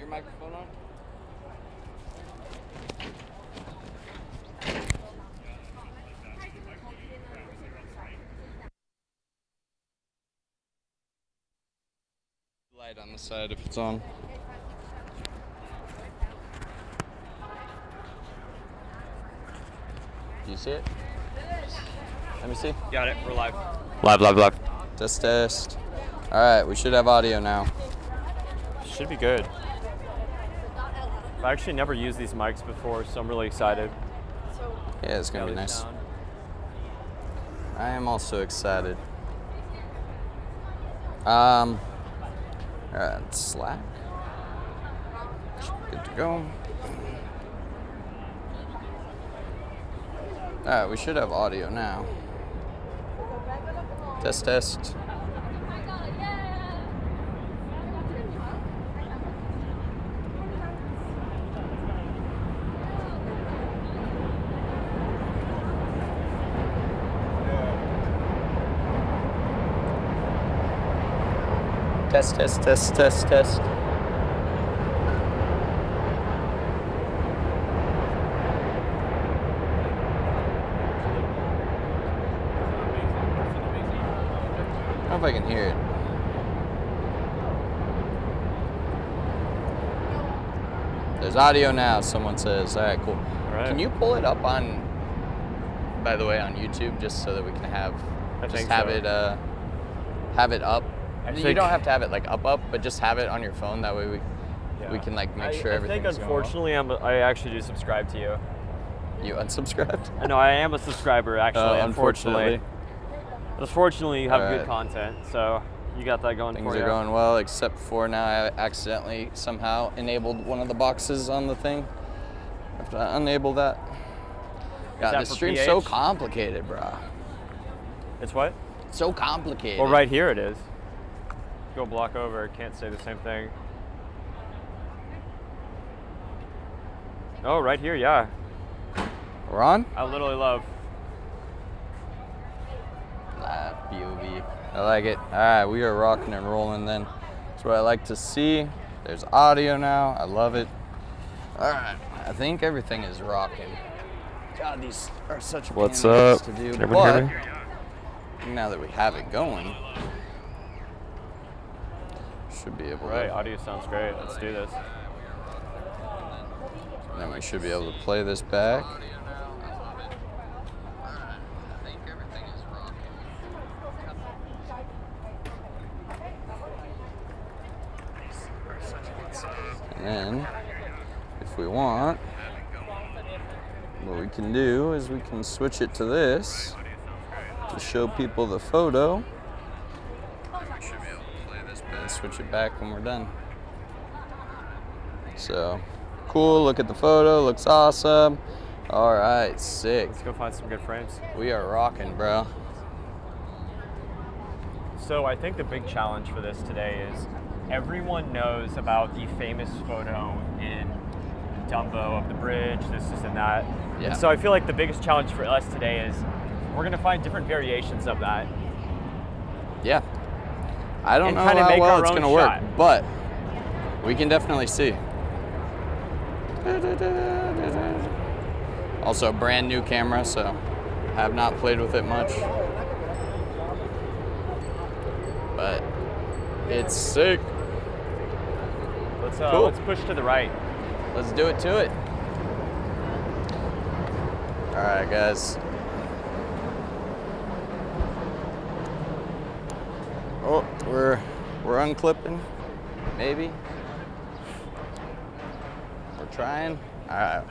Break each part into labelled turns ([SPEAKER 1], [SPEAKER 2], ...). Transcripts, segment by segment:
[SPEAKER 1] your microphone on? Light on the side if it's on. Do you see it? Let me see.
[SPEAKER 2] Got it. We're live.
[SPEAKER 1] Live. Test. All right, we should have audio now.
[SPEAKER 2] Should be good. I've actually never used these mics before, so I'm really excited.
[SPEAKER 1] Yeah, it's gonna be nice. I am also excited. All right, Slack. Good to go. All right, we should have audio now. Test.
[SPEAKER 3] Test.
[SPEAKER 1] I don't know if I can hear it. There's audio now, someone says. All right, cool.
[SPEAKER 2] All right.
[SPEAKER 1] Can you pull it up on, by the way, on YouTube, just so that we can have, have it up? You don't have to have it like up, but just have it on your phone. That way we can like make sure everything's
[SPEAKER 2] I think unfortunately I actually do subscribe to you.
[SPEAKER 1] You unsubscribed?
[SPEAKER 2] I know, I am a subscriber actually,
[SPEAKER 1] unfortunately.
[SPEAKER 2] Unfortunately, you have
[SPEAKER 1] All
[SPEAKER 2] good
[SPEAKER 1] right.
[SPEAKER 2] content, so you got that going for you.
[SPEAKER 1] Things are going well, except for now I accidentally somehow enabled one of the boxes on the thing. I have to unenable that. God,
[SPEAKER 2] that
[SPEAKER 1] this
[SPEAKER 2] for
[SPEAKER 1] stream's
[SPEAKER 2] PH?
[SPEAKER 1] so complicated, bro.
[SPEAKER 2] It's what?
[SPEAKER 1] So complicated.
[SPEAKER 2] Well, right here it is. Go block over, it can't say the same thing. Oh, right here, yeah.
[SPEAKER 1] We're on?
[SPEAKER 2] I literally love.
[SPEAKER 1] POV. I like it. All right, we are rocking and rolling then. That's what I like to see. There's audio now. I love it. All right, I think everything is rocking. God, these are such
[SPEAKER 3] What's
[SPEAKER 1] pain in the ass
[SPEAKER 3] up?
[SPEAKER 1] to do.
[SPEAKER 3] Can everyone
[SPEAKER 1] But
[SPEAKER 3] hear me?
[SPEAKER 1] now that we have it going, should be able
[SPEAKER 2] Right,
[SPEAKER 1] to.
[SPEAKER 2] audio sounds great. Let's do this.
[SPEAKER 1] Then we should be able to play this back. And then, if we want, what we can do is we can switch it to this to show people the photo. We should be able to play this back and switch it back when we're done. So, cool, look at the photo, looks awesome. All right, sick.
[SPEAKER 2] Let's go find some good frames.
[SPEAKER 1] We are rocking, bro.
[SPEAKER 2] So I think the big challenge for this today is everyone knows about the famous photo in Dumbo of the bridge, this and that.
[SPEAKER 1] Yeah.
[SPEAKER 2] And so I feel like the biggest challenge for us today is we're gonna find different variations of that.
[SPEAKER 1] Yeah. I don't
[SPEAKER 2] And
[SPEAKER 1] know
[SPEAKER 2] kinda
[SPEAKER 1] how
[SPEAKER 2] make
[SPEAKER 1] well
[SPEAKER 2] our
[SPEAKER 1] it's
[SPEAKER 2] own
[SPEAKER 1] gonna work,
[SPEAKER 2] shot.
[SPEAKER 1] but we can definitely see. Also, brand new camera, so have not played with it much. But it's sick. Cool.
[SPEAKER 2] Let's push to the right.
[SPEAKER 1] Let's do it to it. All right, guys. Oh, we're unclipping, maybe. We're trying. All right.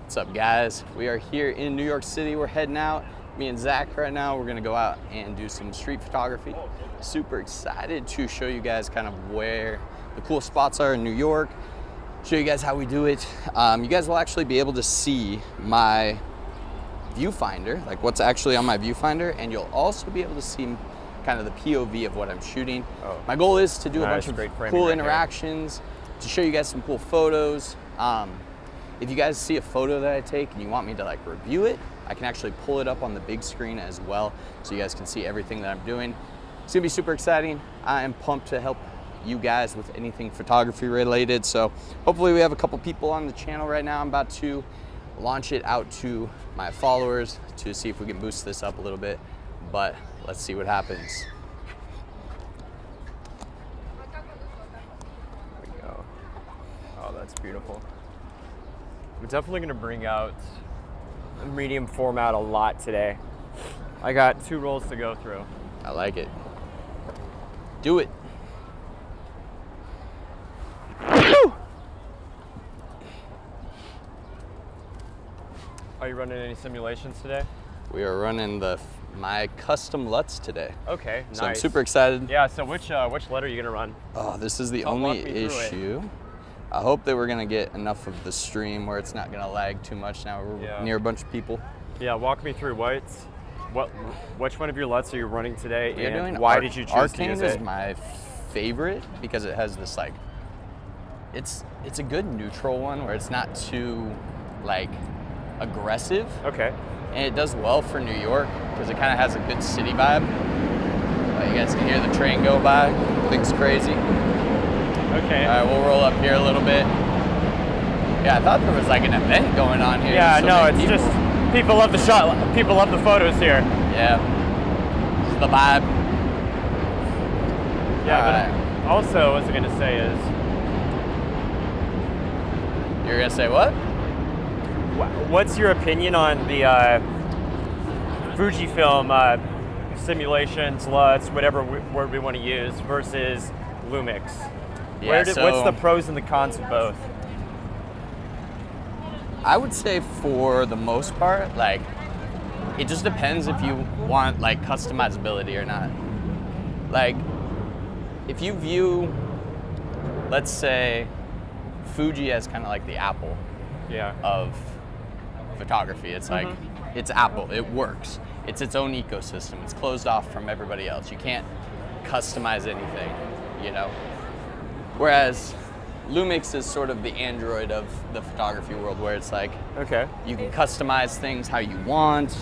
[SPEAKER 1] What's up, guys? We are here in New York City. We're heading out. Me and Zach right now, we're gonna go out and do some street photography. Super excited to show you guys kind of where the cool spots are in New York, show you guys how we do it. You guys will actually be able to see my viewfinder, like what's actually on my viewfinder, and you'll also be able to see kind of the POV of what I'm shooting.
[SPEAKER 2] Oh.
[SPEAKER 1] My goal is to do a
[SPEAKER 2] Nice,
[SPEAKER 1] bunch
[SPEAKER 2] great
[SPEAKER 1] of
[SPEAKER 2] framing
[SPEAKER 1] cool
[SPEAKER 2] right there.
[SPEAKER 1] interactions, to show you guys some cool photos. If you guys see a photo that I take and you want me to like review it, I can actually pull it up on the big screen as well, so you guys can see everything that I'm doing. It's gonna be super exciting. I am pumped to help you guys with anything photography related. So hopefully we have a couple people on the channel right now. I'm about to launch it out to my followers to see if we can boost this up a little bit, but let's see what happens.
[SPEAKER 2] There we go. Oh, that's beautiful. I'm definitely gonna bring out the medium format a lot today. I got 2 rolls to go through.
[SPEAKER 1] I like it. Do it.
[SPEAKER 2] Are you running any simulations today?
[SPEAKER 1] We are running my custom LUTs today.
[SPEAKER 2] Okay, nice.
[SPEAKER 1] So I'm super excited.
[SPEAKER 2] Yeah, so which letter are you gonna run?
[SPEAKER 1] Oh, this is the only issue. I hope that we're gonna get enough of the stream where it's not gonna lag too much. Now we're near a bunch of people.
[SPEAKER 2] Yeah, walk me through which one of your LUTs are you running today,
[SPEAKER 1] We're
[SPEAKER 2] and why did you choose to use it?
[SPEAKER 1] Arcane is my favorite because it has this like, it's a good neutral one where it's not too like aggressive.
[SPEAKER 2] Okay.
[SPEAKER 1] And it does well for New York because it kind of has a good city vibe. You guys can hear the train go by. Things crazy.
[SPEAKER 2] Okay.
[SPEAKER 1] All right, we'll roll up here a little bit. Yeah, I thought there was like an event going on here.
[SPEAKER 2] Yeah, no, it's just people love the shot. People love the photos here.
[SPEAKER 1] Yeah. This is the vibe.
[SPEAKER 2] Yeah, but also, what I was gonna say is,
[SPEAKER 1] you're gonna say what?
[SPEAKER 2] What's your opinion on the Fujifilm simulations, LUTs, whatever word we want to use, versus Lumix?
[SPEAKER 1] Yeah,
[SPEAKER 2] what's the pros and the cons of both?
[SPEAKER 1] I would say for the most part, like, it just depends if you want like customizability or not. Like, if you view, let's say, Fuji as kind of like the Apple of photography. It's like, it's Apple, it works. It's its own ecosystem. It's closed off from everybody else. You can't customize anything, you know? Whereas Lumix is sort of the Android of the photography world, where it's like, you can customize things how you want.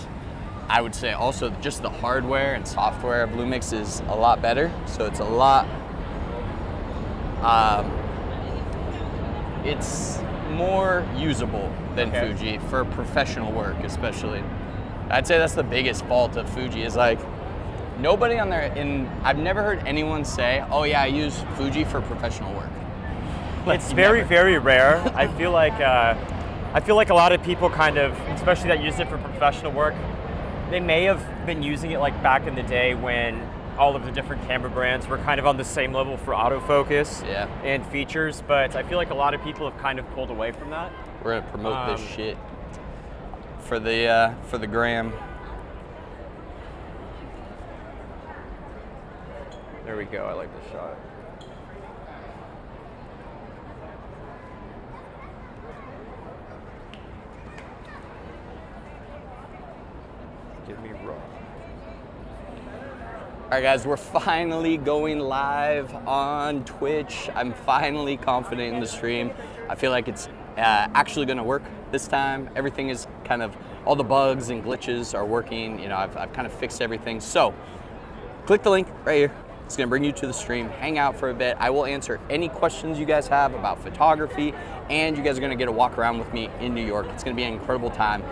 [SPEAKER 1] I would say also just the hardware and software of Lumix is a lot better. So it's a lot, it's more usable than Fuji for professional work, especially. I'd say that's the biggest fault of Fuji is like, nobody on there, I've never heard anyone say, oh yeah, I use Fuji for professional work. Like,
[SPEAKER 2] it's very, very rare. I feel like a lot of people kind of, especially that use it for professional work, they may have been using it like back in the day when all of the different camera brands were kind of on the same level for autofocus and features, but I feel like a lot of people have kind of pulled away from that.
[SPEAKER 1] We're gonna promote this shit for the gram.
[SPEAKER 2] There we go, I like this shot. Give me raw.
[SPEAKER 1] All right, guys, we're finally going live on Twitch. I'm finally confident in the stream. I feel like it's actually gonna work this time. Everything is kind of, all the bugs and glitches are working. You know, I've kind of fixed everything. So click the link right here. It's gonna bring you to the stream, hang out for a bit. I will answer any questions you guys have about photography, and you guys are gonna get a walk around with me in New York. It's gonna be an incredible time.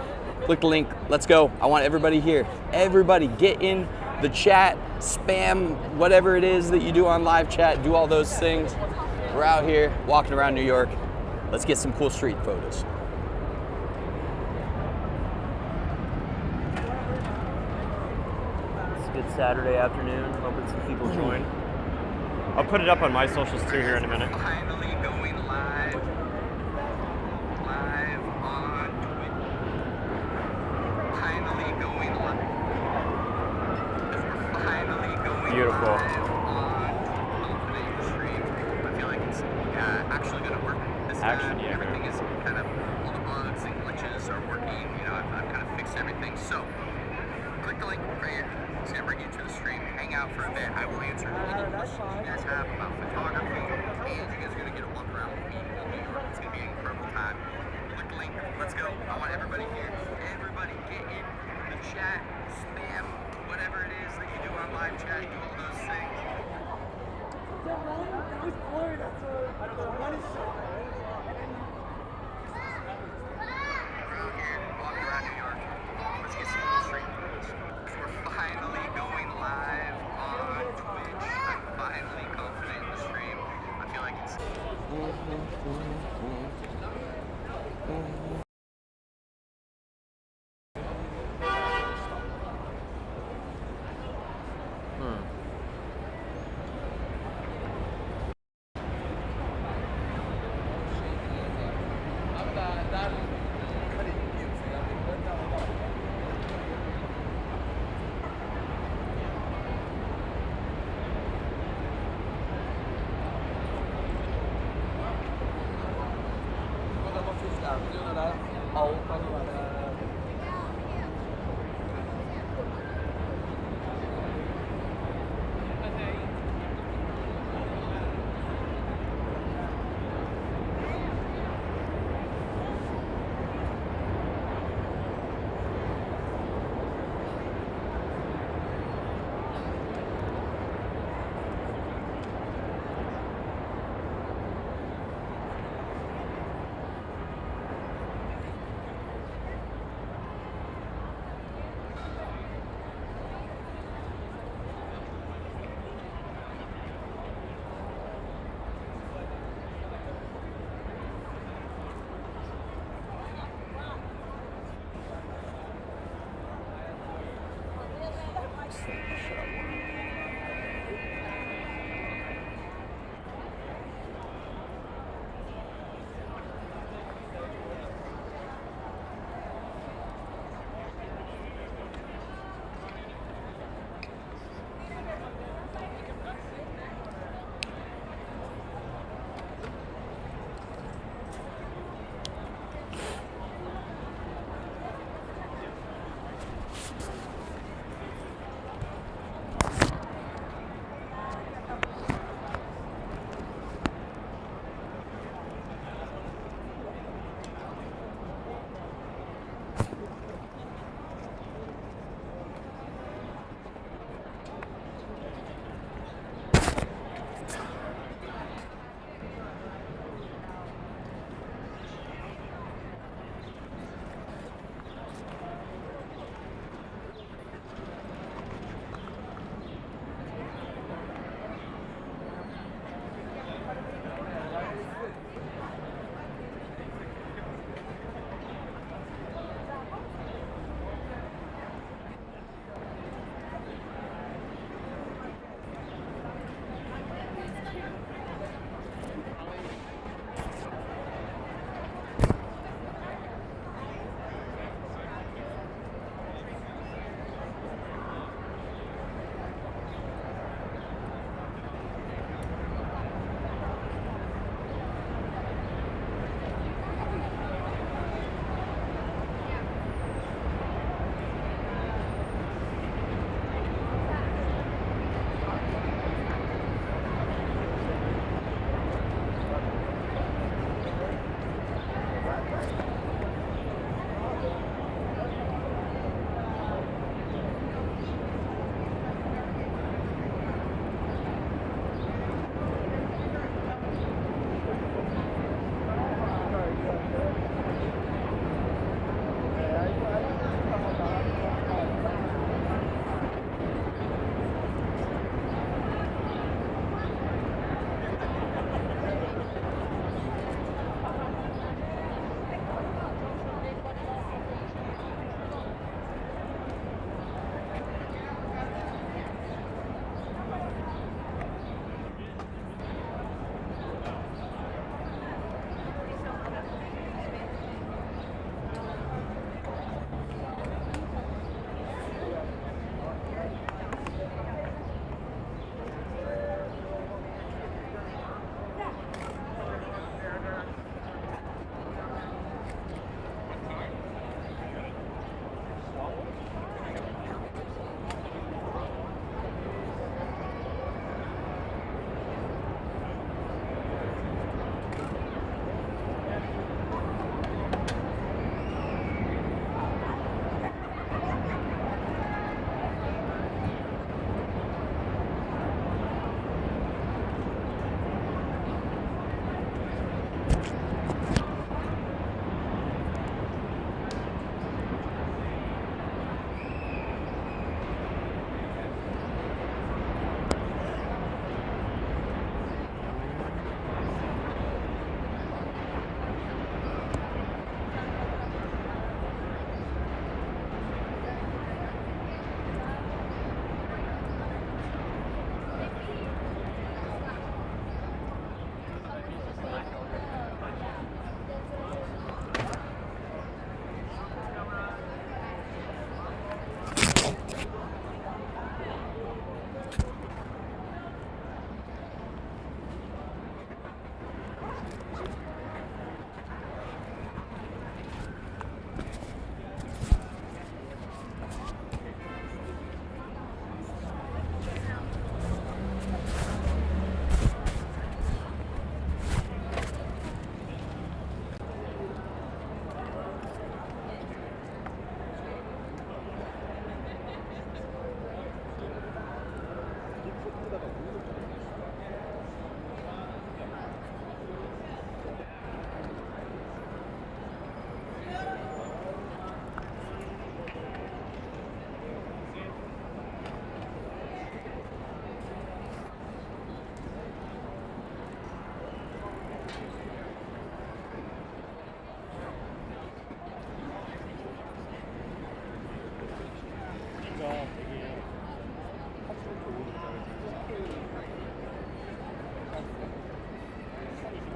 [SPEAKER 1] Click the link, let's go. I want everybody here. Everybody get in the chat, spam whatever it is that you do on live chat, do all those things. We're out here walking around New York. Let's get some cool street photos.
[SPEAKER 2] It's a good Saturday afternoon. Hoping some people join. I'll put it up on my socials too here in a minute.
[SPEAKER 1] Finally going live. Live on Twitch. Finally going live. Finally going
[SPEAKER 2] Beautiful.
[SPEAKER 1] live on today's stream. I feel like it's actually going to work this time. Everything is kind of, all the bugs and glitches are working. You know, I've kind of fixed everything. So, click the link right here. It's going to bring you to the stream. Hang out for a bit. I will answer any questions you guys have about photography, and you guys are going to get a walk around with me in New York. It's going to be an incredible time. Click the link. Let's go. I want everybody here. Everybody get in the chat, spam whatever it is that you do on live chat, do all those things. Walking around New York. Let's get some cool street photos. We're finally going live on Twitch. I'm finally confident in the stream. I feel like it's.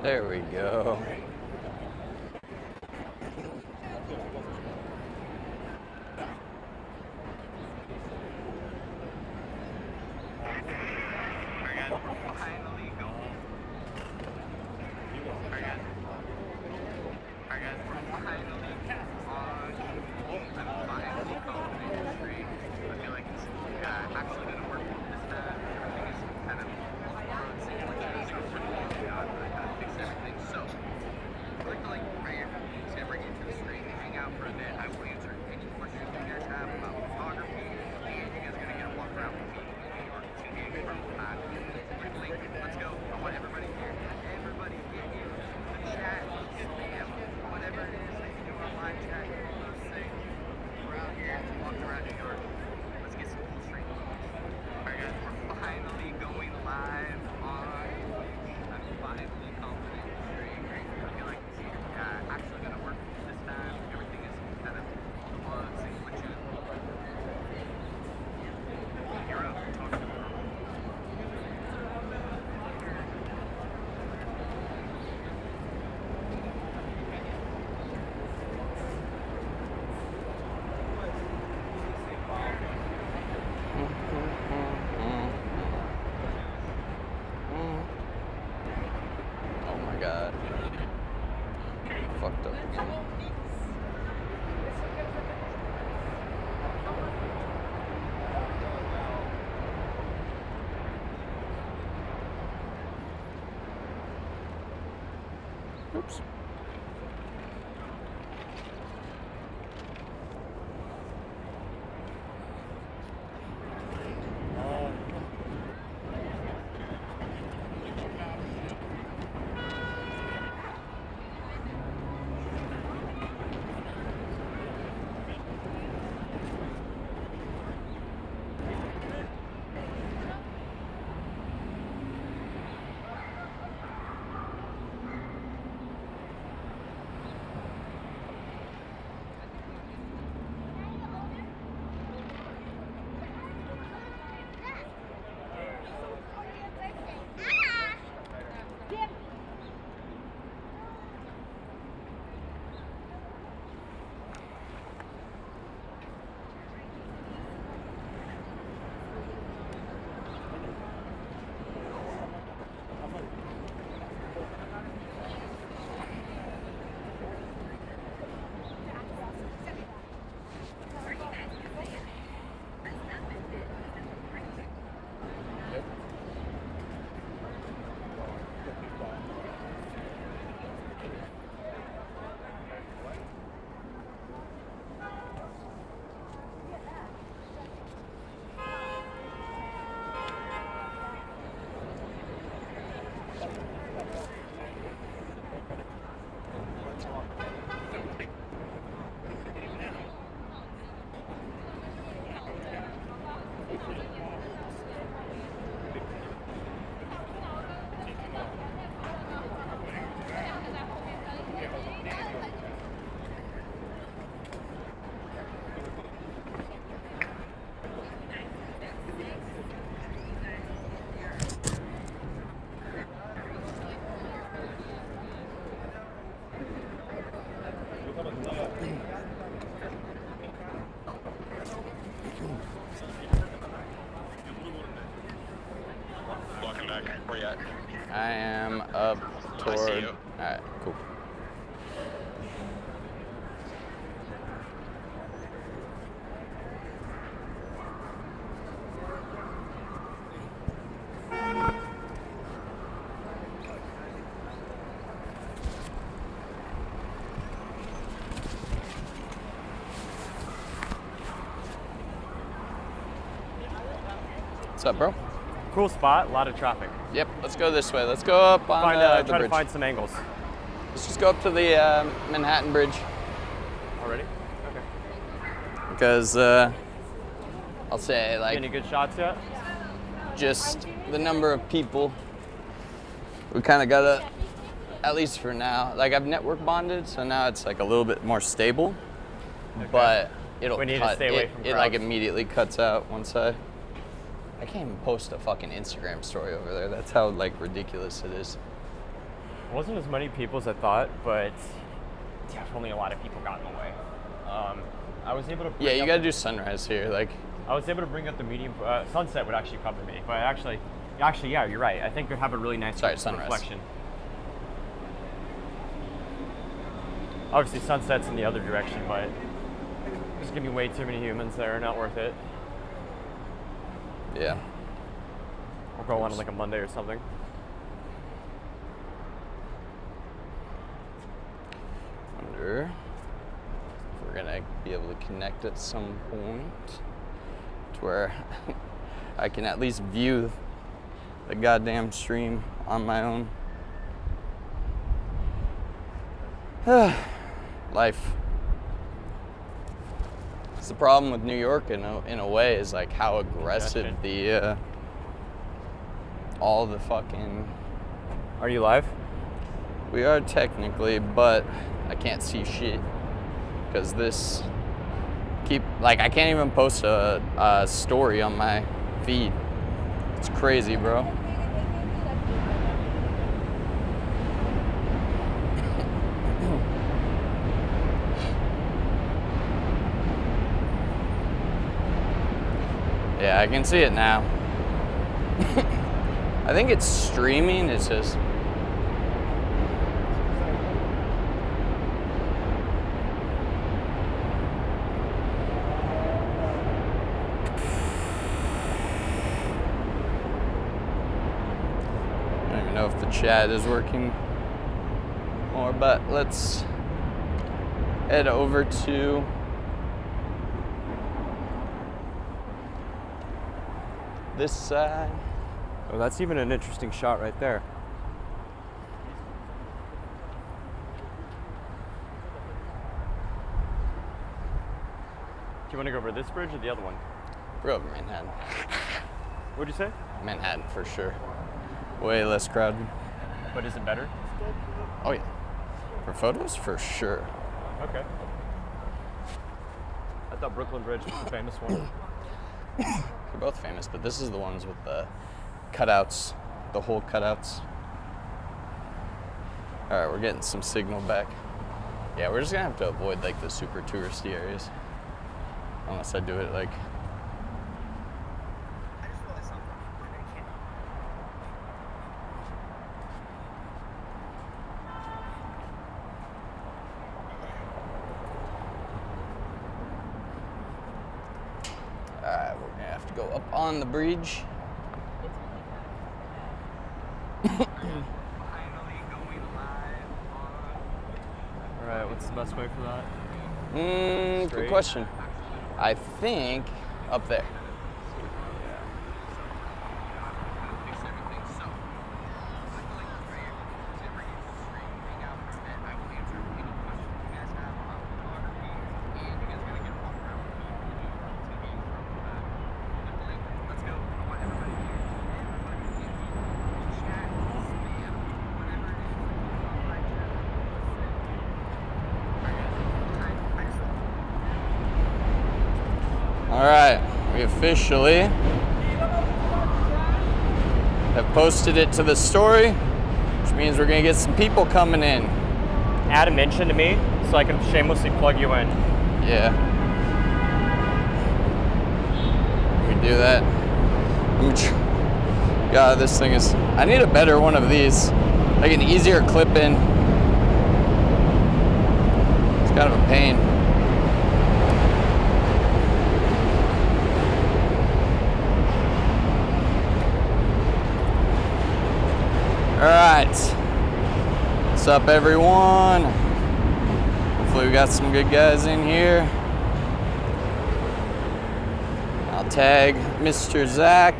[SPEAKER 1] There we go. Fucked up again. Oops.
[SPEAKER 3] Welcome back. Where you at?
[SPEAKER 1] I am up toward.
[SPEAKER 3] I see you.
[SPEAKER 1] Alright, cool. What's up, bro?
[SPEAKER 2] Cool spot, a lot of traffic.
[SPEAKER 1] Yep, let's go this way. Let's go up on the
[SPEAKER 2] Try to
[SPEAKER 1] bridge.
[SPEAKER 2] find some angles.
[SPEAKER 1] Let's just go up to the Manhattan Bridge.
[SPEAKER 2] Already? Okay.
[SPEAKER 1] Because I'll say, like,
[SPEAKER 2] Any good shots yet?
[SPEAKER 1] just the number of people. We kind of gotta, at least for now, like I've network bonded, so now it's like a little bit more stable.
[SPEAKER 2] Okay.
[SPEAKER 1] But it'll
[SPEAKER 2] We need to
[SPEAKER 1] cut.
[SPEAKER 2] stay away from
[SPEAKER 1] it like
[SPEAKER 2] crowds.
[SPEAKER 1] immediately cuts out once I can't even post a fucking Instagram story over there. That's how like ridiculous it is.
[SPEAKER 2] Wasn't as many people as I thought, but definitely a lot of people got in the way. I was able to.
[SPEAKER 1] Yeah, you gotta do sunrise here. Like,
[SPEAKER 2] I was able to bring up the medium. Sunset would actually cover me, but actually, yeah, you're right. I think they have a really nice
[SPEAKER 1] sunrise.
[SPEAKER 2] reflection. Obviously, sunset's in the other direction, but there's gonna be way too many humans there. Not worth it.
[SPEAKER 1] Yeah.
[SPEAKER 2] We'll go on like a Monday or something.
[SPEAKER 1] Wonder if we're gonna be able to connect at some point to where I can at least view the goddamn stream on my own. Life. It's the problem with New York in a way, is like how aggressive the all the fucking.
[SPEAKER 2] Are you live?
[SPEAKER 1] We are technically, but I can't see shit because this I can't even post a story on my feed. It's crazy, bro. Yeah, I can see it now. I think it's streaming. It's just. I don't even know if the chat is working more, but let's head over to this side.
[SPEAKER 2] Oh, that's even an interesting shot right there. Do you want to go over this bridge or the other one?
[SPEAKER 1] We're over Manhattan.
[SPEAKER 2] What'd you say?
[SPEAKER 1] Manhattan for sure. Way less crowded.
[SPEAKER 2] But is it better?
[SPEAKER 1] Oh yeah. For photos, for sure.
[SPEAKER 2] Okay. I thought Brooklyn Bridge was the famous one.
[SPEAKER 1] They're both famous, but this is the ones with the cutouts, the whole cutouts. All right, we're getting some signal back. Yeah, we're just gonna have to avoid like the super touristy areas. Unless I do it like. All right, we're gonna have to go up on the bridge.
[SPEAKER 2] All right, what's the best way for that?
[SPEAKER 1] Good
[SPEAKER 2] Straight?
[SPEAKER 1] question. I think up there. All right, we officially have posted it to the story, which means we're gonna get some people coming in.
[SPEAKER 2] Add a mention to me so I can shamelessly plug you in.
[SPEAKER 1] Yeah. We can do that. God, this thing is. I need a better one of these, like an easier clip in. It's kind of a pain. All right, what's up everyone? Hopefully we got some good guys in here. I'll tag Mr. Zach.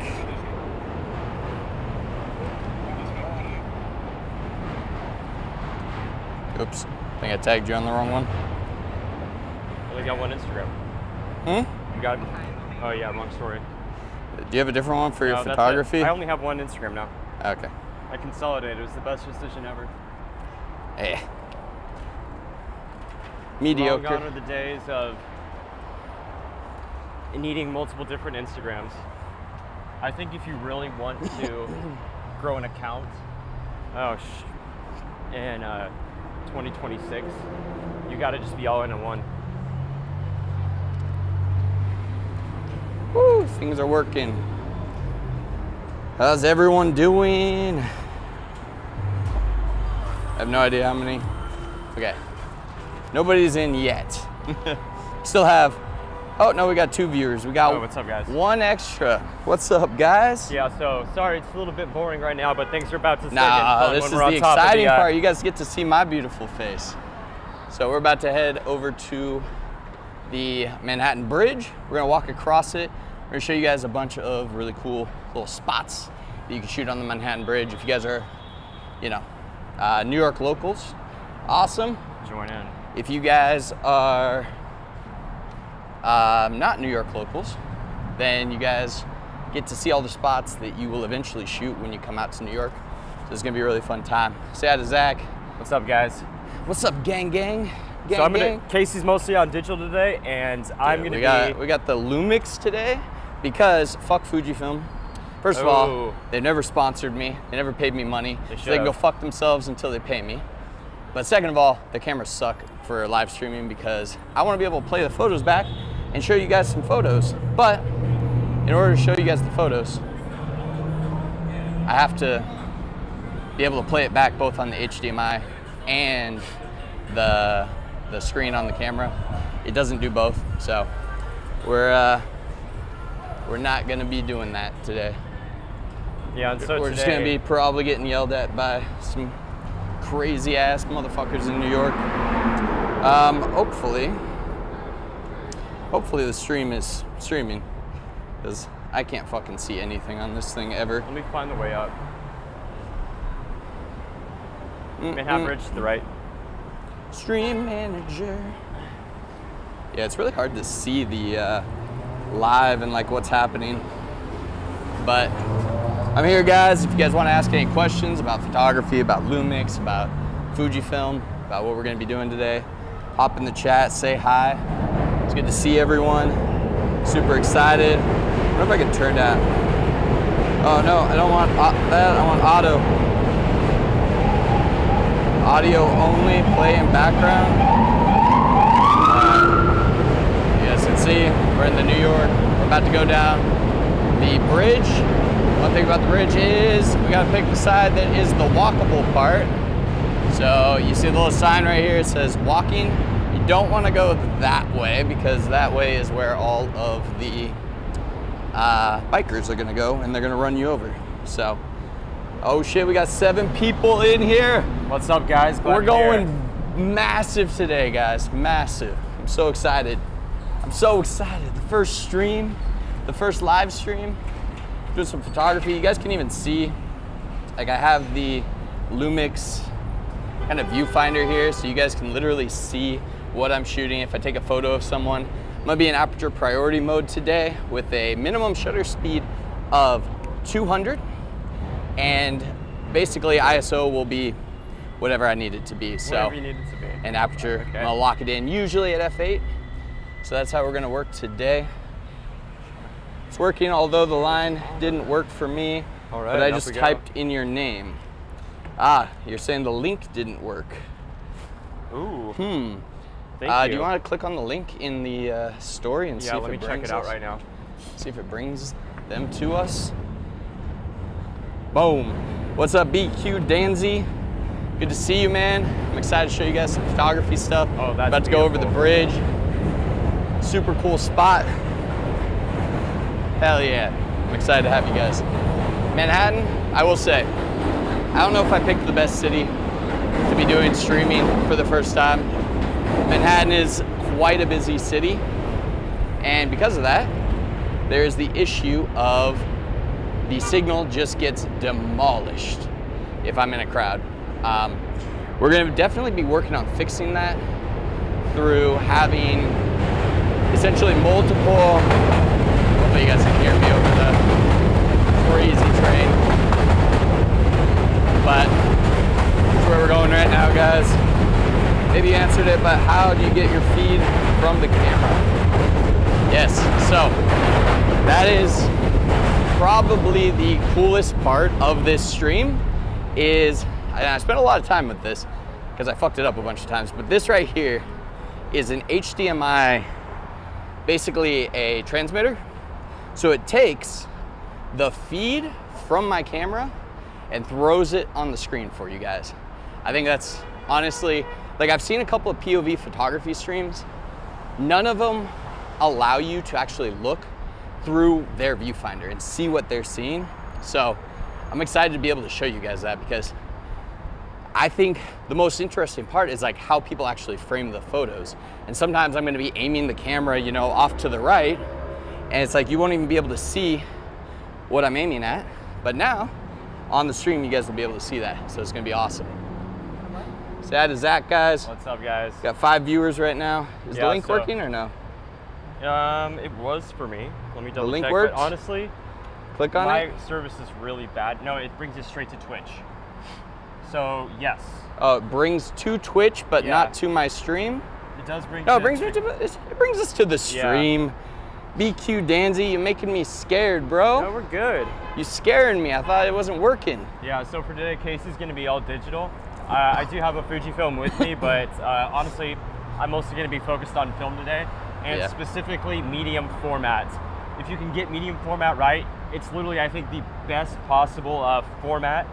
[SPEAKER 1] Oops, I think I tagged you on the wrong one.
[SPEAKER 2] I only got one Instagram. You got, oh yeah, wrong story.
[SPEAKER 1] Do you have a different one for your
[SPEAKER 2] No, that's it.
[SPEAKER 1] photography?
[SPEAKER 2] I only have one Instagram now.
[SPEAKER 1] Okay.
[SPEAKER 2] I consolidated. It was the best decision ever.
[SPEAKER 1] Eh.
[SPEAKER 2] Long
[SPEAKER 1] Mediocre.
[SPEAKER 2] gone are the days of needing multiple different Instagrams. I think if you really want to grow an account, in 2026. You got to just be all in on one.
[SPEAKER 1] Woo, things are working. How's everyone doing? I have no idea how many. Okay. Nobody's in yet. Still have, oh no, we got 2 viewers. We got
[SPEAKER 2] what's up, guys?
[SPEAKER 1] 1 extra. What's up, guys?
[SPEAKER 2] Yeah, so sorry, it's a little bit boring right now, but things are about to
[SPEAKER 1] Nah,
[SPEAKER 2] get
[SPEAKER 1] this
[SPEAKER 2] fun
[SPEAKER 1] is
[SPEAKER 2] when we're
[SPEAKER 1] the
[SPEAKER 2] on top
[SPEAKER 1] exciting
[SPEAKER 2] of the,
[SPEAKER 1] part. You guys get to see my beautiful face. So we're about to head over to the Manhattan Bridge. We're gonna walk across it. We're gonna show you guys a bunch of really cool little spots that you can shoot on the Manhattan Bridge. If you guys are, you know, New York locals, awesome.
[SPEAKER 2] Join in.
[SPEAKER 1] If you guys are not New York locals, then you guys get to see all the spots that you will eventually shoot when you come out to New York. So it's gonna be a really fun time. Say hi to Zach.
[SPEAKER 2] What's up, guys?
[SPEAKER 1] What's up, gang, gang? Gang,
[SPEAKER 2] So I'm
[SPEAKER 1] gang.
[SPEAKER 2] Casey's mostly on digital today, and I'm gonna
[SPEAKER 1] we got the Lumix today because fuck Fujifilm. First of all,
[SPEAKER 2] Oh.
[SPEAKER 1] they never sponsored me. They never paid me money.
[SPEAKER 2] They
[SPEAKER 1] So they can go
[SPEAKER 2] should've.
[SPEAKER 1] fuck themselves until they pay me. But second of all, the cameras suck for live streaming because I want to be able to play the photos back and show you guys some photos. But in order to show you guys the photos, I have to be able to play it back both on the HDMI and the screen on the camera. It doesn't do both, so we're not gonna be doing that today.
[SPEAKER 2] Yeah, and so
[SPEAKER 1] We're just gonna be probably getting yelled at by some crazy ass motherfuckers in New York. Hopefully the stream is streaming, because I can't fucking see anything on this thing ever.
[SPEAKER 2] Let me find the way up. Manhattan Bridge to the right.
[SPEAKER 1] Stream manager. Yeah, it's really hard to see the live and like what's happening. But I'm here, guys. If you guys want to ask any questions about photography, about Lumix, about Fujifilm, about what we're going to be doing today, hop in the chat, say hi. It's good to see everyone. Super excited. I wonder if I can turn that. Oh no, I don't want that. I want auto. Audio only, play in background. You guys can see we're in the New York. We're about to go down the bridge. One thing about the bridge is we gotta pick the side that is the walkable part. So you see the little sign right here, it says walking. You don't wanna go that way because that way is where all of the bikers are gonna go and they're gonna run you over. So, oh shit, we got 7 people in here.
[SPEAKER 2] What's up, guys? Glad
[SPEAKER 1] We're
[SPEAKER 2] to hear
[SPEAKER 1] going
[SPEAKER 2] it.
[SPEAKER 1] massive today, guys, massive. I'm so excited. I'm so excited. The first stream, the first live stream, doing some photography. You guys can even see, like I have the Lumix kind of viewfinder here, so you guys can literally see what I'm shooting. If I take a photo of someone, I'm gonna be in aperture priority mode today with a minimum shutter speed of 200, and basically ISO will be whatever I need it to be. So,
[SPEAKER 2] Whatever you need it to be.
[SPEAKER 1] and aperture,
[SPEAKER 2] Okay.
[SPEAKER 1] I'm gonna lock it in usually at f8. So that's how we're gonna work today. It's working, although the line didn't work for me,
[SPEAKER 2] All right,
[SPEAKER 1] but I
[SPEAKER 2] off
[SPEAKER 1] just
[SPEAKER 2] we go.
[SPEAKER 1] typed in your name. Ah, you're saying the link didn't work.
[SPEAKER 2] Ooh.
[SPEAKER 1] Hmm.
[SPEAKER 2] Thank you.
[SPEAKER 1] Do you want to click on the link in the story and see
[SPEAKER 2] Yeah,
[SPEAKER 1] if
[SPEAKER 2] let me
[SPEAKER 1] it
[SPEAKER 2] check
[SPEAKER 1] brings
[SPEAKER 2] it out
[SPEAKER 1] us?
[SPEAKER 2] right now.
[SPEAKER 1] See if it brings them to us. Boom. What's up, BQ Danzy? Good to see you, man. I'm excited to show you guys some photography stuff.
[SPEAKER 2] Oh, that's
[SPEAKER 1] about to go over the
[SPEAKER 2] beautiful.
[SPEAKER 1] bridge. Super cool spot. Hell yeah. I'm excited to have you guys. Manhattan, I will say, I don't know if I picked the best city to be doing streaming for the first time. Manhattan is quite a busy city, and because of that, there's the issue of the signal just gets demolished if I'm in a crowd. We're gonna definitely be working on fixing that through having essentially multiple, hopefully you guys can hear me over the crazy train, but that's where we're going right now, guys. Maybe you answered it, but how do you get your feed from the camera? Yes, so that is probably the coolest part of this stream is I spent a lot of time with this because I fucked it up a bunch of times, but this right here is an HDMI, basically a transmitter. So it takes the feed from my camera and throws it on the screen for you guys. I think that's honestly, like I've seen a couple of POV photography streams. None of them allow you to actually look through their viewfinder and see what they're seeing. So I'm excited to be able to show you guys that, because I think the most interesting part is like how people actually frame the photos. And sometimes I'm gonna be aiming the camera, you know, off to the right, and it's like you won't even be able to see what I'm aiming at. But now, on the stream, you guys will be able to see that. So it's gonna be awesome. Say hi to Zach, guys.
[SPEAKER 2] What's up, guys? Got
[SPEAKER 1] 5 viewers right now. Is the link working or no?
[SPEAKER 2] It was for me. Let me double check.
[SPEAKER 1] The link works?
[SPEAKER 2] But honestly,
[SPEAKER 1] click on it.
[SPEAKER 2] My service is really bad. No, it brings you straight to Twitch. So yes.
[SPEAKER 1] Oh, it brings to Twitch, but not to my stream.
[SPEAKER 2] It does bring.
[SPEAKER 1] No, it brings me to. It brings us to the stream.
[SPEAKER 2] Yeah.
[SPEAKER 1] BQ Danzy, you're making me scared, bro.
[SPEAKER 2] No, we're good.
[SPEAKER 1] You scaring me. I thought it wasn't working.
[SPEAKER 2] Yeah. So for today, Casey's gonna be all digital. I do have a Fujifilm with me, but honestly, I'm mostly going to be focused on film today, and specifically medium format. If you can get medium format right, it's literally, I think, the best possible format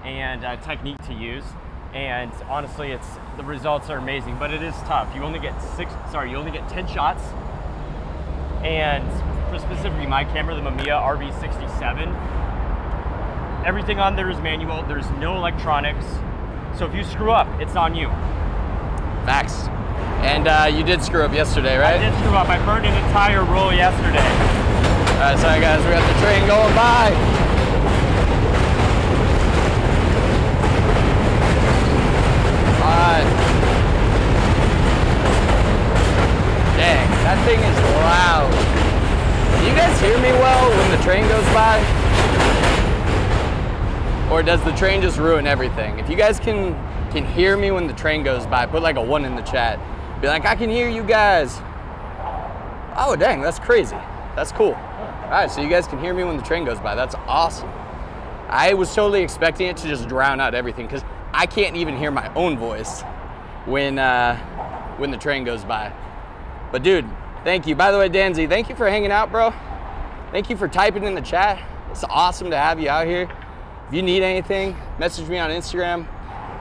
[SPEAKER 2] and technique to use. And honestly, the results are amazing, but it is tough. You only get 10 shots. And for specifically my camera, the Mamiya RV67, everything on there is manual. There's no electronics. So if you screw up, it's on you.
[SPEAKER 1] Facts. And you did screw up yesterday, right?
[SPEAKER 2] I did screw up. I burned an entire roll yesterday.
[SPEAKER 1] All right, sorry guys, we got the train going by. All right. Dang, that thing is loud. Can you guys hear me well when the train goes by? Or does the train just ruin everything? If you guys can hear me when the train goes by, put like a 1 in the chat. Be like, I can hear you guys. Oh, dang, that's crazy. That's cool. All right, so you guys can hear me when the train goes by. That's awesome. I was totally expecting it to just drown out everything, because I can't even hear my own voice when the train goes by. But dude, thank you. By the way, Danzy, thank you for hanging out, bro. Thank you for typing in the chat. It's awesome to have you out here. If you need anything, message me on Instagram.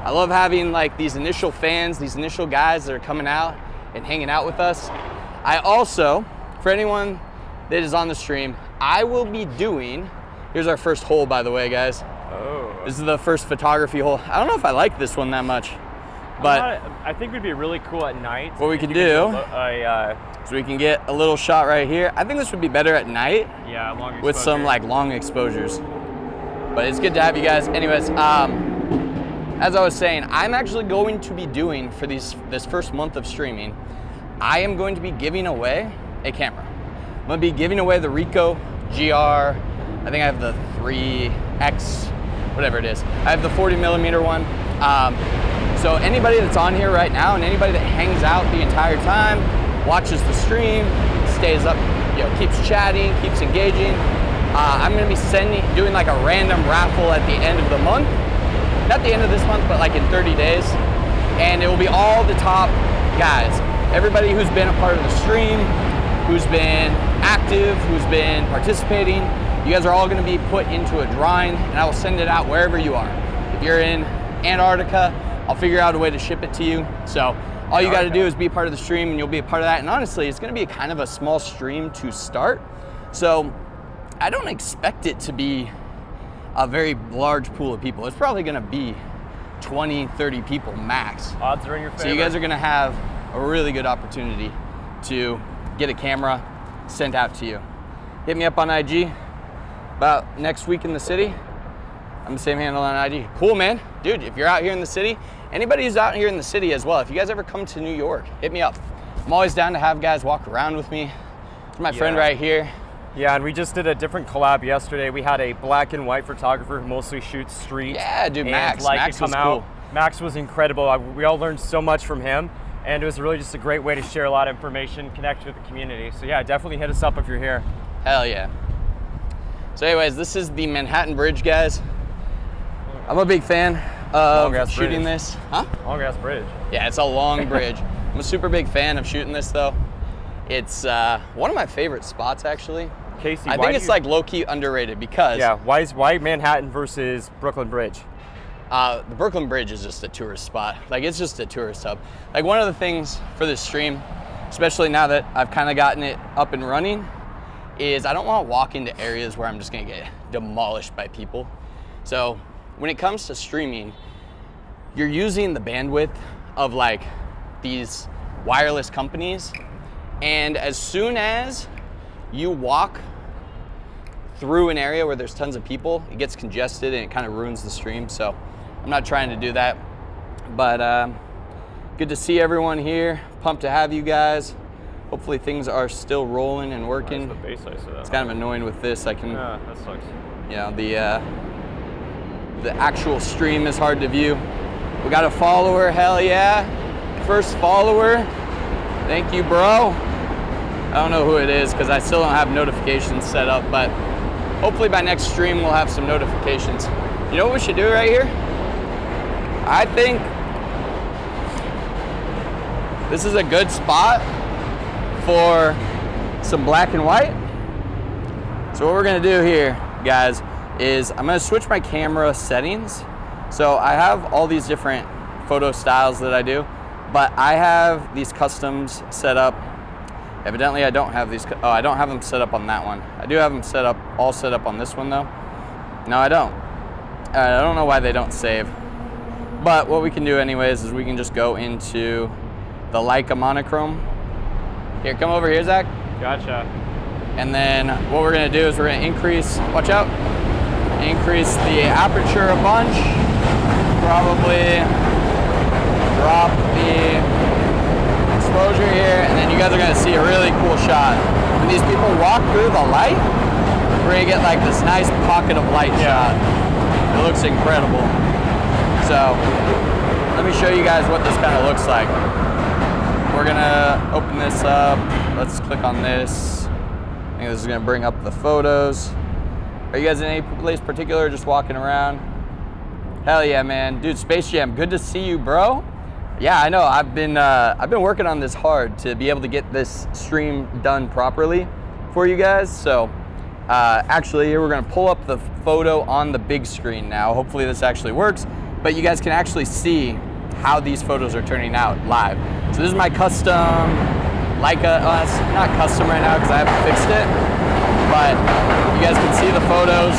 [SPEAKER 1] I love having like these initial fans, these initial guys that are coming out and hanging out with us. I also, for anyone that is on the stream, I will be doing, here's our first hole, by the way, guys.
[SPEAKER 2] Oh.
[SPEAKER 1] This is the first photography hole. I don't know if I like this one that much, but
[SPEAKER 2] I think it would be really cool at night.
[SPEAKER 1] What we can do so we can get a little shot right here. I think this would be better at night.
[SPEAKER 2] Yeah, long exposure.
[SPEAKER 1] With some like long exposures. But it's good to have you guys. Anyways, as I was saying, I'm actually going to be doing for this first month of streaming, I am going to be giving away a camera. I'm gonna be giving away the Ricoh GR. I think I have the 3X, whatever it is. I have the 40mm one. So anybody that's on here right now and anybody that hangs out the entire time, watches the stream, stays up, you know, keeps chatting, keeps engaging, I'm gonna be doing like a random raffle at the end of the month. Not the end of this month, but like in 30 days. And it will be all the top guys. Everybody who's been a part of the stream, who's been active, who's been participating. You guys are all gonna be put into a drawing, and I will send it out wherever you are. If you're in Antarctica, I'll figure out a way to ship it to you. So all you gotta do is be a part of the stream, and you'll be a part of that. And honestly, it's gonna be kind of a small stream to start. So I don't expect it to be a very large pool of people. It's probably gonna be 20, 30 people max.
[SPEAKER 2] Odds are in your favor.
[SPEAKER 1] So you guys are gonna have a really good opportunity to get a camera sent out to you. Hit me up on IG about next week in the city. I'm the same handle on IG. Cool, man. Dude, if you're out here in the city, anybody who's out here in the city as well, if you guys ever come to New York, hit me up. I'm always down to have guys walk around with me. It's my friend right here.
[SPEAKER 2] Yeah, and we just did a different collab yesterday. We had a black and white photographer who mostly shoots street.
[SPEAKER 1] Yeah, dude, Max.
[SPEAKER 2] Max
[SPEAKER 1] was
[SPEAKER 2] out.
[SPEAKER 1] cool.
[SPEAKER 2] Max was incredible. We all learned so much from him, and it was really just a great way to share a lot of information, connect with the community. So yeah, definitely hit us up if you're here.
[SPEAKER 1] Hell yeah. So anyways, this is the Manhattan Bridge, guys. I'm a big fan. of
[SPEAKER 2] Long-ass
[SPEAKER 1] shooting
[SPEAKER 2] bridge.
[SPEAKER 1] this. Huh?
[SPEAKER 2] Long ass bridge.
[SPEAKER 1] Yeah, it's a long bridge. I'm a super big fan of shooting this though. It's one of my favorite spots actually.
[SPEAKER 2] Casey,
[SPEAKER 1] I think it's like low-key underrated because
[SPEAKER 2] Yeah, why Manhattan versus Brooklyn Bridge?
[SPEAKER 1] the Brooklyn Bridge is just a tourist spot. Like, it's just a tourist hub. Like, one of the things for this stream, especially now that I've kind of gotten it up and running, is I don't want to walk into areas where I'm just gonna get demolished by people. So when it comes to streaming, you're using the bandwidth of like these wireless companies, and as soon as you walk through an area where there's tons of people, it gets congested and it kind of ruins the stream. So I'm not trying to do that, but good to see everyone here. Pumped to have you guys. Hopefully things are still rolling and working.
[SPEAKER 2] The base ice of that.
[SPEAKER 1] It's kind of annoying with this. I can,
[SPEAKER 2] Yeah, that sucks.
[SPEAKER 1] you know, the actual stream is hard to view. We got a follower, hell yeah. First follower, thank you, bro. I don't know who it is because I still don't have notifications set up, but hopefully by next stream we'll have some notifications. You know what we should do right here? I think this is a good spot for some black and white. So what we're gonna do here, guys, is I'm gonna switch my camera settings. So I have all these different photo styles that I do, but I have these customs set up. Evidently I don't have these, oh, I don't have them set up on that one. I do have them set up, all set up on this one though. No, I don't. I don't know why they don't save. But what we can do anyways is we can just go into the Leica monochrome. Here, come over here, Zach.
[SPEAKER 2] Gotcha.
[SPEAKER 1] And then what we're gonna do is we're gonna increase, watch out, increase the aperture a bunch. Probably drop the exposure here, and then you guys are gonna see a really cool shot. When these people walk through the light, we're gonna get like this nice pocket of light shot. It looks incredible. So let me show you guys what this kind of looks like. We're gonna open this up. Let's click on this. I think this is gonna bring up the photos. Are you guys in any place particular, just walking around? Hell yeah, man. Dude, Space Jam, good to see you, bro. Yeah, I know, I've been working on this hard to be able to get this stream done properly for you guys. So actually here we're gonna pull up the photo on the big screen now. Hopefully this actually works, but you guys can actually see how these photos are turning out live. So this is my custom Leica, it's not custom right now because I haven't fixed it, but you guys can see the photos.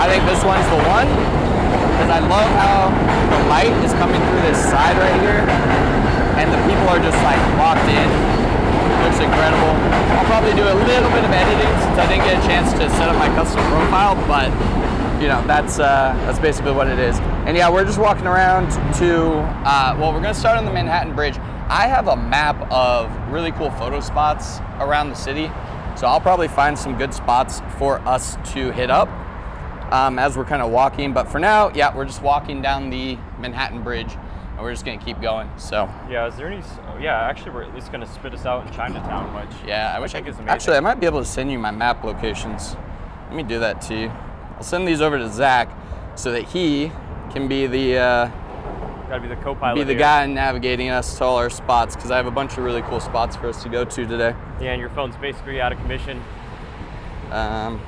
[SPEAKER 1] I think this one's the one, because I love how the light is coming through this side right here, and the people are just like locked in. It looks incredible. I'll probably do a little bit of editing since I didn't get a chance to set up my custom profile, but you know, that's basically what it is. And yeah, we're just walking around to, well, we're gonna start on the Manhattan Bridge. I have a map of really cool photo spots around the city, so I'll probably find some good spots for us to hit up as we're kind of walking. But for now, yeah, we're just walking down the Manhattan Bridge, and we're just gonna keep going. So
[SPEAKER 2] Yeah, is there any? Oh, yeah, actually, it's gonna spit us out in Chinatown, which
[SPEAKER 1] yeah, I wish
[SPEAKER 2] think is amazing.
[SPEAKER 1] actually I might be able to send you my map locations. Let me do that to you. I'll send these over to Zach so that he can be the
[SPEAKER 2] gotta be the co-pilot.
[SPEAKER 1] be the
[SPEAKER 2] here.
[SPEAKER 1] guy navigating us to all our spots, because I have a bunch of really cool spots for us to go to today.
[SPEAKER 2] Yeah, and your phone's basically out of commission.
[SPEAKER 1] Right.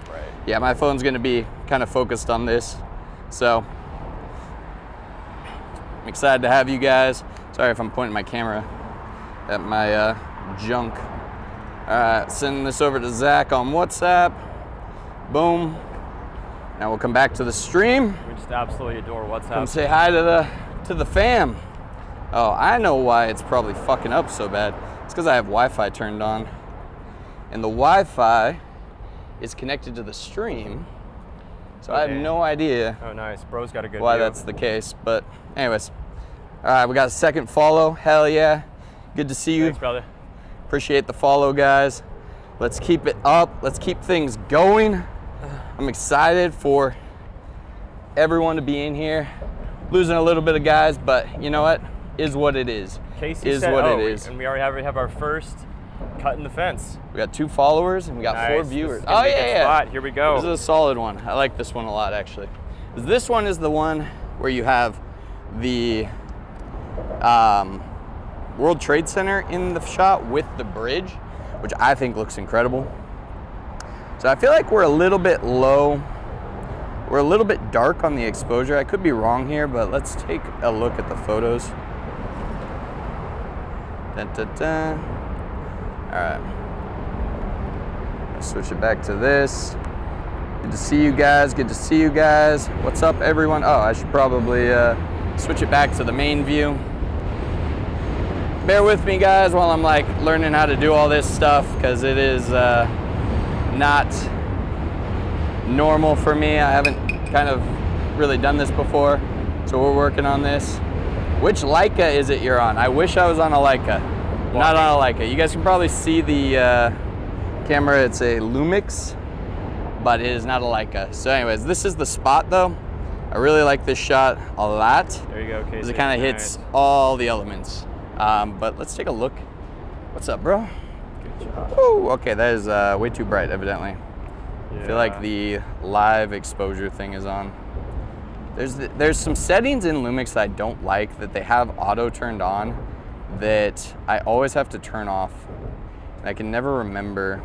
[SPEAKER 2] Right.
[SPEAKER 1] Yeah, my phone's gonna be kind of focused on this, so I'm excited to have you guys. Sorry if I'm pointing my camera at my junk. All right, sending this over to Zach on WhatsApp. Boom. Now we'll come back to the stream.
[SPEAKER 2] We just absolutely adore WhatsApp.
[SPEAKER 1] Come say hi to the fam. Oh, I know why it's probably fucking up so bad. It's because I have Wi-Fi turned on, and the Wi-Fi is connected to the stream, so I have no idea
[SPEAKER 2] Oh, nice. Bro's got a good
[SPEAKER 1] why
[SPEAKER 2] view.
[SPEAKER 1] that's the case. But anyways, all right, we got a second follow. Hell yeah, good to see you.
[SPEAKER 2] Thanks, brother.
[SPEAKER 1] Appreciate the follow, guys. Let's keep it up. Let's keep things going. I'm excited for everyone to be in here. Losing a little bit of guys, but you know what? Is what it is.
[SPEAKER 2] Casey
[SPEAKER 1] is
[SPEAKER 2] said,
[SPEAKER 1] what
[SPEAKER 2] oh,
[SPEAKER 1] it is.
[SPEAKER 2] And we already have our first cut in the fence.
[SPEAKER 1] We got 2 followers and we got 4
[SPEAKER 2] Nice.
[SPEAKER 1] viewers.
[SPEAKER 2] This is gonna
[SPEAKER 1] Oh
[SPEAKER 2] be a
[SPEAKER 1] yeah,
[SPEAKER 2] good
[SPEAKER 1] yeah.
[SPEAKER 2] spot. Here we go.
[SPEAKER 1] This is a solid one. I like this one a lot, actually. This one is the one where you have the World Trade Center in the shot with the bridge, which I think looks incredible. So I feel like we're a little bit low. We're a little bit dark on the exposure. I could be wrong here, but let's take a look at the photos. Dun, dun, dun. All right. Let's switch it back to this. Good to see you guys. Good to see you guys. What's up, everyone? Oh, I should probably switch it back to the main view. Bear with me, guys, while I'm like learning how to do all this stuff, because it is not normal for me. I haven't kind of really done this before, so we're working on this. Which Leica is it you're on? I wish I was on a Leica. Not on a Leica. You guys can probably see the camera. It's a Lumix, but it is not a Leica. So anyways, this is the spot though. I really like this shot a lot.
[SPEAKER 2] There you go, Casey.
[SPEAKER 1] Because it kind of hits all the elements. But let's take a look. What's up, bro?
[SPEAKER 2] Good job.
[SPEAKER 1] Ooh, okay, that is way too bright, evidently.
[SPEAKER 2] Yeah.
[SPEAKER 1] I feel like the live exposure thing is on. There's some settings in Lumix I don't like that they have auto turned on that I always have to turn off. I can never remember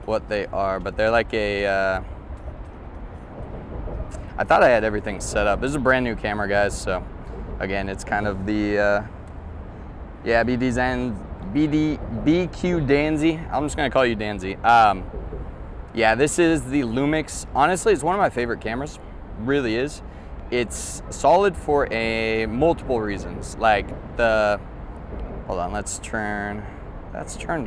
[SPEAKER 1] what they are, but they're like a, I thought I had everything set up. This is a brand new camera, guys, so again, it's kind of the, yeah, BQ Danzy. I'm just gonna call you Danzy. Yeah, this is the Lumix. Honestly, it's one of my favorite cameras, really is. It's solid for multiple reasons. Like hold on, that's turned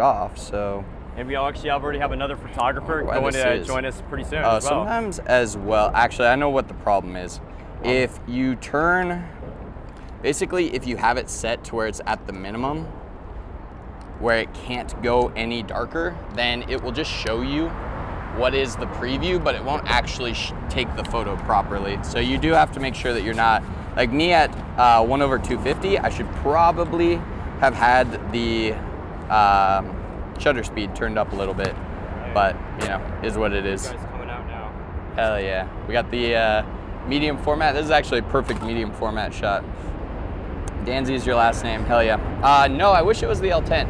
[SPEAKER 1] off, so.
[SPEAKER 2] And we already have another photographer going to join us pretty soon as well.
[SPEAKER 1] Sometimes as well. Actually, I know what the problem is. If you basically, if you have it set to where it's at the minimum, where it can't go any darker, then it will just show you what is the preview, but it won't actually take the photo properly. So you do have to make sure that you're not, like me at 1/250, I should probably have had the shutter speed turned up a little bit, but you know, is what it is.
[SPEAKER 2] Guys coming out now.
[SPEAKER 1] Hell yeah. We got the medium format. This is actually a perfect medium format shot. Danzy is your last name, hell yeah. No, I wish it was the L10.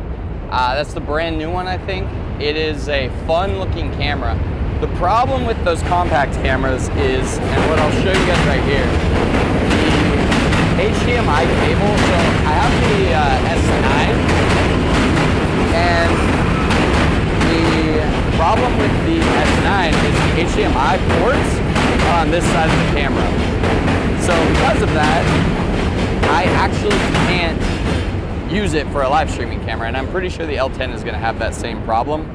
[SPEAKER 1] That's the brand new one, I think. It is a fun looking camera. The problem with those compact cameras is, and what I'll show you guys right here, the HDMI cable. So I have the S9, and the problem with the S9 is the HDMI ports are on this side of the camera. So because of that, I actually can't use it for a live streaming camera, and I'm pretty sure the L10 is gonna have that same problem.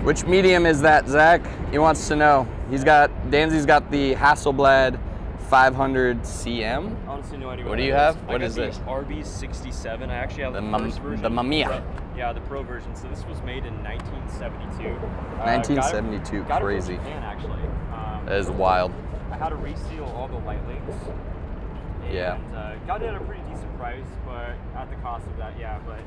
[SPEAKER 1] Which medium is that, Zach? He wants to know. Danzy's got the Hasselblad 500 CM.
[SPEAKER 2] Honestly, no idea.
[SPEAKER 1] What do you have? What is
[SPEAKER 2] the
[SPEAKER 1] this?
[SPEAKER 2] RB67. I actually have the first version.
[SPEAKER 1] The Mamiya.
[SPEAKER 2] Yeah, the Pro version. So this was made in 1972.
[SPEAKER 1] 1972,
[SPEAKER 2] got
[SPEAKER 1] crazy.
[SPEAKER 2] it from Japan, actually.
[SPEAKER 1] That is wild.
[SPEAKER 2] I had to reseal all the light links.
[SPEAKER 1] Yeah.
[SPEAKER 2] And got it at a pretty decent price, but at the cost of that, yeah. But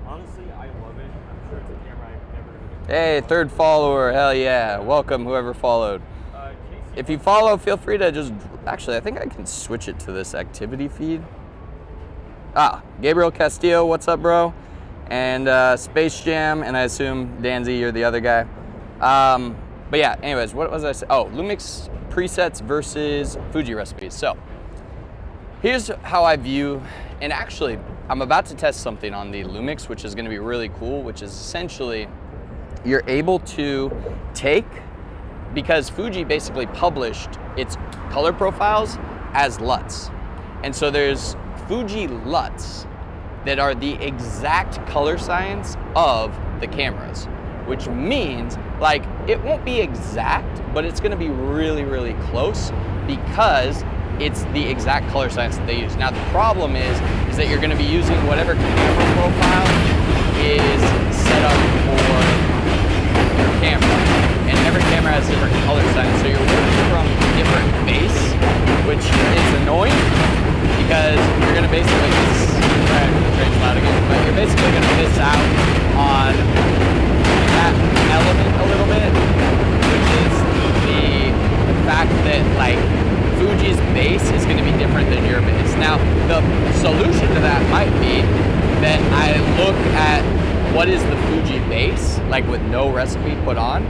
[SPEAKER 2] honestly, I love it. I'm sure it's a camera I've never really.
[SPEAKER 1] Hey, third follower, hell yeah. Welcome, whoever followed.
[SPEAKER 2] Casey,
[SPEAKER 1] If you follow, feel free to just, actually, I think I can switch it to this activity feed. Gabriel Castillo, what's up, bro? And Space Jam, and I assume, Danzy, you're the other guy. But yeah, anyways, what was I saying? Oh, Lumix presets versus Fuji recipes. So, here's how I view, and actually, I'm about to test something on the Lumix, which is gonna be really cool, which is essentially, you're able to take, because Fuji basically published its color profiles as LUTs. And so there's Fuji LUTs that are the exact color science of the cameras, which means, like, it won't be exact, but it's gonna be really, really close because it's the exact color science that they use. Now the problem is that you're gonna be using whatever camera profile is set up for your camera. And every camera has different color science, so you're working from different base, which is annoying because you're gonna basically but you're basically gonna miss out on that element a little bit, which is the fact fact that like Fuji's base is going to be different than your base. Now, the solution to that might be that I look at what is the Fuji base, like with no recipe put on,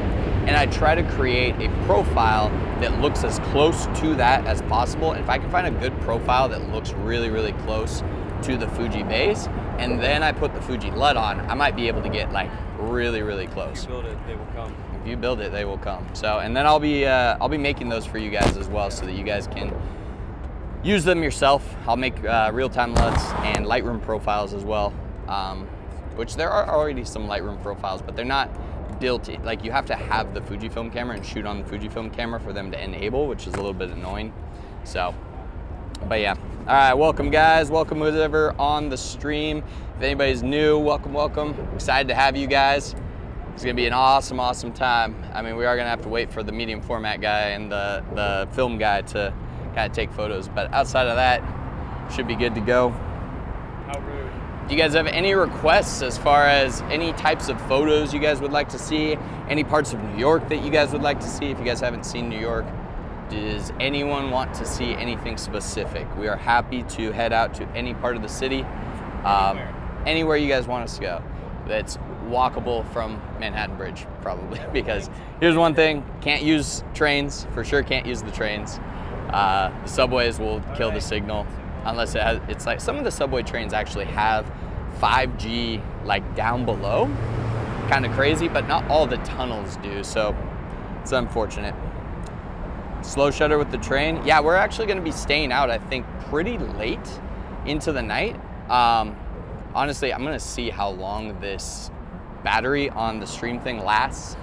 [SPEAKER 1] and I try to create a profile that looks as close to that as possible. And if I can find a good profile that looks really, really close to the Fuji base, and then I put the Fuji LUT on, I might be able to get like really, really close.
[SPEAKER 2] If you build it, they will come.
[SPEAKER 1] If you build it, they will come. So, and then I'll be making those for you guys as well, so that you guys can use them yourself. I'll make real-time LUTs and Lightroom profiles as well, which there are already some Lightroom profiles, but they're not built in. Like, you have to have the Fujifilm camera and shoot on the Fujifilm camera for them to enable, which is a little bit annoying. So, but yeah. All right, welcome guys. Welcome whoever on the stream. If anybody's new, welcome, welcome. Excited to have you guys. It's gonna be an awesome, awesome time. I mean, we are gonna have to wait for the medium format guy and the film guy to kind of take photos, but outside of that, should be good to go.
[SPEAKER 2] How rude.
[SPEAKER 1] Do you guys have any requests as far as any types of photos you guys would like to see? Any parts of New York that you guys would like to see? If you guys haven't seen New York, does anyone want to see anything specific? We are happy to head out to any part of the city, anywhere you guys want us to go. That's walkable from Manhattan Bridge, probably, because here's one thing, can't use trains, for sure can't use the trains. The subways will kill the signal, unless it's like, some of the subway trains actually have 5G like down below, kind of crazy, but not all the tunnels do, so it's unfortunate. Slow shutter with the train. Yeah, we're actually gonna be staying out, I think, pretty late into the night. Honestly, I'm gonna see how long this battery on the stream thing lasts.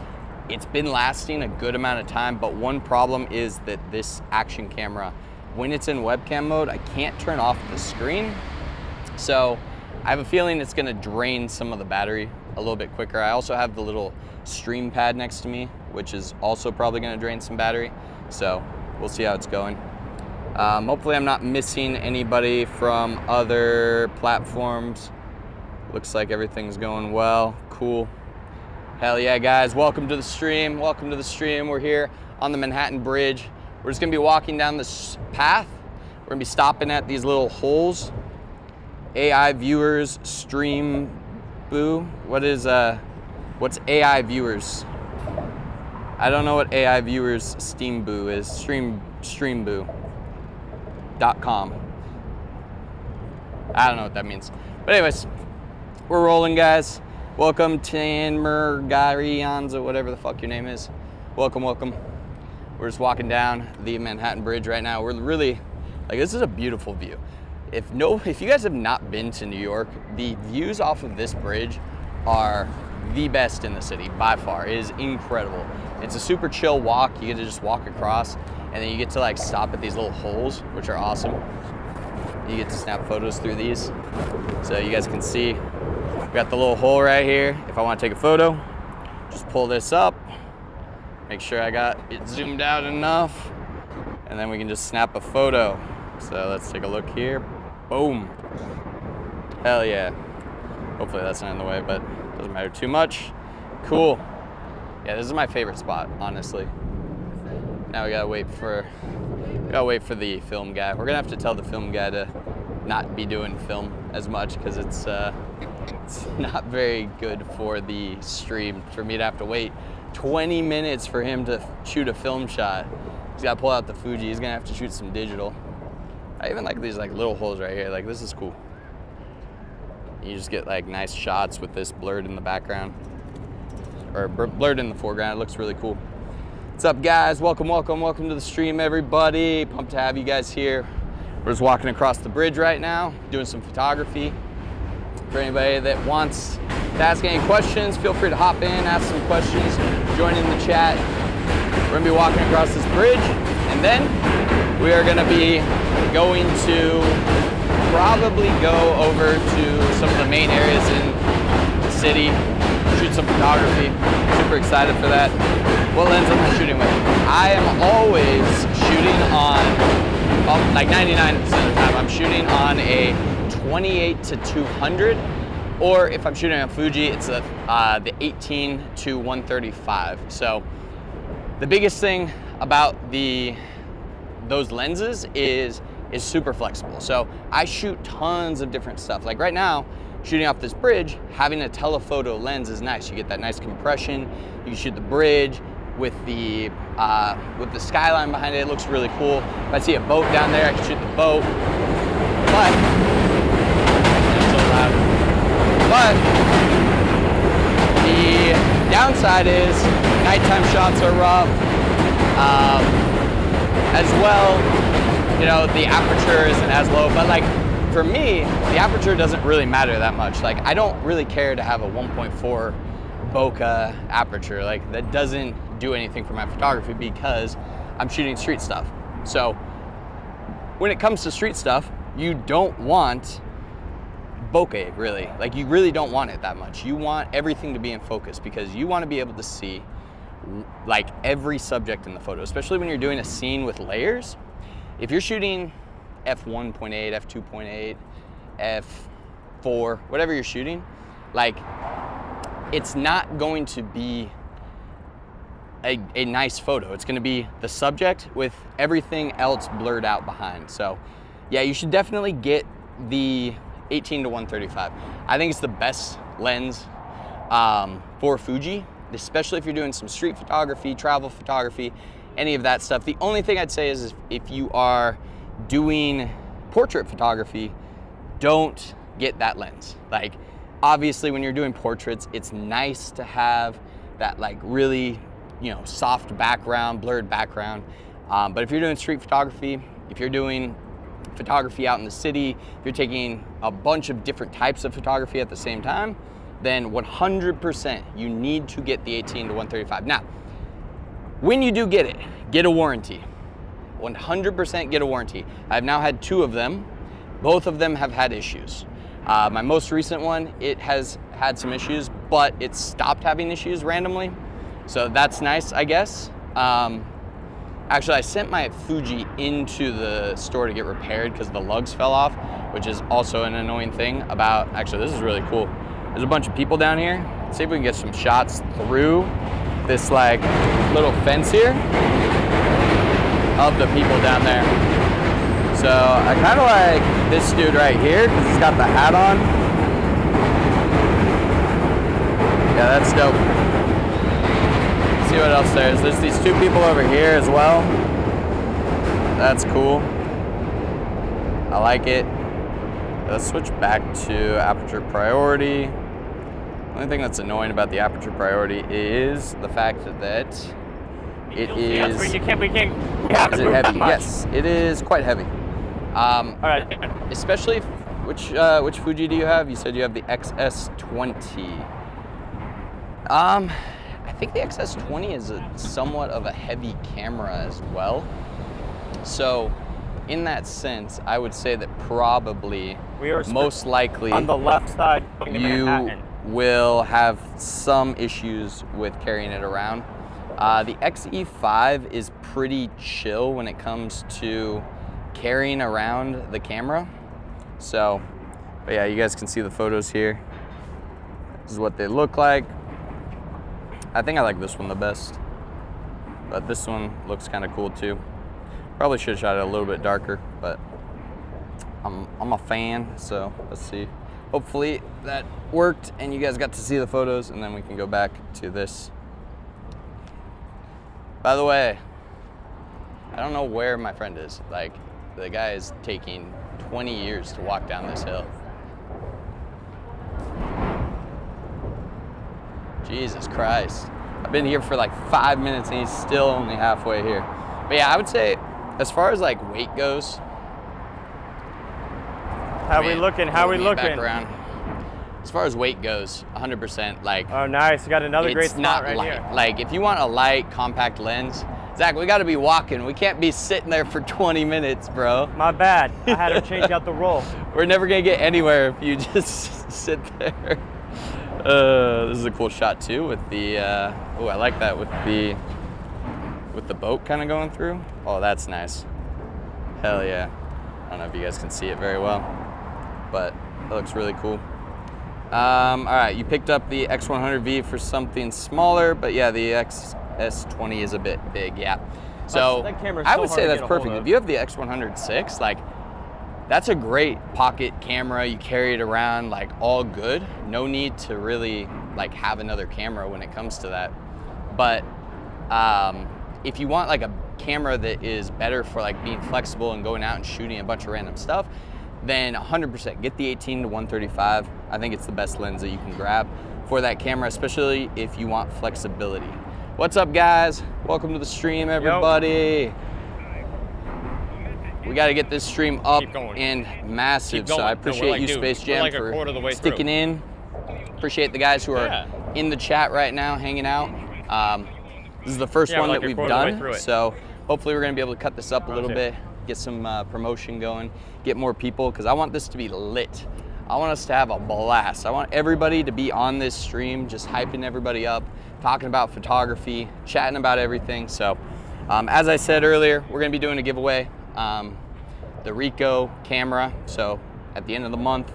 [SPEAKER 1] It's been lasting a good amount of time, but one problem is that this action camera, when it's in webcam mode, I can't turn off the screen. So I have a feeling it's gonna drain some of the battery a little bit quicker. I also have the little stream pad next to me, which is also probably gonna drain some battery. So we'll see how it's going. Hopefully I'm not missing anybody from other platforms. Looks like everything's going well. Cool. Hell yeah, guys. Welcome to the stream. Welcome to the stream. We're here on the Manhattan Bridge. We're just gonna be walking down this path. We're gonna be stopping at these little holes. AI viewers stream boo. What's AI viewers? I don't know what AI viewers steam boo is. Streamboo.com. I don't know what that means. But anyways, we're rolling, guys. Welcome, Tanmer Garianza, whatever the fuck your name is. Welcome, welcome. We're just walking down the Manhattan Bridge right now. We're really, like, this is a beautiful view. If you guys have not been to New York, the views off of this bridge are the best in the city by far. It is incredible. It's a super chill walk. You get to just walk across, and then you get to like stop at these little holes, which are awesome. You get to snap photos through these. So you guys can see, we got the little hole right here. If I want to take a photo, just pull this up, make sure I got it zoomed out enough, and then we can just snap a photo. So let's take a look here. Boom. Hell yeah. Hopefully that's not in the way, but doesn't matter too much. Cool. Yeah, this is my favorite spot, honestly. Now we gotta wait for the film guy. We're gonna have to tell the film guy to not be doing film as much, because it's not very good for the stream for me to have to wait 20 minutes for him to shoot a film shot. He's gotta pull out the Fuji. He's gonna have to shoot some digital. I even like these like little holes right here. Like, this is cool. You just get like nice shots with this blurred in the background, or blurred in the foreground. It looks really cool. What's up, guys? Welcome, welcome, welcome to the stream, everybody. Pumped to have you guys here. We're just walking across the bridge right now, doing some photography. For anybody that wants to ask any questions, feel free to hop in, ask some questions, join in the chat. We're gonna be walking across this bridge, and then we are gonna be going to probably go over to some of the main areas in the city, shoot some photography. Super excited for that. What lens am I shooting with? I am always shooting on, like 99% of the time, I'm shooting on a 28 to 200, or if I'm shooting on Fuji, it's the 18 to 135. So the biggest thing about those lenses is super flexible. So I shoot tons of different stuff. Like right now, shooting off this bridge, having a telephoto lens is nice. You get that nice compression. You can shoot the bridge with the skyline behind it. It looks really cool. If I see a boat down there, I can shoot the boat. But it's so loud. But the downside is nighttime shots are rough. As well, you know, the aperture isn't as low, but like for me, the aperture doesn't really matter that much. Like I don't really care to have a 1.4 bokeh aperture. Like that doesn't do anything for my photography because I'm shooting street stuff. So when it comes to street stuff, you don't want bokeh really. Like you really don't want it that much. You want everything to be in focus because you want to be able to see like every subject in the photo, especially when you're doing a scene with layers. If you're shooting f1.8, f2.8, f4, whatever you're shooting, like it's not going to be a nice photo. It's going to be the subject with everything else blurred out behind. So yeah, you should definitely get the 18 to 135. I think it's the best lens for Fuji, especially if you're doing some street photography, travel photography, any of that stuff. The only thing I'd say is if you are doing portrait photography, don't get that lens. Like obviously when you're doing portraits, it's nice to have that like really, you know, soft background, blurred background. But if you're doing street photography, if you're doing photography out in the city, if you're taking a bunch of different types of photography at the same time, then 100% you need to get the 18 to 135. Now, when you do get it, get a warranty. 100% get a warranty. I've now had 2 of them. Both of them have had issues. My most recent one, it has had some issues, but it stopped having issues randomly. So that's nice, I guess. Actually, I sent my Fuji into the store to get repaired because the lugs fell off, which is also an annoying thing about, actually, this is really cool. There's a bunch of people down here. Let's see if we can get some shots through this like little fence here of the people down there. So I kind of like this dude right here because he's got the hat on. Yeah, that's dope. Let's see what else there is. There's these 2 people over here as well. That's cool. I like it. Let's switch back to aperture priority. The only thing that's annoying about the aperture priority is the fact that it is.
[SPEAKER 2] We can't.
[SPEAKER 1] Is it heavy? Yes, it is quite heavy.
[SPEAKER 2] All right.
[SPEAKER 1] Especially which Fuji do you have? You said you have the XS20. I think the XS20 is somewhat of a heavy camera as well. So in that sense, I would say that probably most likely
[SPEAKER 2] on the left side
[SPEAKER 1] you will have some issues with carrying it around. The XE5 is pretty chill when it comes to carrying around the camera. So, but yeah, you guys can see the photos here. This is what they look like. I think I like this one the best, but this one looks kind of cool too. Probably should have shot it a little bit darker, but I'm a fan, so let's see. Hopefully that worked and you guys got to see the photos, and then we can go back to this. By the way, I don't know where my friend is. Like, the guy is taking 20 years to walk down this hill. Jesus Christ. I've been here for like 5 minutes and he's still only halfway here. But yeah, I would say as far as like weight goes.
[SPEAKER 2] How we looking?
[SPEAKER 1] Back around. As far as weight goes, 100%. Like,
[SPEAKER 2] oh, nice. You got another great spot right
[SPEAKER 1] light.
[SPEAKER 2] here.
[SPEAKER 1] Like, if you want a light, compact lens, Zach, we got to be walking. We can't be sitting there for 20 minutes, bro.
[SPEAKER 2] My bad. I had to change out the roll.
[SPEAKER 1] We're never gonna get anywhere if you just sit there. This is a cool shot too with the. Oh, I like that with the boat kind of going through. Oh, that's nice. Hell yeah. I don't know if you guys can see it very well, but that looks really cool. All right, you picked up the X100V for something smaller, but yeah, the XS20 is a bit big, yeah. So
[SPEAKER 2] that camera's
[SPEAKER 1] I
[SPEAKER 2] so
[SPEAKER 1] would
[SPEAKER 2] hard
[SPEAKER 1] say
[SPEAKER 2] to
[SPEAKER 1] that's
[SPEAKER 2] get a hold
[SPEAKER 1] perfect.
[SPEAKER 2] of.
[SPEAKER 1] If you have the X106, like that's a great pocket camera. You carry it around like all good. No need to really like have another camera when it comes to that. But if you want like a camera that is better for like being flexible and going out and shooting a bunch of random stuff, then 100% get the 18 to 135. I think it's the best lens that you can grab for that camera, especially if you want flexibility. What's up, guys? Welcome to the stream, everybody. We got to get this stream up and massive, so I appreciate you, Space Jam, for sticking in. Appreciate the guys who are in the chat right now, hanging out. This is the first one that we've done, so hopefully we're going to be able to cut this up a little bit, get some promotion going, get more people, because I want this to be lit. I want us to have a blast. I want everybody to be on this stream, just hyping everybody up, talking about photography, chatting about everything. So as I said earlier, we're going to be doing a giveaway. The Ricoh camera, so at the end of the month.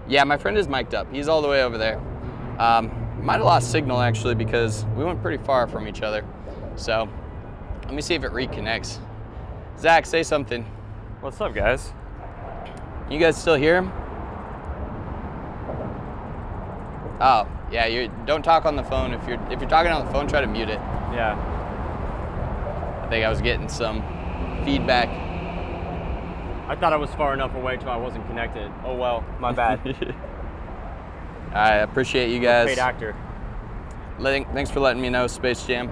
[SPEAKER 1] Yeah, my friend is mic'd up. He's all the way over there. Might have lost signal actually because we went pretty far from each other. So let me see if it reconnects. Zach, say something.
[SPEAKER 2] What's up, guys?
[SPEAKER 1] You guys still hear him? Oh, yeah, you don't talk on the phone. If you're talking on the phone, try to mute it.
[SPEAKER 2] Yeah.
[SPEAKER 1] I think I was getting some feedback.
[SPEAKER 2] I thought I was far enough away till I wasn't connected. Oh well, my bad.
[SPEAKER 1] I appreciate you guys.
[SPEAKER 2] Paid actor.
[SPEAKER 1] Thanks for letting me know, Space Jam.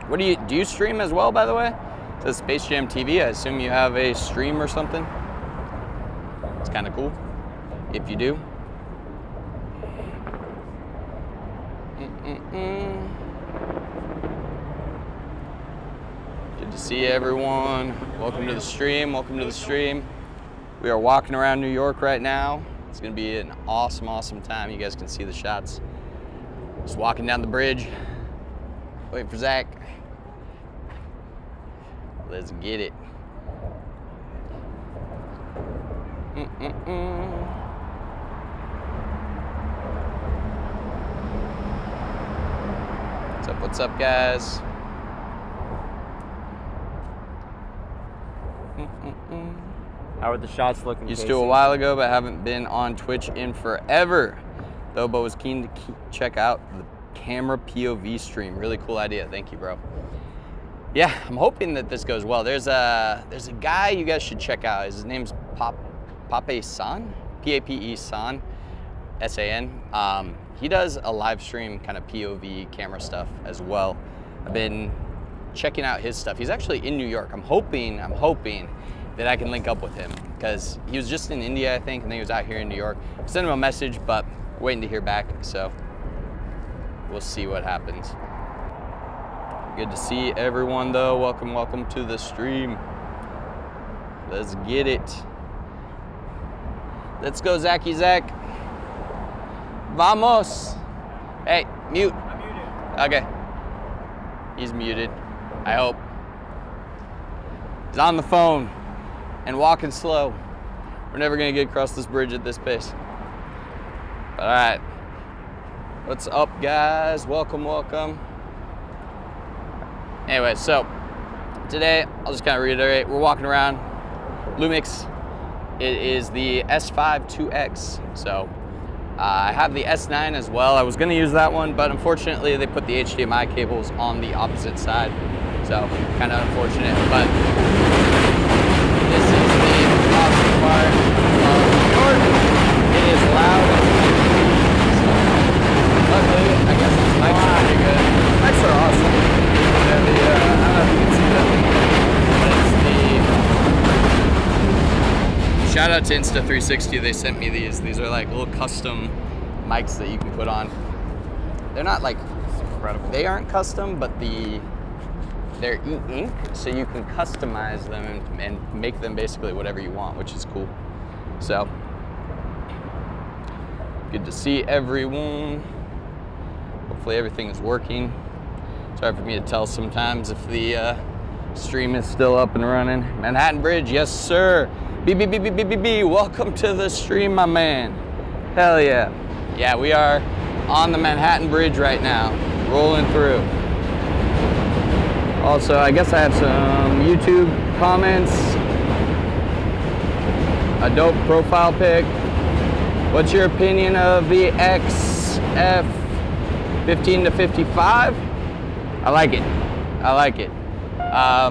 [SPEAKER 1] What do you stream as well, by the way? It says Space Jam TV. I assume you have a stream or something. It's kind of cool if you do. Good to see everyone. Welcome to the stream. Welcome to the stream. We are walking around New York right now. It's gonna be an awesome, awesome time. You guys can see the shots. Just walking down the bridge. Waiting for Zach. Let's get it. What's up, guys?
[SPEAKER 2] How are the shots looking?
[SPEAKER 1] Used to a while ago, but haven't been on Twitch in forever. Though, but was keen to check out the camera POV stream. Really cool idea. Thank you, bro. Yeah, I'm hoping that this goes well. There's a guy you guys should check out. His name's Pape San, P-A-P-E San, S-A-N. He does a live stream kind of POV camera stuff as well. I've been checking out his stuff. He's actually in New York. I'm hoping that I can link up with him because he was just in India, I think, and then he was out here in New York. I sent him a message, but waiting to hear back, so we'll see what happens. Good to see everyone, though. Welcome to the stream. Let's get it. Let's go, Zach. Vamos. Hey, mute.
[SPEAKER 2] I'm muted.
[SPEAKER 1] Okay. He's muted, I hope. He's on the phone and walking slow. We're never gonna get across this bridge at this pace. All right. What's up, guys? Welcome. Anyway, so today, I'll just kind of reiterate, we're walking around Lumix. It is the S5 2X. So I have the S9 as well. I was gonna use that one, but unfortunately they put the HDMI cables on the opposite side. So kind of unfortunate, but this is the awesome part of New York. It is loud and so luckily, I guess this mic's pretty good. Mics are awesome. I don't know if you can see that, but it's the shout out to Insta360. They sent me these. These are like little custom mics that you can put on. They're not like incredible. They aren't custom, but they're e-ink, so you can customize them and make them basically whatever you want, which is cool. So good to see everyone. Hopefully everything is working. Sorry for me to tell sometimes if the stream is still up and running. Manhattan Bridge, yes sir. B. Welcome to the stream, my man. Hell yeah. Yeah, we are on the Manhattan Bridge right now, rolling through. Also, I guess I have some YouTube comments. A dope profile pic. What's your opinion of the XF 15 to 55? I like it. I like it. I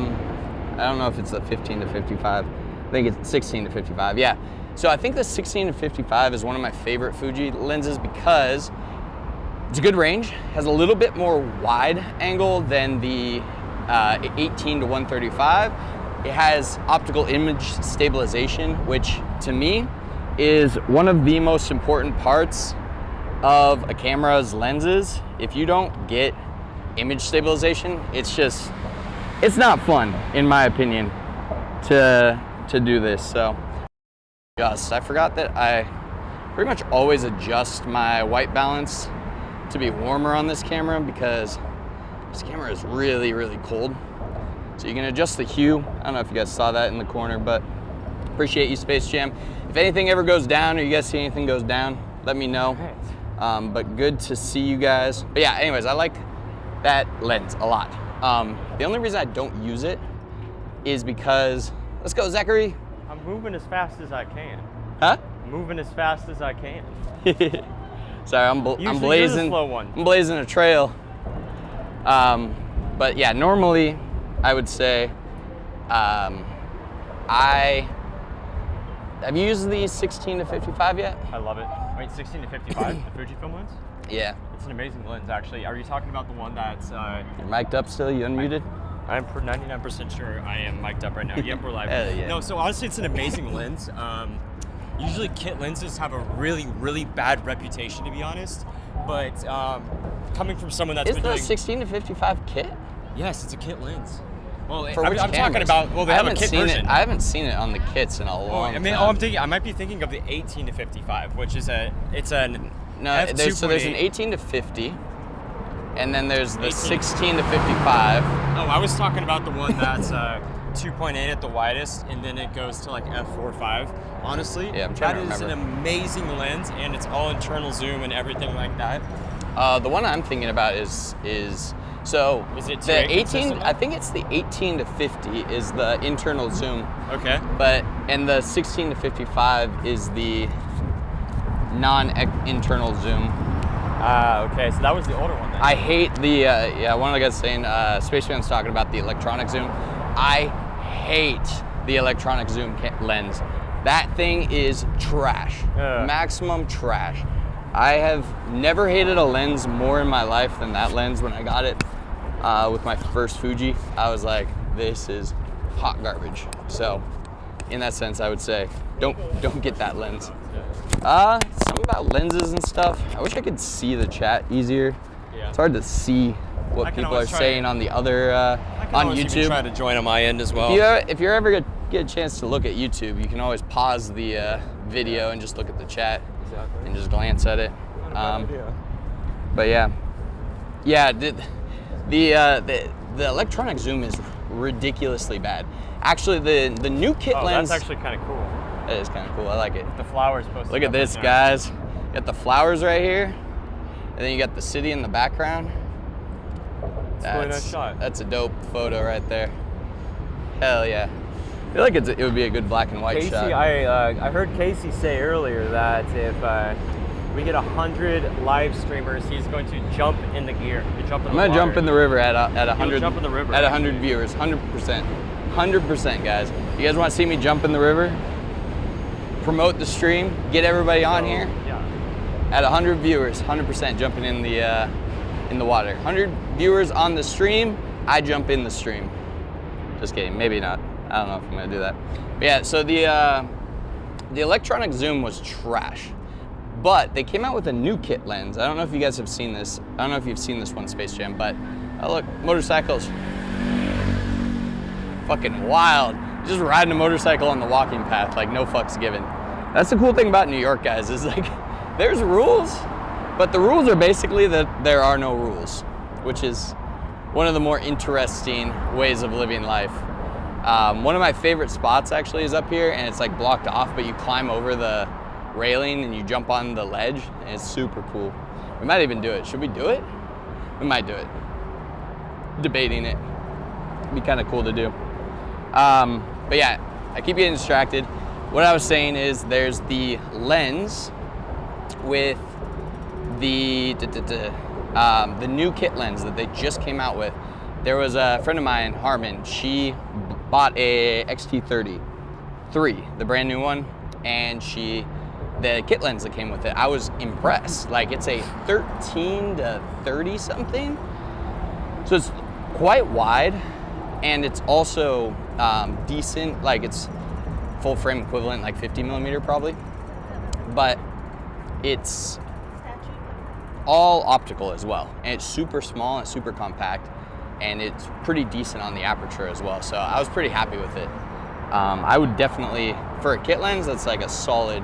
[SPEAKER 1] don't know if it's the 15 to 55. I think it's 16 to 55. Yeah. So I think the 16 to 55 is one of my favorite Fuji lenses because it's a good range, has a little bit more wide angle than the 18 to 135. It has optical image stabilization, which to me is one of the most important parts of a camera's lenses. If you don't get image stabilization, it's not fun, in my opinion, to do this. So, I forgot that I pretty much always adjust my white balance to be warmer on this camera because this camera is really, really cold. So you can adjust the hue. I don't know if you guys saw that in the corner, but appreciate you, Space Jam. If anything ever goes down or you guys see anything goes down, let me know. But good to see you guys. But yeah, anyways, I like that lens a lot. The only reason I don't use it is because, let's go, Zachary.
[SPEAKER 2] I'm moving as fast as I can.
[SPEAKER 1] Huh?
[SPEAKER 2] Moving as fast as I can.
[SPEAKER 1] Sorry, I'm blazing.
[SPEAKER 2] Slow one.
[SPEAKER 1] I'm blazing a trail. But yeah, normally I would say have you used the 16 to 55 yet?
[SPEAKER 2] I love it. Wait, 16 to 55, the Fujifilm lens?
[SPEAKER 1] Yeah.
[SPEAKER 2] It's an amazing lens, actually. Are you talking about the one that's...
[SPEAKER 1] You're mic'd up still? You unmuted?
[SPEAKER 2] I'm 99% sure I am mic'd up right now. Yep, we're live.
[SPEAKER 1] Yeah.
[SPEAKER 2] No, so honestly, it's an amazing lens. Usually kit lenses have a really, really bad reputation, to be honest. But coming from someone that's
[SPEAKER 1] been doing...
[SPEAKER 2] Is
[SPEAKER 1] the 16 to 55 kit?
[SPEAKER 2] Yes, it's a kit lens. Well,
[SPEAKER 1] For which
[SPEAKER 2] I'm talking about, well, they have a kit version.
[SPEAKER 1] I haven't seen it on the kits in a long time.
[SPEAKER 2] I might be thinking of the 18 to 55, which is there's an
[SPEAKER 1] 18 to 50, and then there's the 16 to 55.
[SPEAKER 2] Oh, I was talking about the one that's 2.8 at the widest, and then it goes to like f4.5. Honestly,
[SPEAKER 1] yeah, I'm trying to remember.
[SPEAKER 2] That is an amazing lens, and it's all internal zoom and everything like that.
[SPEAKER 1] The one I'm thinking about is so
[SPEAKER 2] is it
[SPEAKER 1] the 18? I think it's the 18 to 50 is the internal zoom.
[SPEAKER 2] Okay.
[SPEAKER 1] And the 16 to 55 is the non-internal zoom.
[SPEAKER 2] Okay, so that was the older one then.
[SPEAKER 1] I hate the one of the guys saying Spaceman's talking about the electronic zoom. I hate the electronic zoom lens. That thing is trash. Maximum trash. I have never hated a lens more in my life than that lens. When I got it with my first Fuji, I was like, this is hot garbage. So in that sense, I would say don't get that lens. Something about lenses and stuff. I wish I could see the chat easier. Yeah. It's hard to see what people are saying on the other on YouTube.
[SPEAKER 2] Even try to join on my end as well.
[SPEAKER 1] If you're ever gonna get a chance to look at YouTube, you can always pause the video and just look at the chat. Exactly. And just glance at it. But yeah, the electronic zoom is ridiculously bad. Actually, the new kit lens.
[SPEAKER 2] That's actually kind of cool.
[SPEAKER 1] That is kind of cool. I like it.
[SPEAKER 2] The flowers supposed to.
[SPEAKER 1] Look at this, guys. You got the flowers right here, and then you got the city in the background.
[SPEAKER 2] That's a really nice shot.
[SPEAKER 1] That's a dope photo right there. Hell yeah. I feel like it would be a good black and white shot.
[SPEAKER 2] I heard Casey say earlier that if we get 100 live streamers, he's going to jump in the gear. I'm
[SPEAKER 1] going to jump in the river at 100.
[SPEAKER 2] Jump in the river.
[SPEAKER 1] At 100 viewers, 100%. 100%, guys. You guys want to see me jump in the river? Promote the stream, get everybody on here.
[SPEAKER 2] Yeah.
[SPEAKER 1] At 100 viewers, 100% jumping in the water. 100 viewers on the stream, I jump in the stream. Just kidding, maybe not. I don't know if I'm gonna do that. But yeah, so the electronic zoom was trash, but they came out with a new kit lens. I don't know if you guys have seen this. I don't know if you've seen this one, Space Jam, but look, motorcycles. Fucking wild. Just riding a motorcycle on the walking path, like no fucks given. That's the cool thing about New York, guys, is like, there's rules, but the rules are basically that there are no rules, which is one of the more interesting ways of living life. One of my favorite spots actually is up here, and it's like blocked off, but you climb over the railing and you jump on the ledge, and it's super cool. We might even do it. Should we do it? We might do it. Debating it. be kind of cool to do. But yeah, I keep getting distracted. What I was saying is there's the lens with the new kit lens that they just came out with. There was a friend of mine, Harmon, she bought a XT30-3, the brand new one, and the kit lens that came with it, I was impressed. Like, it's a 13 to 30 something. So it's quite wide, and it's also decent, like it's full frame equivalent, like 50 millimeter probably. But it's all optical as well. And it's super small and super compact, and it's pretty decent on the aperture as well. So I was pretty happy with it. I would definitely, for a kit lens, that's like a solid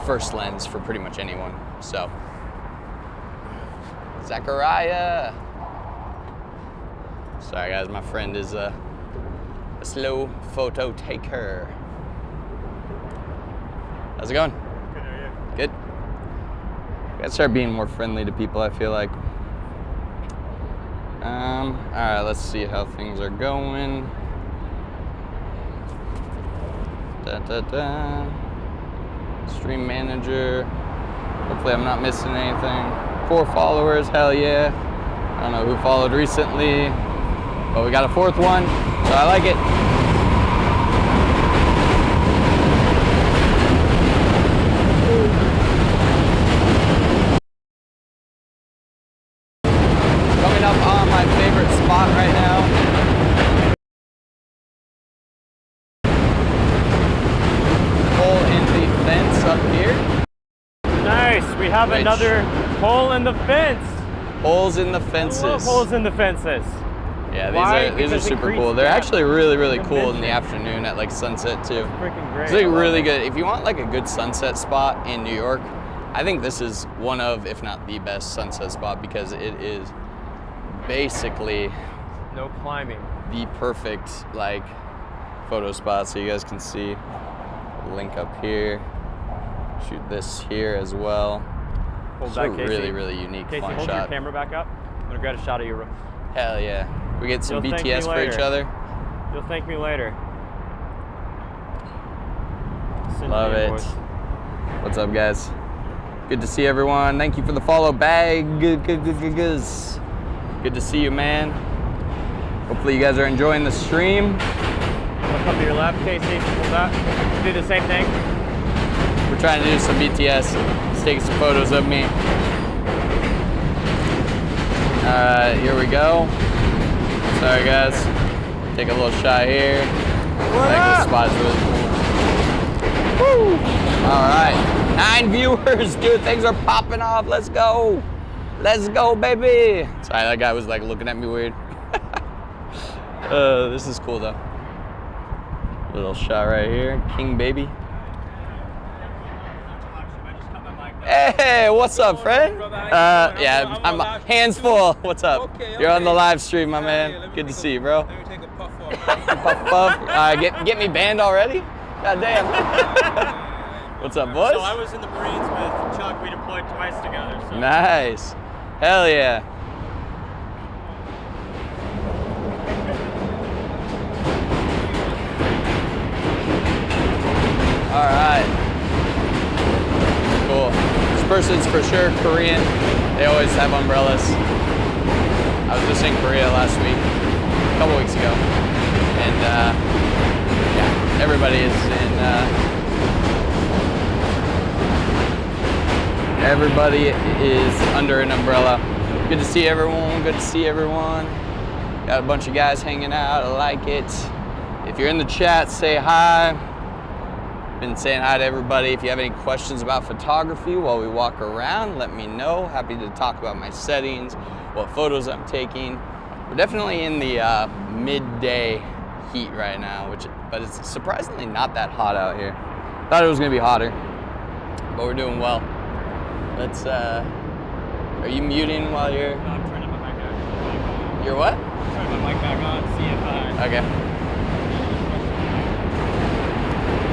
[SPEAKER 1] first lens for pretty much anyone. So, Zachariah. Sorry guys, my friend is a slow photo taker. How's it going?
[SPEAKER 2] Good, how are you?
[SPEAKER 1] Good. Gotta start being more friendly to people, I feel like. All right, let's see how things are going. Stream manager. Hopefully I'm not missing anything. 4 followers, hell yeah. I don't know who followed recently, but we got a 4th one, so I like it. Coming up on my favorite spot right now. Hole in the fence up here.
[SPEAKER 2] Nice, we have another hole in the fence.
[SPEAKER 1] Holes in the fences.
[SPEAKER 2] I love holes in the fences.
[SPEAKER 1] Yeah,
[SPEAKER 2] Why?
[SPEAKER 1] these are
[SPEAKER 2] Because it
[SPEAKER 1] super
[SPEAKER 2] creates
[SPEAKER 1] cool. They're
[SPEAKER 2] that
[SPEAKER 1] actually really cool in
[SPEAKER 2] dimension.
[SPEAKER 1] the afternoon at like sunset too.
[SPEAKER 2] Freaking great.
[SPEAKER 1] It's like really good. If you want like a good sunset spot in New York, I think this is one of, if not the best sunset spot, because it is basically
[SPEAKER 2] No climbing.
[SPEAKER 1] the perfect like photo spot. So you guys can see, link up here, shoot this here as well.
[SPEAKER 2] Hold
[SPEAKER 1] It's
[SPEAKER 2] back,
[SPEAKER 1] a
[SPEAKER 2] Casey.
[SPEAKER 1] really unique,
[SPEAKER 2] Casey,
[SPEAKER 1] fun
[SPEAKER 2] hold your
[SPEAKER 1] shot.
[SPEAKER 2] camera back up. I'm gonna grab a shot of you.
[SPEAKER 1] Hell yeah. We get some
[SPEAKER 2] You'll thank me
[SPEAKER 1] BTS for each
[SPEAKER 2] later.
[SPEAKER 1] other.
[SPEAKER 2] You'll thank me later. Send
[SPEAKER 1] Love
[SPEAKER 2] me a
[SPEAKER 1] it.
[SPEAKER 2] voice.
[SPEAKER 1] What's up, guys? Good to see everyone. Thank you for the follow, Bag. Good to see you, man. Hopefully you guys are enjoying the stream.
[SPEAKER 2] Look up to your left, Casey. Hold that. Do the same thing.
[SPEAKER 1] We're trying to do some BTS. He's taking some photos of me. Here we go. Sorry, guys. Take a little shot here. I think this spot is really cool. Woo! All right, 9 viewers, dude. Things are popping off. Let's go. Let's go, baby. Sorry, that guy was like looking at me weird. This is cool though. Little shot right here, King baby. Hey, what's up, friend? Yeah, I'm hands full. What's up? You're on the live stream, my man. Good to see you, bro.
[SPEAKER 3] Let me take a puff off.
[SPEAKER 1] Puff, puff. Get me banned already? God damn. What's up, boys?
[SPEAKER 2] So I was in the Marines with Chuck. We deployed twice together. So.
[SPEAKER 1] Nice. Hell yeah. All right. Cool. This person's for sure Korean. They always have umbrellas. I was just in Korea last week, a couple weeks ago. And yeah, everybody is under an umbrella. Good to see everyone. Good to see everyone. Got a bunch of guys hanging out. I like it. If you're in the chat, say hi. Been saying hi to everybody. If you have any questions about photography while we walk around, let me know. Happy to talk about my settings, what photos I'm taking. We're definitely in the midday heat right now, but it's surprisingly not that hot out here. Thought it was gonna be hotter, but we're doing well. Let's, are you muting while you're?
[SPEAKER 2] No, I'm turning my mic back.
[SPEAKER 1] You're what?
[SPEAKER 2] Turn my mic back on. See if I.
[SPEAKER 1] Okay.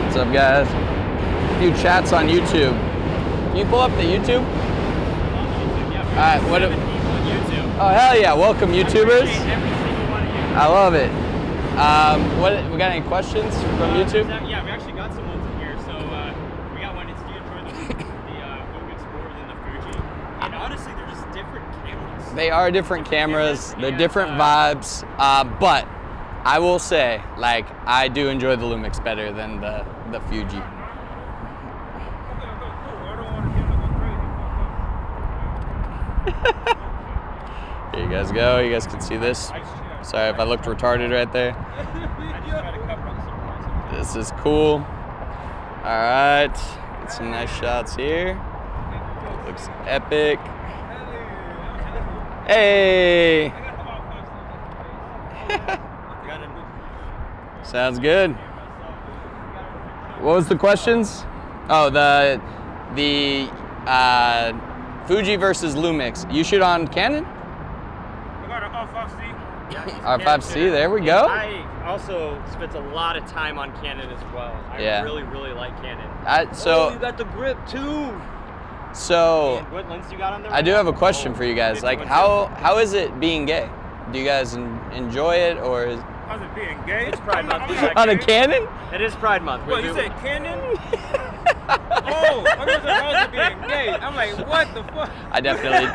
[SPEAKER 1] What's up, guys? A few chats on YouTube. Can you pull up the YouTube?
[SPEAKER 2] Yeah,
[SPEAKER 1] All right, what?
[SPEAKER 2] 7 people on YouTube.
[SPEAKER 1] Oh, hell yeah. Welcome,
[SPEAKER 2] I
[SPEAKER 1] YouTubers.
[SPEAKER 2] appreciate every single one of you.
[SPEAKER 1] I love it. What we got? Any questions from YouTube?
[SPEAKER 2] Yeah, we actually got some ones in here. So we got one. It's do you enjoy the Lumix more than the Fuji? And honestly, they're just different cameras.
[SPEAKER 1] They are different cameras. They're different vibes. But I will say, like, I do enjoy the Lumix better than the Fuji. Here you guys go. You guys can see this. Sorry if I looked retarded right there. This is cool. All right, get some nice shots here. Looks epic. Hey. Sounds good. What was the questions? Oh, the Fuji versus Lumix. You shoot on Canon?
[SPEAKER 3] I got an R5C.
[SPEAKER 1] R5C, there we go.
[SPEAKER 2] I also spent a lot of time on Canon as well. I really, really like Canon.
[SPEAKER 1] So
[SPEAKER 2] you got the grip too.
[SPEAKER 1] So
[SPEAKER 2] What lens you got on there?
[SPEAKER 1] I do have a question for you guys. Like, how is it being gay? Do you guys enjoy it, or is
[SPEAKER 3] How's it being gay?
[SPEAKER 2] It's Pride Month.
[SPEAKER 1] on a Canon?
[SPEAKER 2] It is Pride Month.
[SPEAKER 3] What, you said Canon? Oh, I was like, how's it being gay? I'm like, what the fuck?
[SPEAKER 1] I definitely.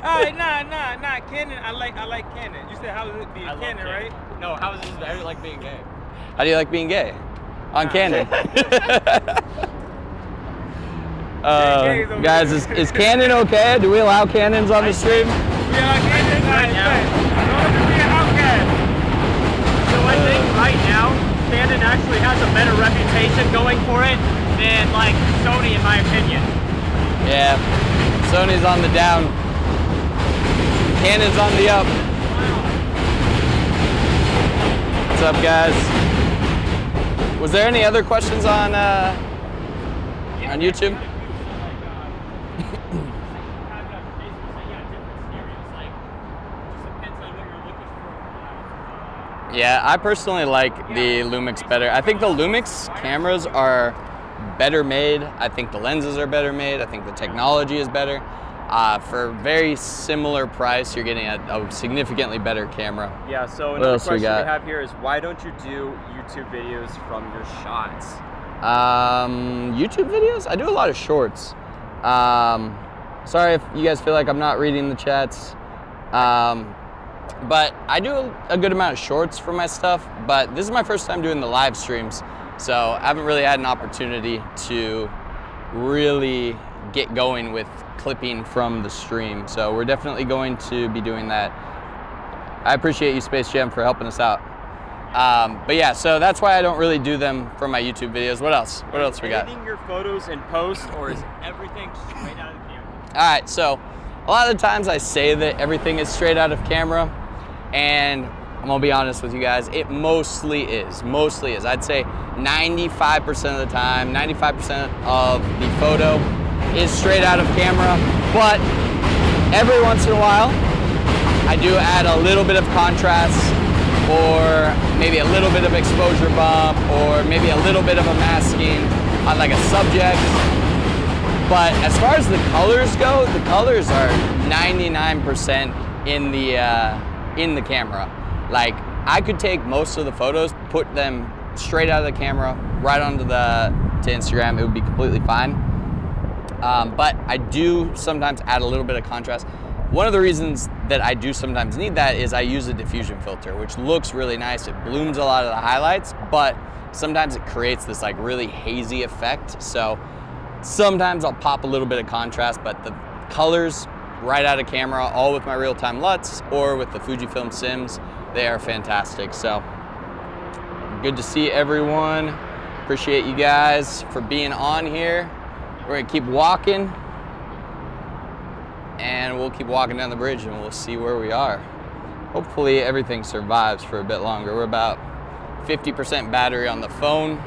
[SPEAKER 3] Alright, nah, Canon. I like Canon. You said how is it being Canon, right?
[SPEAKER 2] No, how is it I like being gay?
[SPEAKER 1] How do you like being gay? On Canon. Guys, is Canon okay? Do we allow Canons on the stream?
[SPEAKER 3] We are Canon right now. Don't be an outcast.
[SPEAKER 2] So I think right now, Canon actually has a better reputation going for it than like Sony, in my opinion.
[SPEAKER 1] Yeah, Sony's on the down. Canon's on the up. What's up, guys? Was there any other questions on YouTube? Yeah, I personally like the Lumix better. I think the Lumix cameras are better made. I think the lenses are better made. I think the technology is better. For a very similar price, you're getting a significantly better camera.
[SPEAKER 2] Yeah, so another question we have here is, why don't you do YouTube videos from your shots?
[SPEAKER 1] YouTube videos? I do a lot of shorts. Sorry if you guys feel like I'm not reading the chats. But I do a good amount of shorts for my stuff, but this is my first time doing the live streams, so I haven't really had an opportunity to really get going with clipping from the stream. So we're definitely going to be doing that. I appreciate you, Space Jam, for helping us out. But yeah, so that's why I don't really do them for my YouTube videos. What else? What else we got?
[SPEAKER 2] Editing your photos in post, or is everything straight out of the camera?
[SPEAKER 1] All right, so a lot of the times I say that everything is straight out of camera, and I'm gonna be honest with you guys, it mostly is. I'd say 95% of the time, 95% of the photo is straight out of camera, but every once in a while, I do add a little bit of contrast, or maybe a little bit of exposure bump, or maybe a little bit of a masking on like a subject. But as far as the colors go, the colors are 99% in the camera. Like, I could take most of the photos, put them straight out of the camera, right onto to Instagram. It would be completely fine. But I do sometimes add a little bit of contrast. One of the reasons that I do sometimes need that is I use a diffusion filter, which looks really nice. It blooms a lot of the highlights, but sometimes it creates this like really hazy effect. So sometimes I'll pop a little bit of contrast, but the colors right out of camera, all with my real-time LUTs or with the Fujifilm Sims, they are fantastic. So good to see everyone. Appreciate you guys for being on here. We're gonna keep walking, and we'll keep walking down the bridge, and we'll see where we are. Hopefully everything survives for a bit longer. We're about 50% battery on the phone,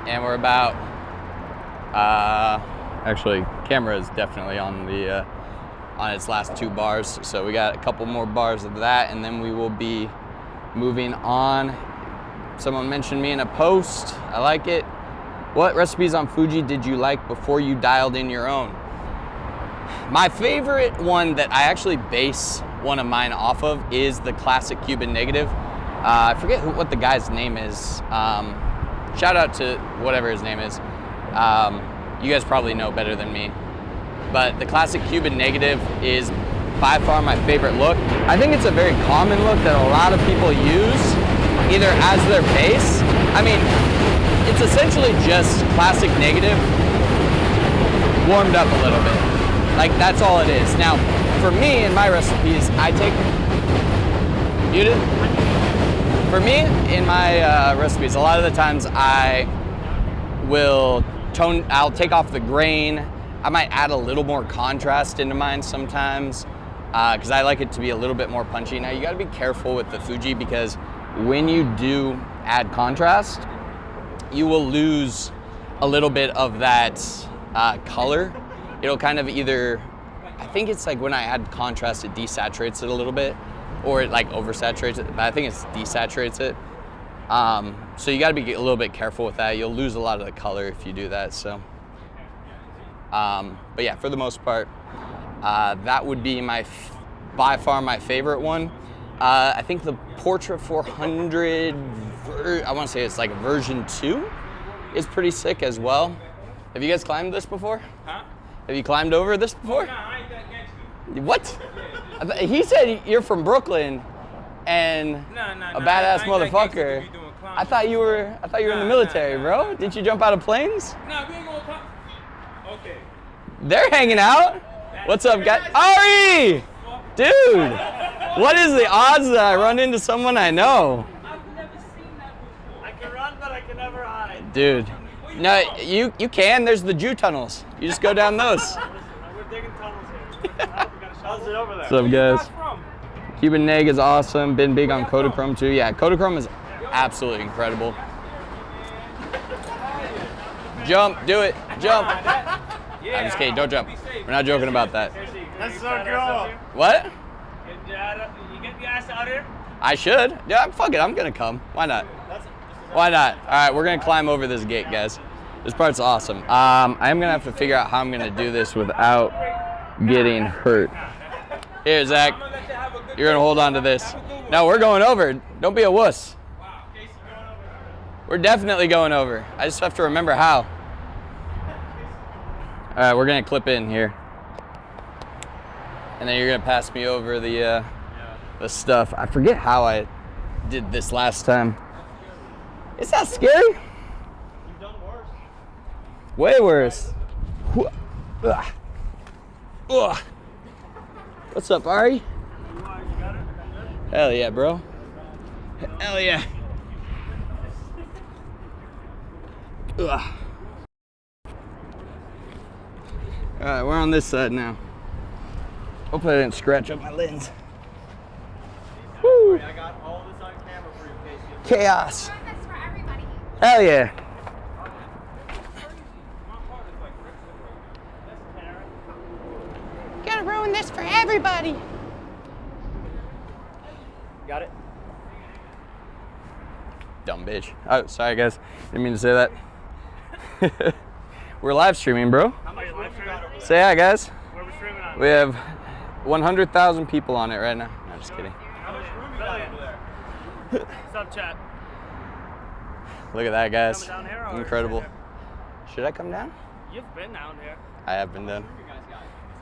[SPEAKER 1] and we're about, actually camera is definitely on the on its last 2 bars, so we got a couple more bars of that, and then we will be moving on. Someone mentioned me in a post. I like it. What recipes on Fuji did you like before you dialed in your own? My favorite one that I actually base one of mine off of is the classic Cuban negative. I forget what the guy's name is. Shout out to whatever his name is. You guys probably know better than me. But the classic Cuban negative is by far my favorite look. I think it's a very common look that a lot of people use, either as their base. I mean, it's essentially just classic negative warmed up a little bit. Like, that's all it is. Now, for me, in my recipes, I take... Muted? For me, in my recipes, a lot of the times I will I'll take off the grain. I might add a little more contrast into mine sometimes, because I like it to be a little bit more punchy. Now, you gotta be careful with the Fuji, because when you do add contrast, you will lose a little bit of that color. It'll kind of either, I think it's like when I add contrast, it desaturates it a little bit, or it like oversaturates it, but I think it desaturates it. So you gotta be a little bit careful with that. You'll lose a lot of the color if you do that, so. But yeah, for the most part, that would be by far my favorite one. I think the Portrait 400, I wanna say it's like version 2, is pretty sick as well. Have you guys climbed this before?
[SPEAKER 3] Huh?
[SPEAKER 1] Have you climbed over this before?
[SPEAKER 3] Oh, nah, I ain't that gangster.
[SPEAKER 1] What? He said you're from Brooklyn and a badass motherfucker. I thought you were in the military, bro. Did you jump out of planes?
[SPEAKER 3] Nah, we ain't gonna climb. Okay.
[SPEAKER 1] They're hanging out. What's up, guys? Ari! Dude, what is the odds that I run into someone I know?
[SPEAKER 3] I've never seen that before.
[SPEAKER 2] I can run, but I can never hide.
[SPEAKER 1] Dude, no, you can. There's the Jew tunnels. You just go down those.
[SPEAKER 2] We're digging tunnels here. How's it over there?
[SPEAKER 1] What's up, guys? Cuban Neg is awesome. Been big on Kodachrome too. Yeah, Kodachrome is absolutely incredible. Jump, do it, jump. I'm just kidding, don't jump. We're not joking about that.
[SPEAKER 2] That's so cool.
[SPEAKER 1] What?
[SPEAKER 2] You get the ass out here?
[SPEAKER 1] I should. Yeah, fuck it, I'm gonna come. Why not? Why not? All right, we're gonna climb over this gate, guys. This part's awesome. I am gonna have to figure out how I'm gonna do this without getting hurt. Here, Zach. You're gonna hold on to this. No, we're going over. Don't be a wuss. We're definitely going over. I just have to remember how. All right, we're gonna clip in here. And then you're gonna pass me over the stuff. I forget how I did this last time. Is that scary?
[SPEAKER 2] You've done worse.
[SPEAKER 1] Way worse. What's up, Ari? Hell yeah, bro. Hell yeah. Ugh. All right, we're on this side now. Hopefully I didn't scratch up my lens. Woo.
[SPEAKER 2] I got all this on camera for you in case you...
[SPEAKER 1] Chaos.
[SPEAKER 4] That's for everybody.
[SPEAKER 1] Hell yeah. Gotta ruin this for everybody.
[SPEAKER 2] Got it?
[SPEAKER 1] Dumb bitch. Oh, sorry guys. Didn't mean to say that. We're live streaming, bro.
[SPEAKER 2] How much room you got over there?
[SPEAKER 1] Say hi, guys.
[SPEAKER 2] Where are we streaming on?
[SPEAKER 1] We have 100,000 people on it right now. No, just kidding.
[SPEAKER 2] How much room you got over there? What's up, chat?
[SPEAKER 1] Look at that, guys.
[SPEAKER 2] Coming down here or
[SPEAKER 1] Incredible.
[SPEAKER 2] sit
[SPEAKER 1] Should I come down?
[SPEAKER 2] You've been down here.
[SPEAKER 1] I have been down.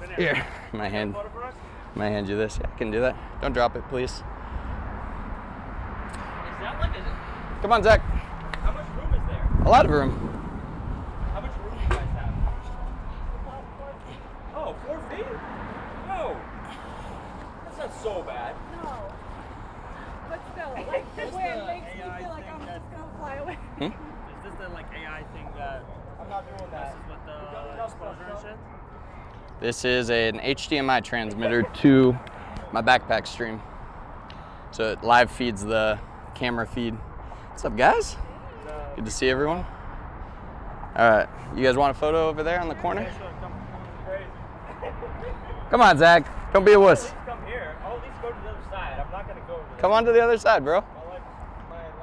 [SPEAKER 2] Been
[SPEAKER 1] Here, my hand.
[SPEAKER 2] Photo for us?
[SPEAKER 1] My hand you this. Yeah, I can do that. Don't drop it, please.
[SPEAKER 2] Is that like a...
[SPEAKER 1] Come on, Zach.
[SPEAKER 2] How much room is there?
[SPEAKER 1] A lot of room.
[SPEAKER 2] How much room do you guys have? Oh, 4 feet? Oh. That's not so bad.
[SPEAKER 4] No. But still, like, the way it makes me feel like I'm just gonna fly away.
[SPEAKER 2] Is this the like AI thing that... I'm not doing that. This is what the exposure and shit?
[SPEAKER 1] This is an HDMI transmitter to my backpack stream. So it live feeds the camera feed. What's up, guys? Good to see everyone. All right, you guys want a photo over there on the corner? Come on, Zach. Don't be a wuss.
[SPEAKER 2] Come here. I'll at least go to the other side. I'm not going to go over there.
[SPEAKER 1] Come on to the other side, bro.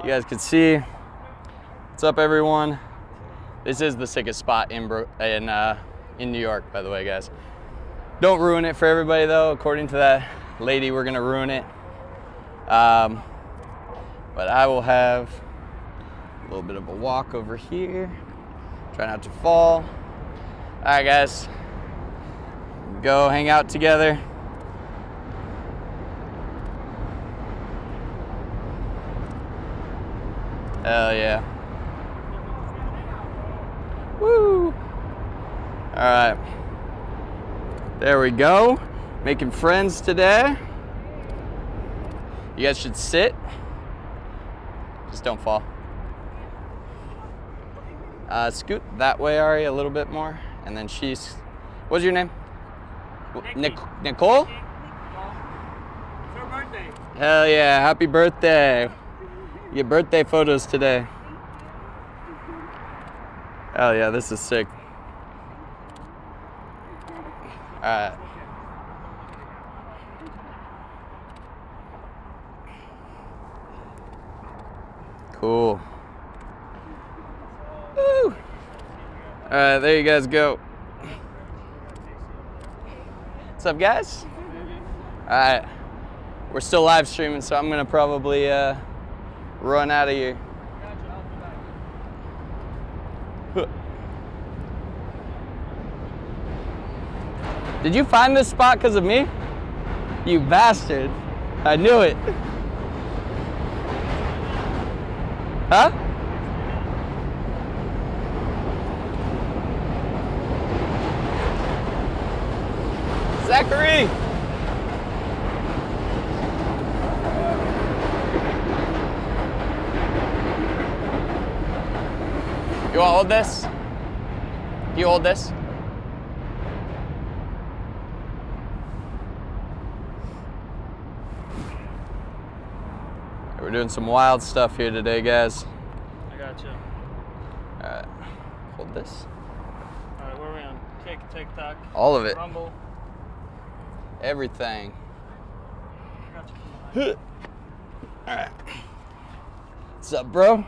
[SPEAKER 1] You guys can see. What's up, everyone? This is the sickest spot in New York, by the way, guys. Don't ruin it for everybody, though. According to that lady, we're gonna ruin it. But I will have a little bit of a walk over here. Try not to fall. All right, guys. Go hang out together. Hell yeah. Woo! All right. There we go. Making friends today. You guys should sit. Just don't fall. Scoot that way, Ari, a little bit more. And then she's, what's your name? Nicole?
[SPEAKER 3] It's her birthday.
[SPEAKER 1] Hell yeah, happy birthday. You get birthday photos today. Hell yeah, this is sick. All right. Cool. Woo. All right, there you guys go. What's up, guys? All right, we're still live streaming, so I'm gonna probably run out of here. Did you find this spot because of me? You bastard. I knew it. Huh? Zachary! You want to hold this? Can you hold this? We're doing some wild stuff here today, guys.
[SPEAKER 3] I got you.
[SPEAKER 1] All right, hold this.
[SPEAKER 3] All right, where are we on? TikTok.
[SPEAKER 1] All of it.
[SPEAKER 3] Rumble.
[SPEAKER 1] Everything.
[SPEAKER 3] I got you.
[SPEAKER 1] All right. What's up, bro?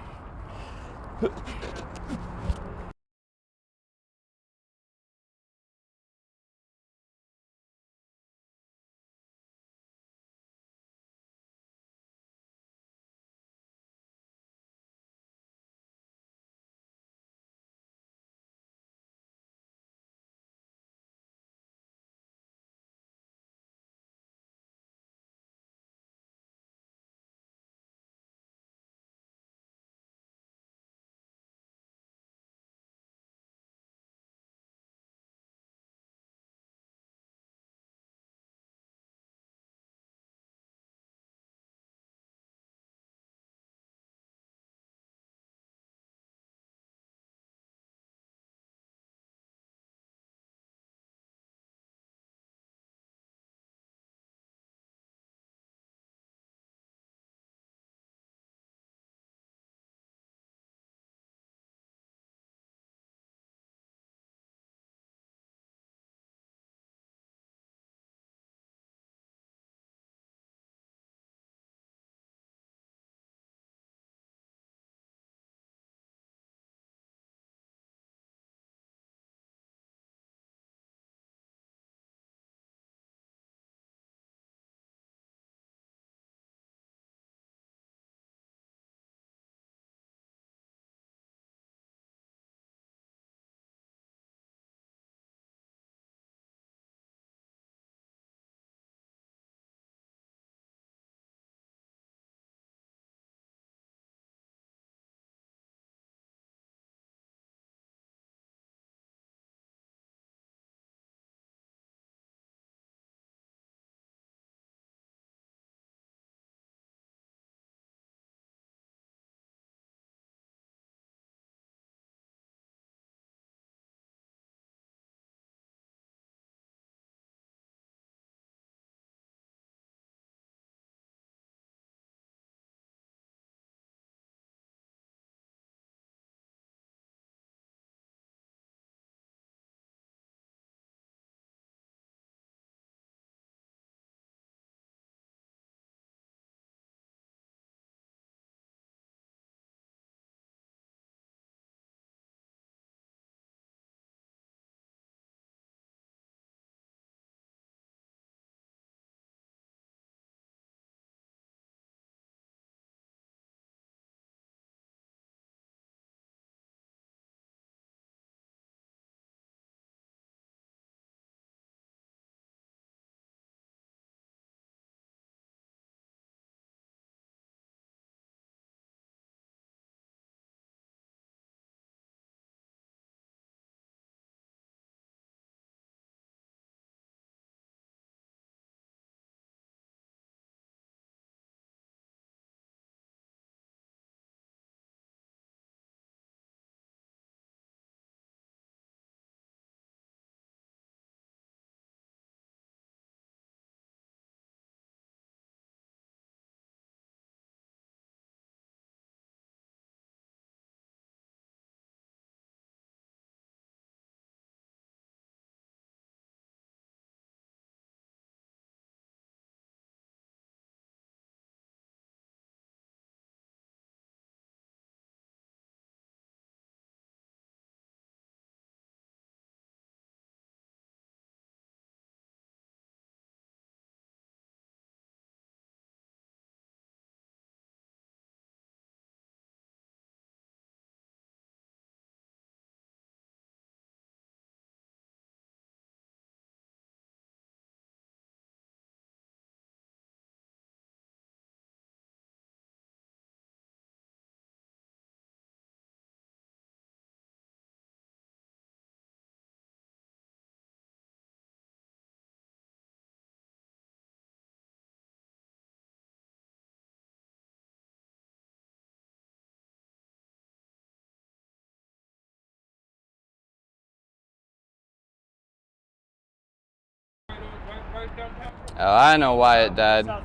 [SPEAKER 3] right downtown.
[SPEAKER 1] Oh, I know why it died.
[SPEAKER 3] Over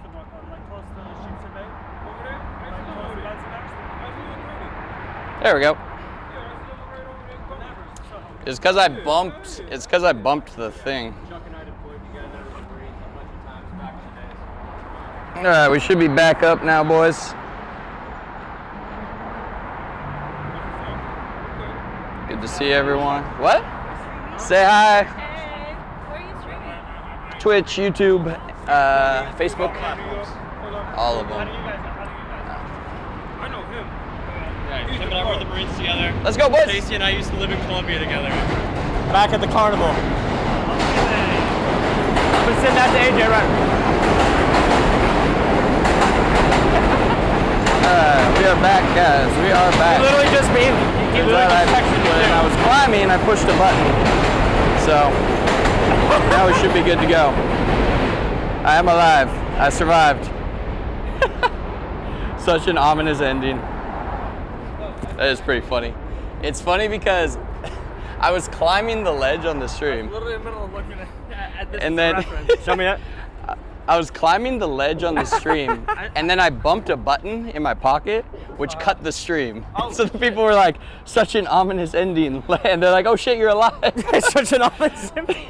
[SPEAKER 3] there?
[SPEAKER 1] There we go.
[SPEAKER 3] Yeah, right over there.
[SPEAKER 1] It's because I bumped. It's because I bumped the thing.
[SPEAKER 3] Chuck and I deployed together in the Marines a bunch of times back in the days.
[SPEAKER 1] All right, we should be back up now, boys. Good to see everyone. What? Say hi.
[SPEAKER 4] Hey, where are you streaming?
[SPEAKER 1] Twitch, YouTube, Facebook, all of
[SPEAKER 3] How do
[SPEAKER 1] them.
[SPEAKER 3] you guys? I know him.
[SPEAKER 2] Yeah, him and I were in the Marines together.
[SPEAKER 1] Let's go, boys.
[SPEAKER 2] Casey and I used to live in Columbia together. Back at the carnival. I've been sitting that to AJ right.
[SPEAKER 1] We are back, guys. We are back.
[SPEAKER 2] Literally just me. He literally just texted me.
[SPEAKER 1] When I was climbing, I pushed a button. So now we should be good to go. I am alive. I survived. Such an ominous ending. That is pretty funny. It's funny because I was climbing the ledge on the stream.
[SPEAKER 3] Literally in the middle of looking at this
[SPEAKER 1] And then
[SPEAKER 2] Show me that.
[SPEAKER 1] I was climbing the ledge on the stream, and then I bumped a button in my pocket, which cut the stream. So the people were like, "Such an ominous ending," and they're like, "Oh shit, you're alive!" It's such an ominous ending.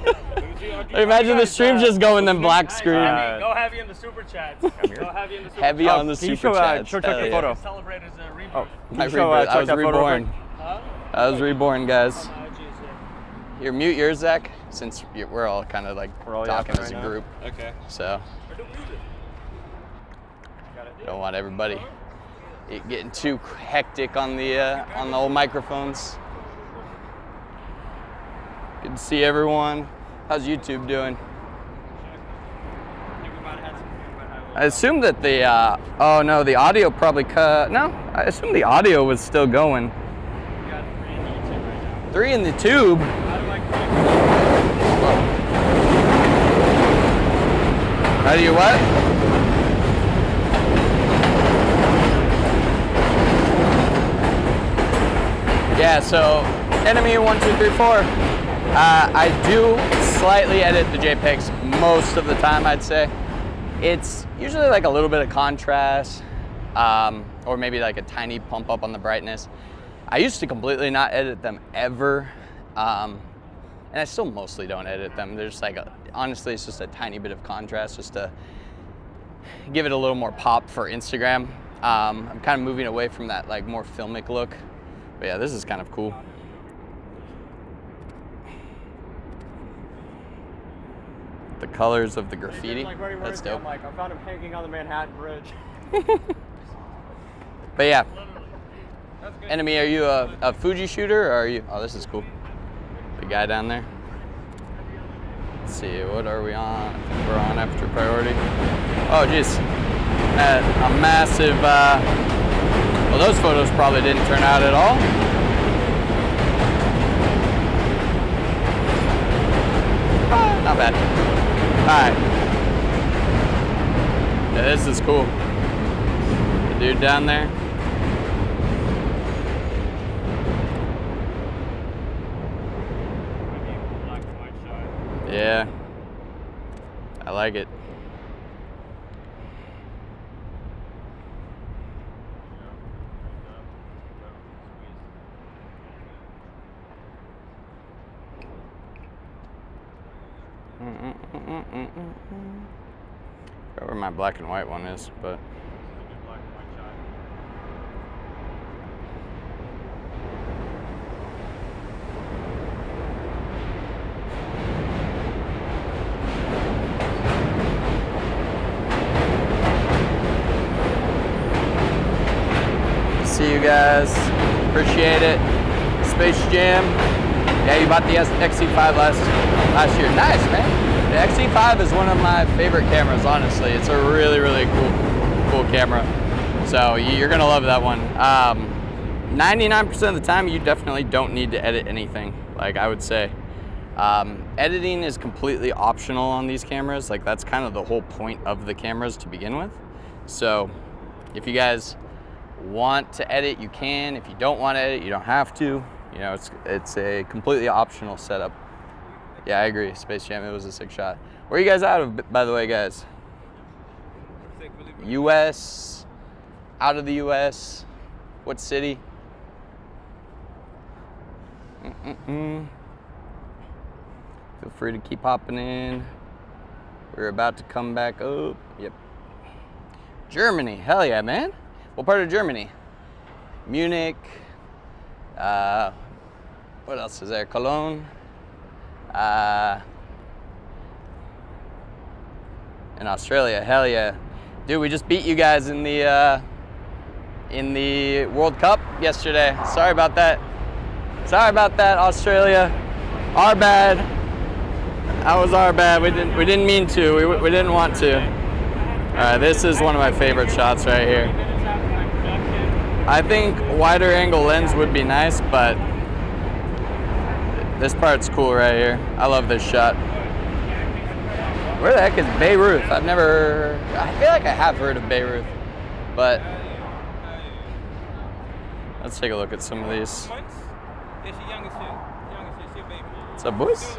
[SPEAKER 1] Imagine the stream just going then black screen.
[SPEAKER 3] Go heavy in the super chats. Go heavy in the super
[SPEAKER 1] Heavy
[SPEAKER 3] chats.
[SPEAKER 1] on the
[SPEAKER 2] Can you
[SPEAKER 1] super
[SPEAKER 2] show,
[SPEAKER 1] chats.
[SPEAKER 2] show Chuck
[SPEAKER 1] Hell
[SPEAKER 2] your
[SPEAKER 1] yeah.
[SPEAKER 2] photo?
[SPEAKER 3] Celebrate as a reboot.
[SPEAKER 2] Oh,
[SPEAKER 1] My
[SPEAKER 2] show,
[SPEAKER 1] reboot. I
[SPEAKER 2] Chuck
[SPEAKER 1] was
[SPEAKER 2] that photo real
[SPEAKER 1] reborn.
[SPEAKER 3] Huh?
[SPEAKER 1] I was reborn, guys.
[SPEAKER 3] Jeez,
[SPEAKER 1] Here, mute yours, Zach, since we're all kind of like
[SPEAKER 2] We're all
[SPEAKER 1] talking
[SPEAKER 2] yapping
[SPEAKER 1] as a
[SPEAKER 2] right now.
[SPEAKER 1] group.
[SPEAKER 2] Okay.
[SPEAKER 1] So
[SPEAKER 3] I don't need it.
[SPEAKER 1] don't want everybody getting too hectic on the old microphones. Good to see everyone. How's YouTube doing? I assume that the oh no, the audio probably cut. No, I assume the audio was still going.
[SPEAKER 3] We got 3 in YouTube right now.
[SPEAKER 1] 3 in the tube.
[SPEAKER 3] How do I click?
[SPEAKER 1] How do you what? Yeah, so enemy 1, 2, 3, 4. I do slightly edit the JPEGs most of the time, I'd say. It's usually like a little bit of contrast, or maybe like a tiny pump up on the brightness. I used to completely not edit them ever, and I still mostly don't edit them. They're just like, honestly, it's just a tiny bit of contrast just to give it a little more pop for Instagram. I'm kind of moving away from that like more filmic look. But yeah, this is kind of cool. The colors of the graffiti,
[SPEAKER 2] Like, right where
[SPEAKER 1] that's
[SPEAKER 2] is he?
[SPEAKER 1] dope.
[SPEAKER 2] I'm like, I found him hanging on the Manhattan Bridge.
[SPEAKER 1] But yeah,
[SPEAKER 3] That's good.
[SPEAKER 1] enemy, are you a Fuji shooter or are you, oh, this is cool. The guy down there. Let's see, what are we on? I think we're on after priority. Oh, geez. A massive, well, those photos probably didn't turn out at all. Not bad. Alright. Yeah, this is cool. The dude down there.
[SPEAKER 3] Black and white shot.
[SPEAKER 1] Yeah. I like it. Forgot where my black and white one is, but
[SPEAKER 3] Black and white shot.
[SPEAKER 1] see you guys. Appreciate it. Space Jam. Yeah, you bought the XC5 last year. Nice, man. The XC5 is one of my favorite cameras, honestly. It's a really, really cool camera. So you're gonna love that one. 99% of the time, you definitely don't need to edit anything, like I would say. Editing is completely optional on these cameras. Like that's kind of the whole point of the cameras to begin with. So if you guys want to edit, you can. If you don't want to edit, you don't have to. You know, it's a completely optional setup. Yeah, I agree. Space Jam, it was a sick shot. Where are you guys out of, by the way, guys? U.S., out of the U.S., what city? Feel free to keep hopping in. We're about to come back up. Yep. Germany, hell yeah, man. What part of Germany? Munich. What else is there? Cologne. In Australia, hell yeah. Dude, we just beat you guys in the World Cup yesterday. Sorry about that. Sorry about that, Australia. Our bad. That was our bad. We didn't mean to. We didn't want to. All right, this is one of my favorite shots right here. I think wider angle lens would be nice, but this part's cool right here. I love this shot. Where the heck is Beirut? I feel like I have heard of Beirut, but let's take a look at some of these. What's up, boys?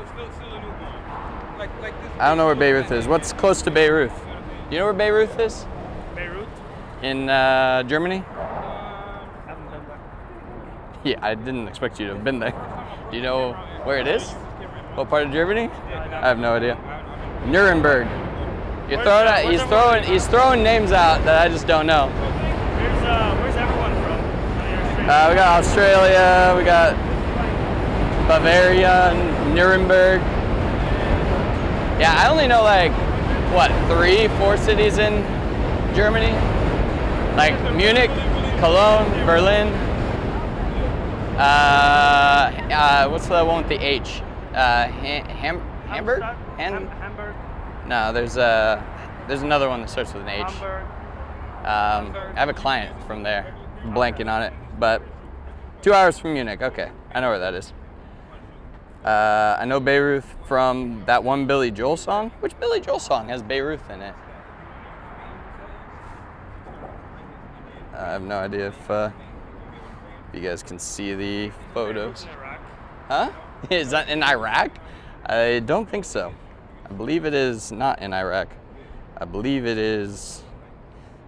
[SPEAKER 1] I don't know where Beirut is. What's close to Beirut? You know where Beirut is?
[SPEAKER 3] Beirut?
[SPEAKER 1] In Germany?
[SPEAKER 3] Haven't been there.
[SPEAKER 1] Yeah, I didn't expect you to have been there. Do you know where it is? What part of Germany? I have no idea. Nuremberg. He's throwing names out that I just don't know.
[SPEAKER 3] Where's everyone from?
[SPEAKER 1] We got Australia, we got Bavaria, Nuremberg. Yeah, I only know like, what, 3-4 cities in Germany? Like Munich, Cologne, Berlin. What's the one with the H? Hamburg?
[SPEAKER 3] Hamburg.
[SPEAKER 1] No, there's another one that starts with an H. I have a client from there. I'm blanking on it, but 2 hours from Munich. Okay, I know where that is. I know Beirut from that one Billy Joel song. Which Billy Joel song has Beirut in it? I have no idea if you guys can see the photos. Huh? Is that in Iraq? I don't think so. I believe it is not in Iraq. I believe it is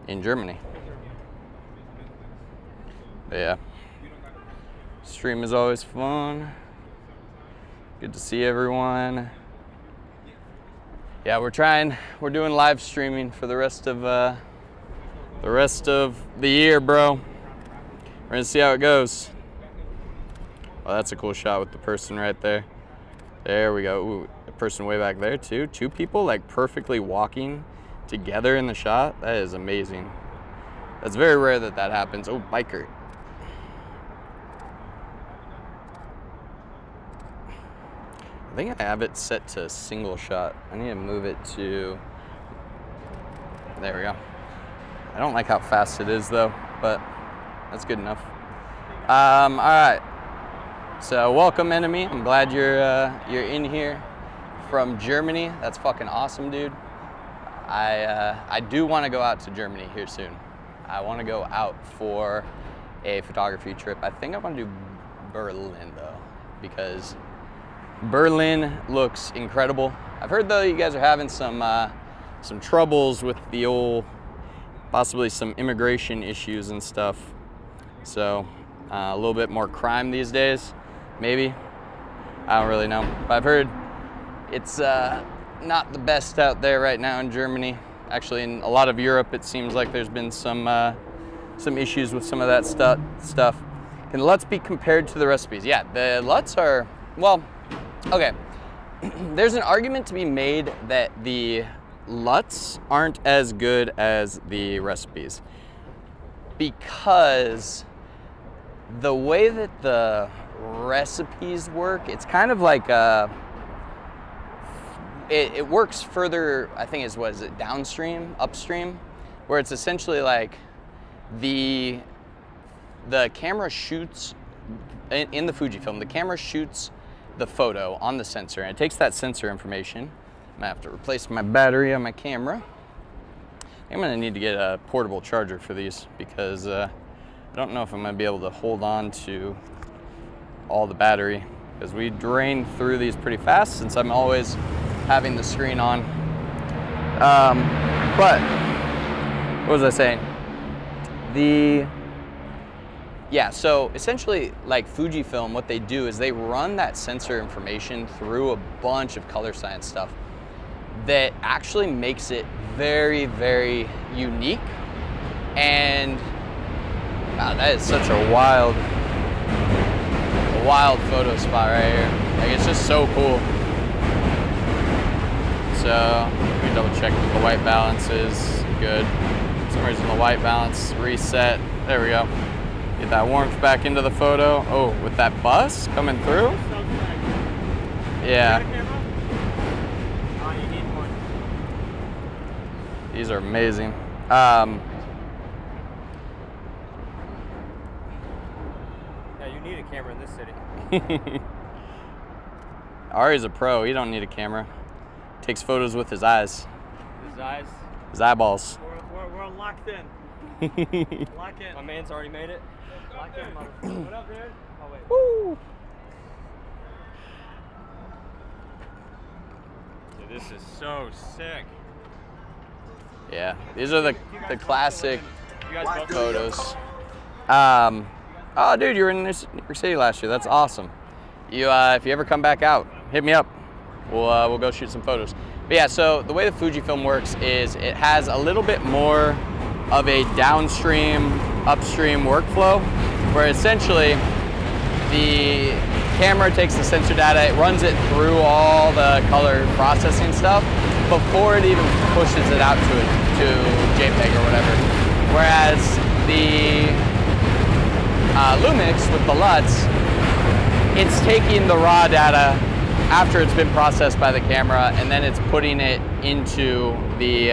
[SPEAKER 1] in Germany. But yeah. Stream is always fun. Good to see everyone. Yeah, we're doing live streaming for the rest of the year, bro. We're gonna see how it goes. Well, that's a cool shot with the person right there. There we go. Ooh, a person way back there too. 2 people like perfectly walking together in the shot. That is amazing. That's very rare that happens. Oh, biker. I think I have it set to single shot. I need to move it to, there we go. I don't like how fast it is though, but that's good enough. All right. So welcome, enemy. I'm glad you're in here from Germany. That's fucking awesome, dude. I do want to go out to Germany here soon. I want to go out for a photography trip. I think I want to do Berlin though, because Berlin looks incredible. I've heard though you guys are having some troubles with the old, possibly some immigration issues and stuff. So a little bit more crime these days. Maybe, I don't really know, but I've heard it's not the best out there right now in Germany. Actually, in a lot of Europe, it seems like there's been some issues with some of that stuff. Can LUTs be compared to the recipes? Yeah, the LUTs are, well, okay. There's an argument to be made that the LUTs aren't as good as the recipes because the way that the recipes work, it's kind of like it works further, I think is, what is it, downstream, upstream, where it's essentially like the camera shoots in the Fujifilm, the camera shoots the photo on the sensor, and it takes that sensor information. I'm gonna have to replace my battery on my camera. I'm gonna need to get a portable charger for these because I don't know if I'm gonna be able to hold on to all the battery because we drain through these pretty fast since I'm always having the screen on. But what was I saying? Yeah, so essentially, like Fujifilm, what they do is they run that sensor information through a bunch of color science stuff that actually makes it very, very unique. And wow, that is such a wild photo spot right here. Like, it's just so cool. So let me double check that the white balance is good. For some reason the white balance reset. There we go. Get that warmth back into the photo. Oh, with that bus coming through? Yeah.
[SPEAKER 2] You need one.
[SPEAKER 1] These are amazing.
[SPEAKER 2] Yeah, you need a camera in this city.
[SPEAKER 1] Ari's a pro. He don't need a camera. Takes photos with his eyes.
[SPEAKER 2] His eyes.
[SPEAKER 1] His eyeballs.
[SPEAKER 3] We're locked in. Lock in.
[SPEAKER 2] My man's already made it.
[SPEAKER 3] Lock in, motherfucker. What up, dude? Oh, wait.
[SPEAKER 1] Woo!
[SPEAKER 2] Dude, this is so sick.
[SPEAKER 1] Yeah, these are the classic
[SPEAKER 2] You guys both
[SPEAKER 1] photos. Oh, dude, you were in New York City last year. That's awesome. You, if you ever come back out, hit me up. We'll go shoot some photos. But yeah, so the way the Fujifilm works is it has a little bit more of a downstream, upstream workflow, where essentially the camera takes the sensor data, it runs it through all the color processing stuff before it even pushes it out to JPEG or whatever. Whereas the Lumix with the LUTs, it's taking the raw data after it's been processed by the camera, and then it's putting it into the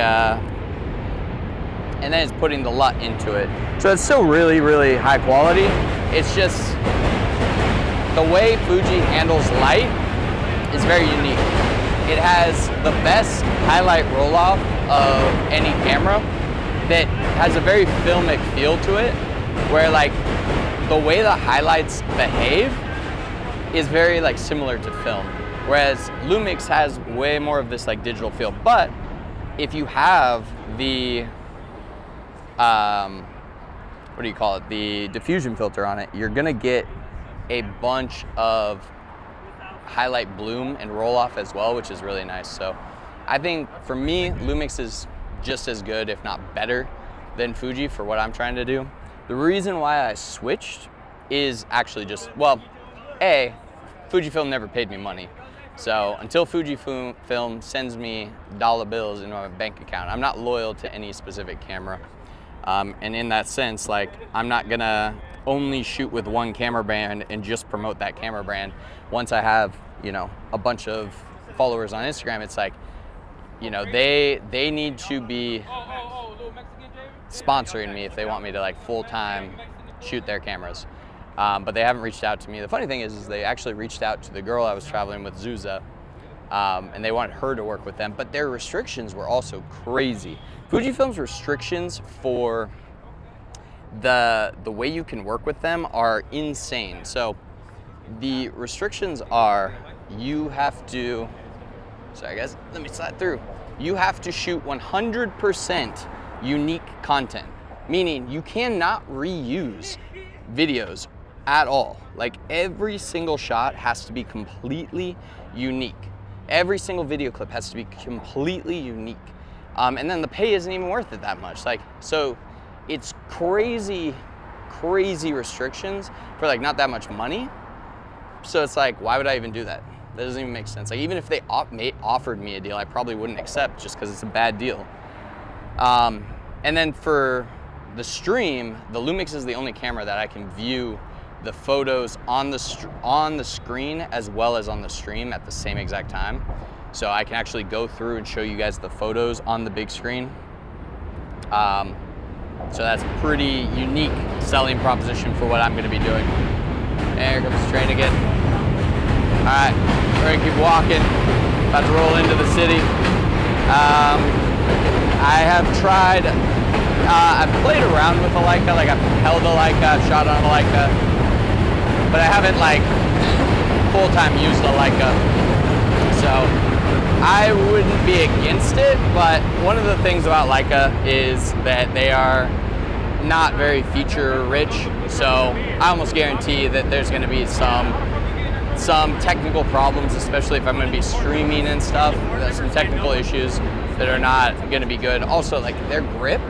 [SPEAKER 1] putting the LUT into it. So it's still really, really high quality. It's just the way Fuji handles light is very unique. It has the best highlight roll-off of any camera that has a very filmic feel to it, where like the way the highlights behave is very like similar to film. Whereas Lumix has way more of this like digital feel. But if you have the, what do you call it? The diffusion filter on it, you're gonna get a bunch of highlight bloom and roll off as well, which is really nice. So I think for me, Lumix is just as good, if not better, than Fuji for what I'm trying to do. The reason why I switched is actually just, well, A, Fujifilm never paid me money. So until Fujifilm sends me dollar bills into my bank account, I'm not loyal to any specific camera. And in that sense, like, I'm not gonna only shoot with one camera brand and just promote that camera brand. Once I have, you know, a bunch of followers on Instagram, it's like, you know, they need to be sponsoring me if they want me to like full-time shoot their cameras. But they haven't reached out to me. The funny thing is they actually reached out to the girl I was traveling with, Zuza, and they wanted her to work with them, but their restrictions were also crazy. Fujifilm's restrictions for the way you can work with them are insane. So the restrictions are, you have to, sorry guys, let me slide through. You have to shoot 100% unique content, meaning you cannot reuse videos at all. Like, every single shot has to be completely unique. Every single video clip has to be completely unique. And then the pay isn't even worth it that much. Like, so it's crazy, crazy restrictions for like not that much money. So it's like, why would I even do that? That doesn't even make sense. Like, even if they offered me a deal, I probably wouldn't accept just because it's a bad deal. And then for the stream, the Lumix is the only camera that I can view the photos on the screen as well as on the stream at the same exact time. So I can actually go through and show you guys the photos on the big screen. So that's a pretty unique selling proposition for what I'm gonna be doing. And here comes the train again. All right, we're gonna keep walking. About to roll into the city. I have tried, I've played around with a Leica, like I've held a Leica, I've shot on a Leica, but I haven't like full-time used a Leica. So I wouldn't be against it, but one of the things about Leica is that they are not very feature rich, so I almost guarantee that there's going to be some technical problems, especially if I'm going to be streaming and stuff. There's some technical issues that are not going to be good. Also, like, their grip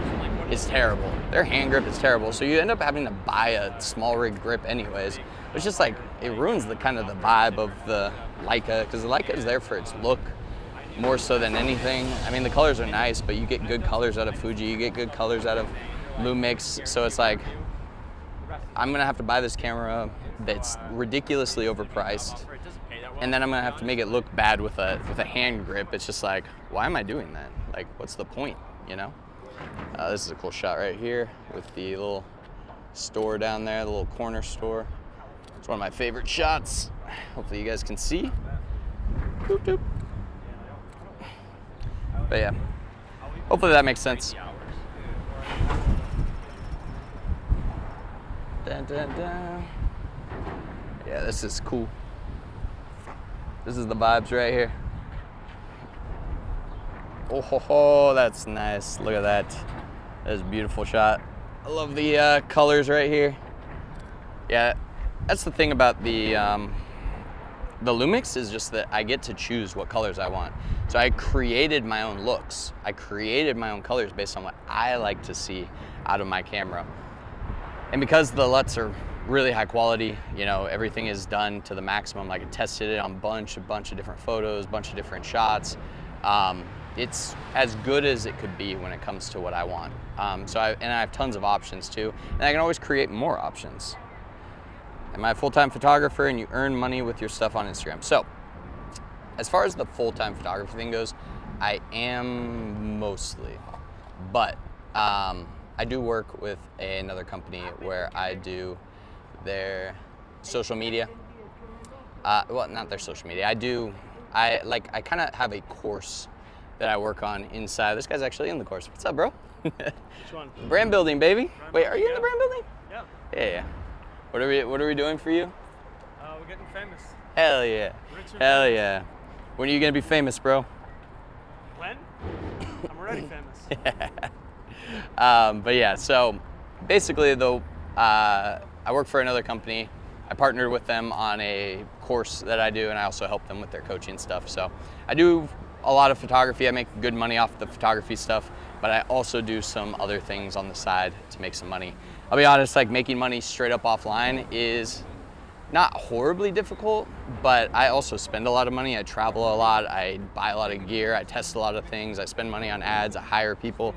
[SPEAKER 1] is terrible. Their hand grip is terrible, so you end up having to buy a small rig grip anyways. It's just like, it ruins the kind of the vibe of the Leica, because the Leica is there for its look more so than anything. I mean, the colors are nice, but you get good colors out of Fuji, you get good colors out of Lumix, so it's like, I'm gonna have to buy this camera that's ridiculously overpriced, and then I'm gonna have to make it look bad with a hand grip. It's just like, why am I doing that? Like, what's the point, you know? This is a cool shot right here with the little store down there, the little corner store. It's one of my favorite shots. Hopefully you guys can see. Boop, boop. But yeah, hopefully that makes sense. Dun, dun, dun. Yeah, this is cool. This is the vibes right here. Oh, ho, ho, that's nice. Look at that. That's a beautiful shot. I love the colors right here. Yeah, that's the thing about the Lumix, is just that I get to choose what colors I want. So I created my own looks. I created my own colors based on what I like to see out of my camera. And because the LUTs are really high quality, you know, everything is done to the maximum. Like, I tested it on a bunch of different photos, bunch of different shots. It's as good as it could be when it comes to what I want. And I have tons of options too, and I can always create more options. I'm a full-time photographer, and you earn money with your stuff on Instagram. So, as far as the full-time photography thing goes, I am mostly, but I do work with another company where I do their social media. Well, not their social media. I kind of have a course that I work on inside. This guy's actually in the course. What's up, bro?
[SPEAKER 3] Which one?
[SPEAKER 1] Brand building, baby. Wait, are you in the brand building?
[SPEAKER 3] Yeah.
[SPEAKER 1] Yeah. What are we doing for you?
[SPEAKER 3] We're getting famous.
[SPEAKER 1] Hell yeah. Hell yeah. When are you gonna be famous, bro?
[SPEAKER 3] When? I'm already famous.
[SPEAKER 1] But yeah, so basically though, I work for another company. I partnered with them on a course that I do, and I also help them with their coaching stuff. So I do a lot of photography. I make good money off the photography stuff, but I also do some other things on the side to make some money. I'll be honest, like, making money straight up offline is not horribly difficult, but I also spend a lot of money. I travel a lot, I buy a lot of gear, I test a lot of things, I spend money on ads, I hire people.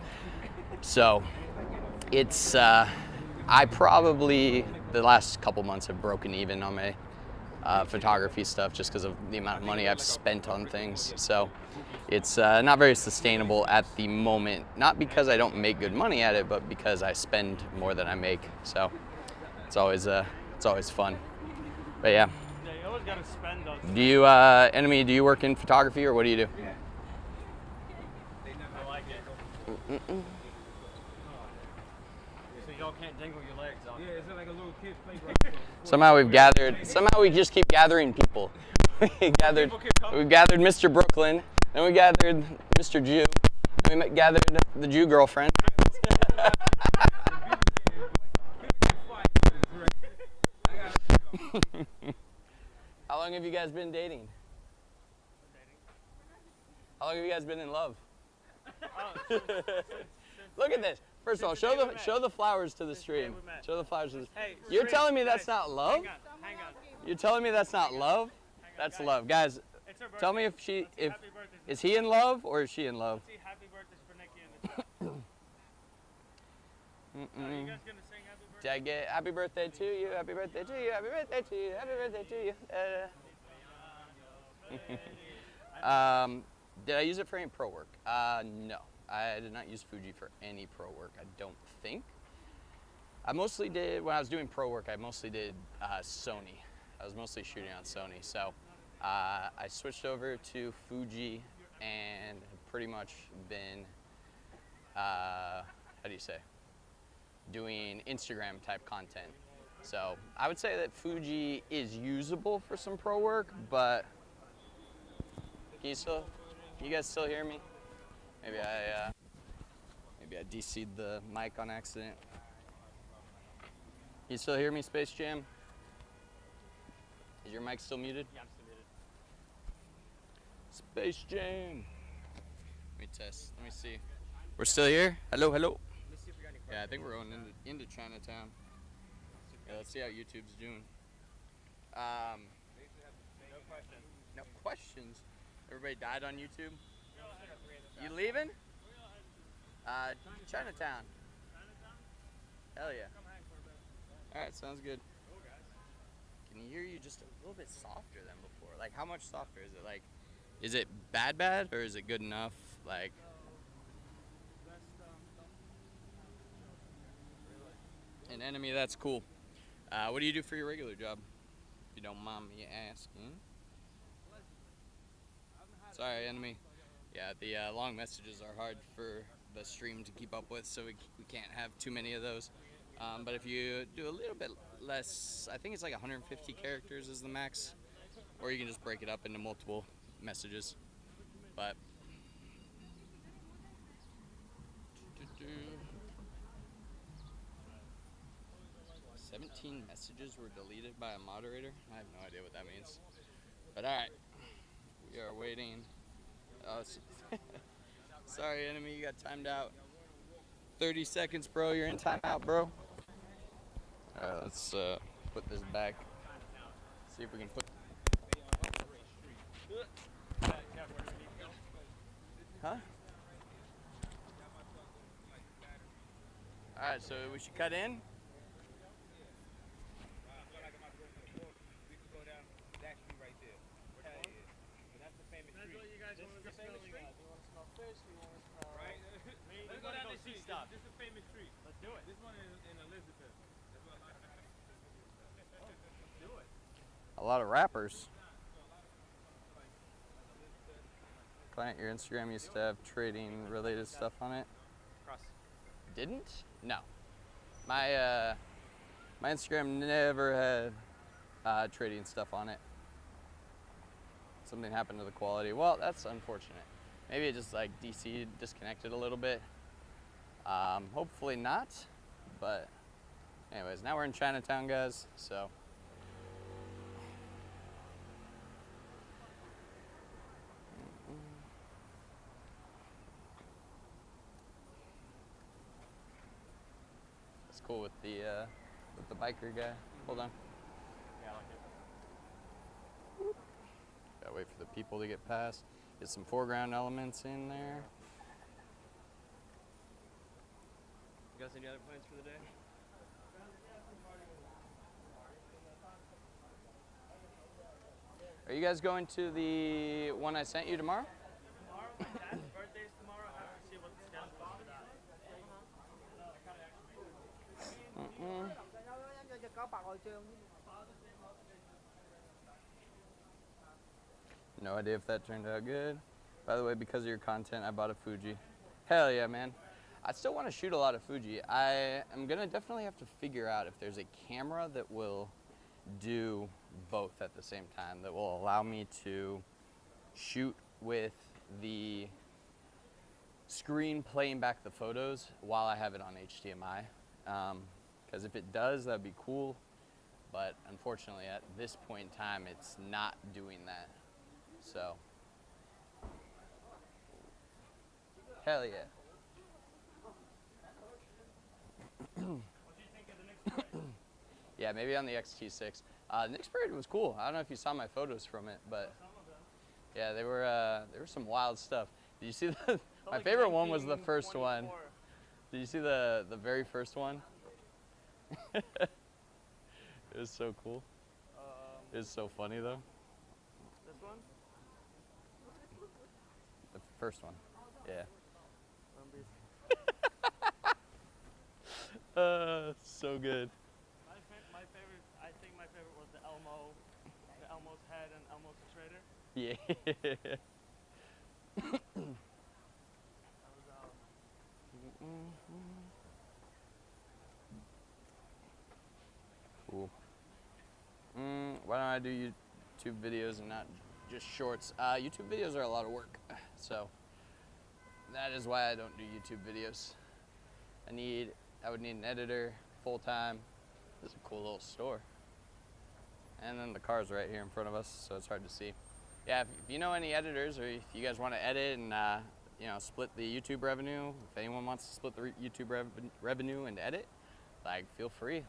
[SPEAKER 1] So it's, I probably, the last couple months have broken even on my photography stuff just because of the amount of money I've spent on things. So it's not very sustainable at the moment, not because I don't make good money at it, but because I spend more than I make. So it's always fun. But yeah.
[SPEAKER 3] Yeah, you always gotta spend on.
[SPEAKER 1] Do you, Enemy, do you work in photography, or what do you do?
[SPEAKER 3] I like it. So y'all can't dangle your legs off. Yeah, it's like a little kid playground.
[SPEAKER 1] Somehow we just keep gathering people. We've gathered Mr. Brooklyn, then we gathered Mr. Jew, and we gathered the Jew girlfriend. How long have you guys been dating? How long have you guys been in love? Look at this. First of all, show the flowers to the stream. Show the flowers to the stream. You're telling me that's not love?
[SPEAKER 3] Hang on.
[SPEAKER 1] You're telling me that's not love? That's love. Guys, tell me if is he in love or is she in love?
[SPEAKER 3] Happy birthday for Nikki in the chat. Are you guys gonna sing happy birthday?
[SPEAKER 1] Did I get happy birthday to you, happy birthday to you, happy birthday to you, happy birthday to you. Did I use it for any pro work? No. I did not use Fuji for any pro work, I don't think. I mostly did, when I was doing pro work, I mostly did Sony. I was mostly shooting on Sony. So I switched over to Fuji and have pretty much been, how do you say, doing Instagram type content. So I would say that Fuji is usable for some pro work, but can you still? Can you guys still hear me? Maybe I DC'd the mic on accident. You still hear me, Space Jam? Is your mic still muted?
[SPEAKER 2] Yeah, I'm still muted.
[SPEAKER 1] Space Jam. Let me test. Let me see. We're still here? Hello, hello.
[SPEAKER 2] Let me see if we got any questions.
[SPEAKER 1] Yeah, I think we're going into Chinatown. Yeah, let's see how YouTube's doing.
[SPEAKER 2] No questions.
[SPEAKER 1] No questions. Everybody died on YouTube. You leaving? Chinatown. Hell yeah. All right, sounds good. Can you hear you just a little bit softer than before? Like, how much softer is it? Like, is it bad, or is it good enough? Like, an enemy, that's cool. What do you do for your regular job? If you don't mind me asking. Sorry, enemy. Yeah, the long messages are hard for the stream to keep up with, so we can't have too many of those. But if you do a little bit less, I think it's like 150 characters is the max, or you can just break it up into multiple messages. But 17 messages were deleted by a moderator. I have no idea what that means. But all right, we are waiting. Oh, sorry, enemy, you got timed out. 30 seconds, bro. You're in timeout, bro. All right, let's put this back. See if we can put. Huh? All right, so we should cut in.
[SPEAKER 3] Right? Let's go down this street.
[SPEAKER 2] Stuff.
[SPEAKER 3] This is a famous street.
[SPEAKER 2] Let's do it.
[SPEAKER 3] This one is in Elizabeth.
[SPEAKER 2] Let's do it.
[SPEAKER 1] A lot of rappers. Client, your Instagram used to have trading related stuff on it.
[SPEAKER 2] Cross.
[SPEAKER 1] Didn't? No. My my Instagram never had trading stuff on it. Something happened to the quality. Well, that's unfortunate. Maybe it just like DC disconnected a little bit. Hopefully not. But anyways, now we're in Chinatown, guys. So it's cool with the biker guy. Hold on.
[SPEAKER 2] Yeah, I like it.
[SPEAKER 1] Gotta wait for the people to get past. Get some foreground elements in there.
[SPEAKER 2] You guys any other plans for the day?
[SPEAKER 1] Are you guys going to the one I sent you tomorrow?
[SPEAKER 2] Tomorrow, my dad's birthday's tomorrow. I have to see what the schedule is for that.
[SPEAKER 1] No idea if that turned out good. By the way, because of your content, I bought a Fuji. Hell yeah, man. I still want to shoot a lot of Fuji. I am gonna definitely have to figure out if there's a camera that will do both at the same time, that will allow me to shoot with the screen playing back the photos while I have it on HDMI. Because if it does, that'd be cool. But unfortunately, at this point in time, it's not doing that. So, hell yeah.
[SPEAKER 2] What do you think of the next parade?
[SPEAKER 1] Yeah, maybe on the XT6. The next parade was cool. I don't know if you saw my photos from it, but yeah, they were some wild stuff. Did you see the? My favorite one was the first one. Did you see the very first one? It was so cool. It was so funny though.
[SPEAKER 2] This one?
[SPEAKER 1] The first one. Yeah. So good.
[SPEAKER 2] My favorite, I think my favorite was the Elmo's head and Elmo's trader.
[SPEAKER 1] Yeah.
[SPEAKER 2] That was
[SPEAKER 1] Cool. Why don't I do YouTube videos and not just shorts? YouTube videos are a lot of work. So that is why I don't do YouTube videos. I would need an editor full time. This is a cool little store. And then the car's right here in front of us, so it's hard to see. Yeah, if you know any editors, or if you guys want to edit and you know, split the YouTube revenue, if anyone wants to split the YouTube revenue and edit, like, feel free.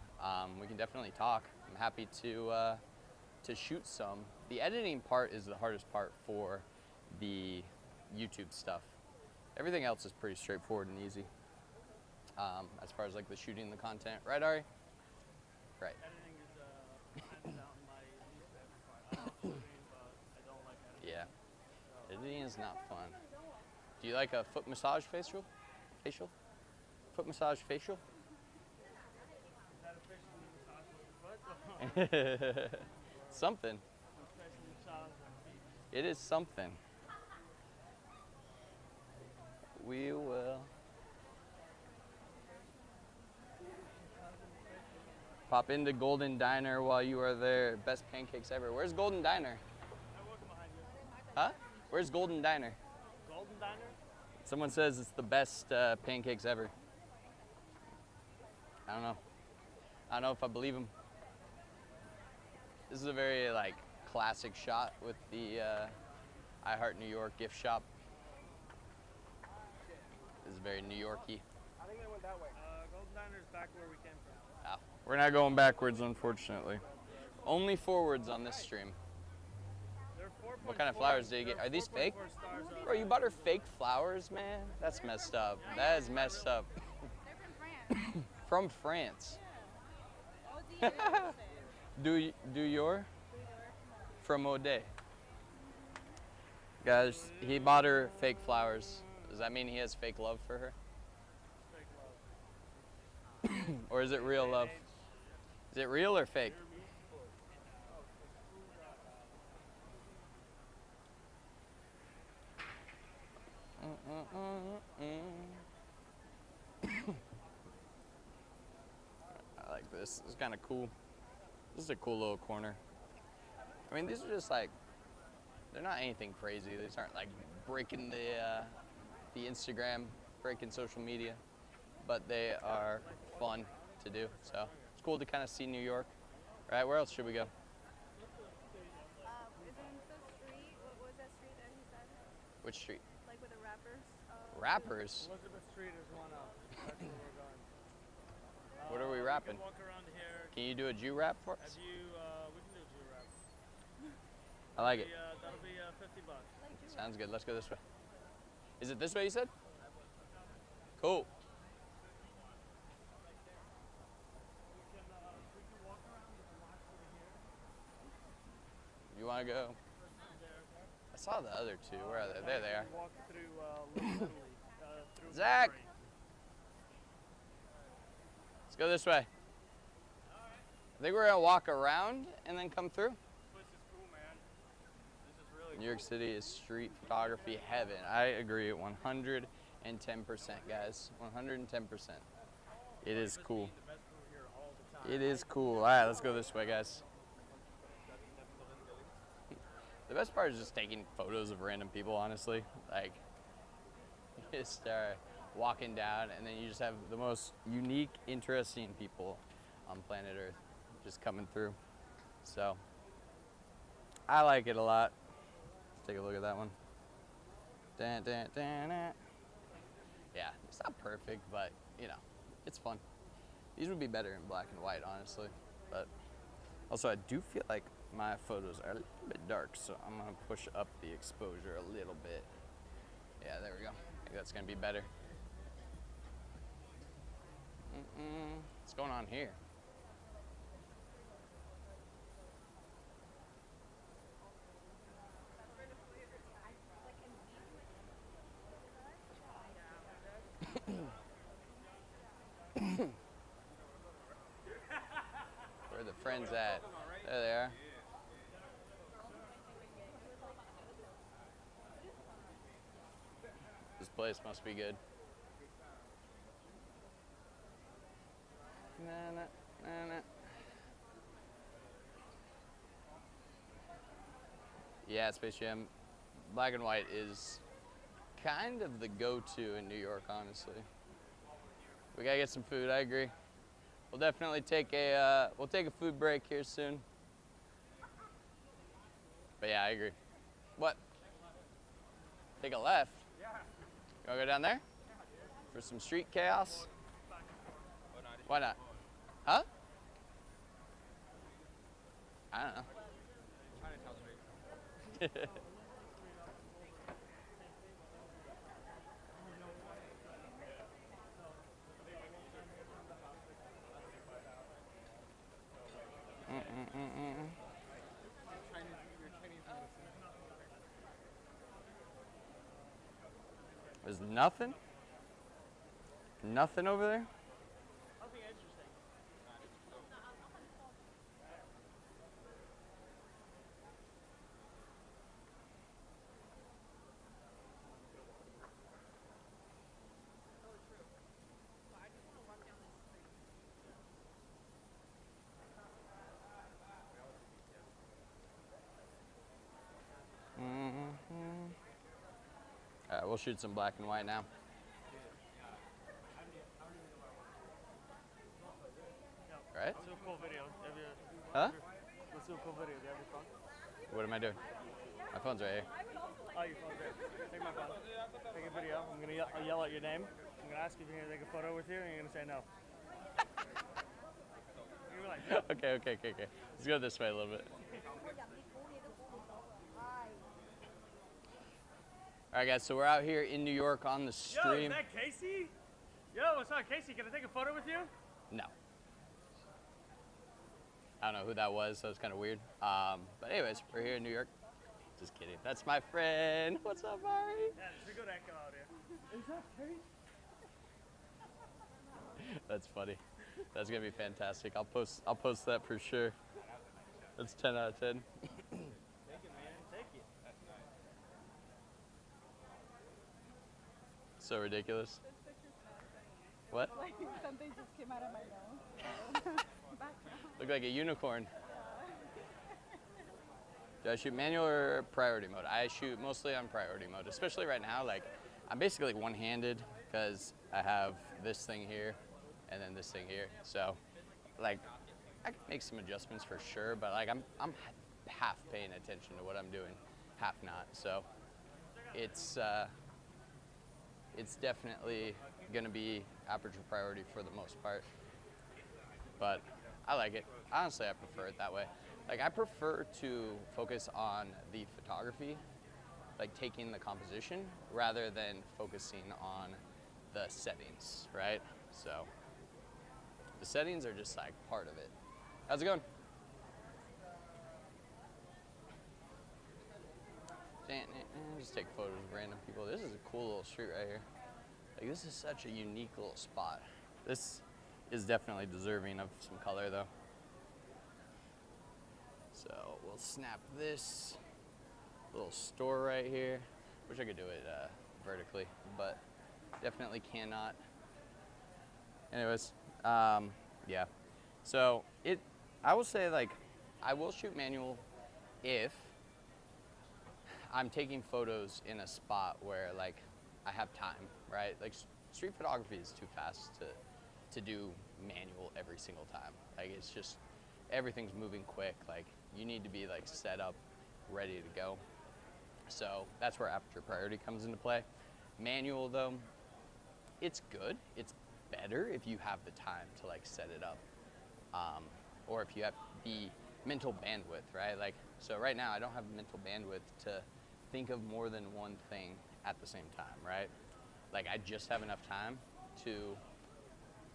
[SPEAKER 1] We can definitely talk. I'm happy to shoot some. The editing part is the hardest part for the YouTube stuff. Everything else is pretty straightforward and easy. As far as like the shooting the content, right, Ari? Right.
[SPEAKER 5] Editing is hands down my least favorite part. I love shooting, but I don't like editing.
[SPEAKER 1] Yeah. Editing is not fun. Do you like a foot massage facial? Foot massage facial?
[SPEAKER 5] Is that officially massage with the foot?
[SPEAKER 1] Something.
[SPEAKER 5] Officially massage with feet?
[SPEAKER 1] It is something. We will pop into Golden Diner while you are there. Best pancakes ever. Where's Golden Diner?
[SPEAKER 5] I'm working behind you.
[SPEAKER 1] Huh? Where's Golden Diner?
[SPEAKER 5] Golden Diner?
[SPEAKER 1] Someone says it's the best pancakes ever. I don't know. I don't know if I believe him. This is a very like classic shot with the I Heart New York gift shop. This is very New Yorky.
[SPEAKER 3] I think they went that way.
[SPEAKER 5] Golden Diner is back where we came from.
[SPEAKER 1] Oh, we're not going backwards, unfortunately. Only forwards on this stream.
[SPEAKER 5] They're 4.4.
[SPEAKER 1] What kind of flowers did you get?
[SPEAKER 5] They're
[SPEAKER 1] Are these fake?
[SPEAKER 5] 4.4 stars up.
[SPEAKER 1] Bro, you bought her fake flowers, man? That's messed up. That is messed up.
[SPEAKER 4] They're from France.
[SPEAKER 1] From France.
[SPEAKER 4] Oh,
[SPEAKER 1] Do your? From Ode. Guys, he bought her fake flowers. Does that mean he has fake love for her?
[SPEAKER 5] Fake love.
[SPEAKER 1] Or is it real love? Is it real or fake? I like this. It's kind of cool. This is a cool little corner. I mean, these are just like, they're not anything crazy. These aren't like breaking the Instagram, breaking social media, but they are fun to do. So it's cool to kind of see New York. Right, where else should we go?
[SPEAKER 4] Isn't the street, what was that street that he said?
[SPEAKER 1] Which street?
[SPEAKER 4] Like with the rappers?
[SPEAKER 1] Rappers?
[SPEAKER 5] Elizabeth Street is one up. That's where we're going.
[SPEAKER 1] What are we
[SPEAKER 5] We
[SPEAKER 1] rapping?
[SPEAKER 5] can walk around here.
[SPEAKER 1] Can you do a Jew rap for us?
[SPEAKER 5] Have you, we can do a Jew rap.
[SPEAKER 1] I like it.
[SPEAKER 5] That'll be $50.
[SPEAKER 1] Sounds good. Let's go this way. Is it this way you said? Cool.
[SPEAKER 5] We can walk around the lots over here.
[SPEAKER 1] You want to go? I saw the other two. Where are they? There they are.
[SPEAKER 5] Walk through Little Italy. Through
[SPEAKER 1] Zach!
[SPEAKER 5] Missouri.
[SPEAKER 1] Let's go this way. I think we're going to walk around and then come through.
[SPEAKER 5] This place is cool, man. This is really
[SPEAKER 1] New York City is street photography heaven. I agree 110%, guys. 110%. It is cool.
[SPEAKER 5] the best food here all the time.
[SPEAKER 1] It is cool. All right, let's go this way, guys. The best part is just taking photos of random people, honestly. Like, you just start walking down, and then you just have the most unique, interesting people on planet Earth just coming through. So, I like it a lot. Let's take a look at that one. Dun, dun, dun, dun. Yeah, it's not perfect, but, you know, it's fun. These would be better in black and white, honestly. But also, I do feel like my photos are a little bit dark, so I'm gonna push up the exposure a little bit. Yeah, there we go. I think that's gonna be better. What's going on here? Where are the friends at? There they are. This place must be good. Na, na, na, na. Yeah, Space Jam. Black and white is kind of the go-to in New York, honestly. We gotta get some food, I agree. We'll definitely take a food break here soon. But yeah, I agree. What? Take a left? Yeah. You wanna go down there? For some street chaos? Why not? Huh? I don't know. There's nothing? Nothing over there?
[SPEAKER 5] Nothing interesting.
[SPEAKER 1] All right, we'll shoot some black and white now. Right?
[SPEAKER 5] Let's do a cool video.
[SPEAKER 1] Huh?
[SPEAKER 5] Let's do a cool video. Do you have your phone?
[SPEAKER 1] What am I doing? My phone's right here.
[SPEAKER 5] Oh, your phone's right. Take my phone. Take a video. I'm gonna yell out your name. I'm gonna ask if you're gonna take a photo with you, and you're gonna say no. You're gonna be like, no.
[SPEAKER 1] Okay. Let's go this way a little bit. All right, guys, so we're out here in New York on the
[SPEAKER 5] Yo,
[SPEAKER 1] stream.
[SPEAKER 5] is that Casey? Yo, what's up, Casey? Can I take a photo with you?
[SPEAKER 1] No. I don't know who that was, so it's kind of weird. But anyways, we're here in New York. Just kidding. That's my friend. What's up, Ari?
[SPEAKER 5] Yeah, there's a good echo out here. Is that Kate?
[SPEAKER 1] That's funny. That's gonna be fantastic. I'll post that for sure. That's 10 out of 10.
[SPEAKER 5] Take it, man. Take it.
[SPEAKER 1] So ridiculous.
[SPEAKER 4] This picture's not funny.
[SPEAKER 1] What?
[SPEAKER 4] Like something just came out of my nose. Background.
[SPEAKER 1] Look like a unicorn. Do I shoot manual or priority mode? I shoot mostly on priority mode, especially right now. Like, I'm basically one-handed because I have this thing here and then this thing here. So, like, I can make some adjustments for sure, but like I'm half paying attention to what I'm doing, half not. So, it's definitely gonna be aperture priority for the most part. But I like it. Honestly, I prefer it that way. Like, I prefer to focus on the photography, like taking the composition, rather than focusing on the settings, right? So the settings are just like part of it. How's it going? Just take photos of random people. This is a cool little street right here. Like, this is such a unique little spot. This is definitely deserving of some color though. So we'll snap this little store right here. Wish I could do it vertically, but definitely cannot. Anyways, yeah. So I will say, like, I will shoot manual if I'm taking photos in a spot where, like, I have time, right? Like, street photography is too fast to do manual every single time. Like, it's just, everything's moving quick. Like, you need to be like set up, ready to go. So that's where aperture priority comes into play. Manual though, it's good. It's better if you have the time to like set it up, or if you have the mental bandwidth, right? Like, so right now I don't have mental bandwidth to think of more than one thing at the same time, right? Like, I just have enough time to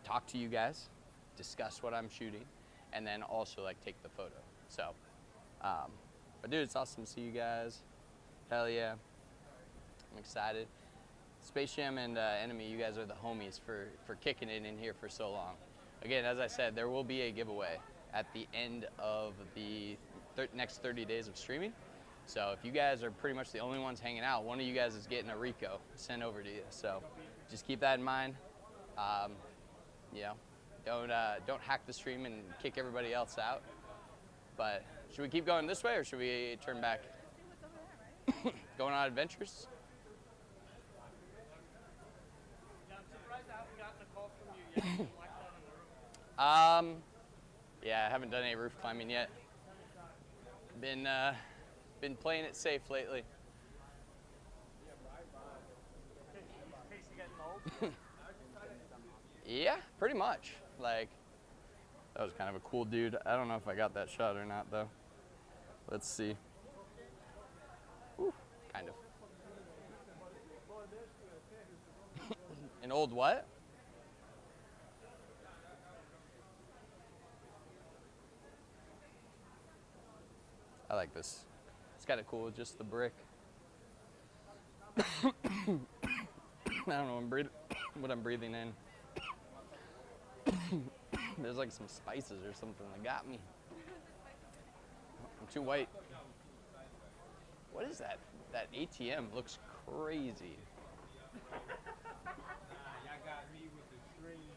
[SPEAKER 1] talk to you guys, discuss what I'm shooting, and then also like take the photo. So, but dude, it's awesome to see you guys. Hell yeah, I'm excited. Space Jam and Enemy, you guys are the homies for kicking it in here for so long. Again, as I said, there will be a giveaway at the end of the next 30 days of streaming. So if you guys are pretty much the only ones hanging out, one of you guys is getting a Rico sent over to you. So just keep that in mind. You know, don't hack the stream and kick everybody else out. But should we keep going this way or should we turn back? Going on adventures? Yeah, I haven't done any roof climbing yet. Been playing it safe lately. Yeah, pretty much. Like, that was kind of a cool dude. I don't know if I got that shot or not, though. Let's see. Whew, kind of. An old what? I like this. It's kind of cool, just the brick. I don't know what I'm breathing in. There's like some spices or something that got me. I'm too white. What is that? That ATM looks crazy.
[SPEAKER 3] Y'all got me with the stream.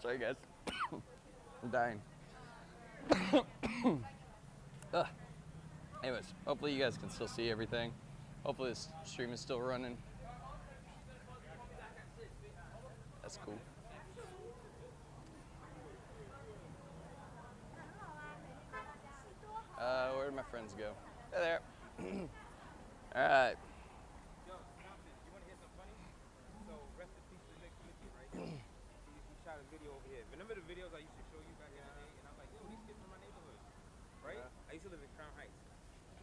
[SPEAKER 1] Sorry, guys. I'm dying. Ugh. Anyways, hopefully you guys can still see everything. Hopefully this stream is still running. That's cool. Where did my friends go? Hey there. All right.
[SPEAKER 3] Yo, Compton, you want to hear something funny? So, rest in peace to Nick Flicky, right? He shot a video over here. Remember the videos I used to show you back in the day? And I'm like, yo, these kids from my neighborhood, right? I used to live in Crown Heights.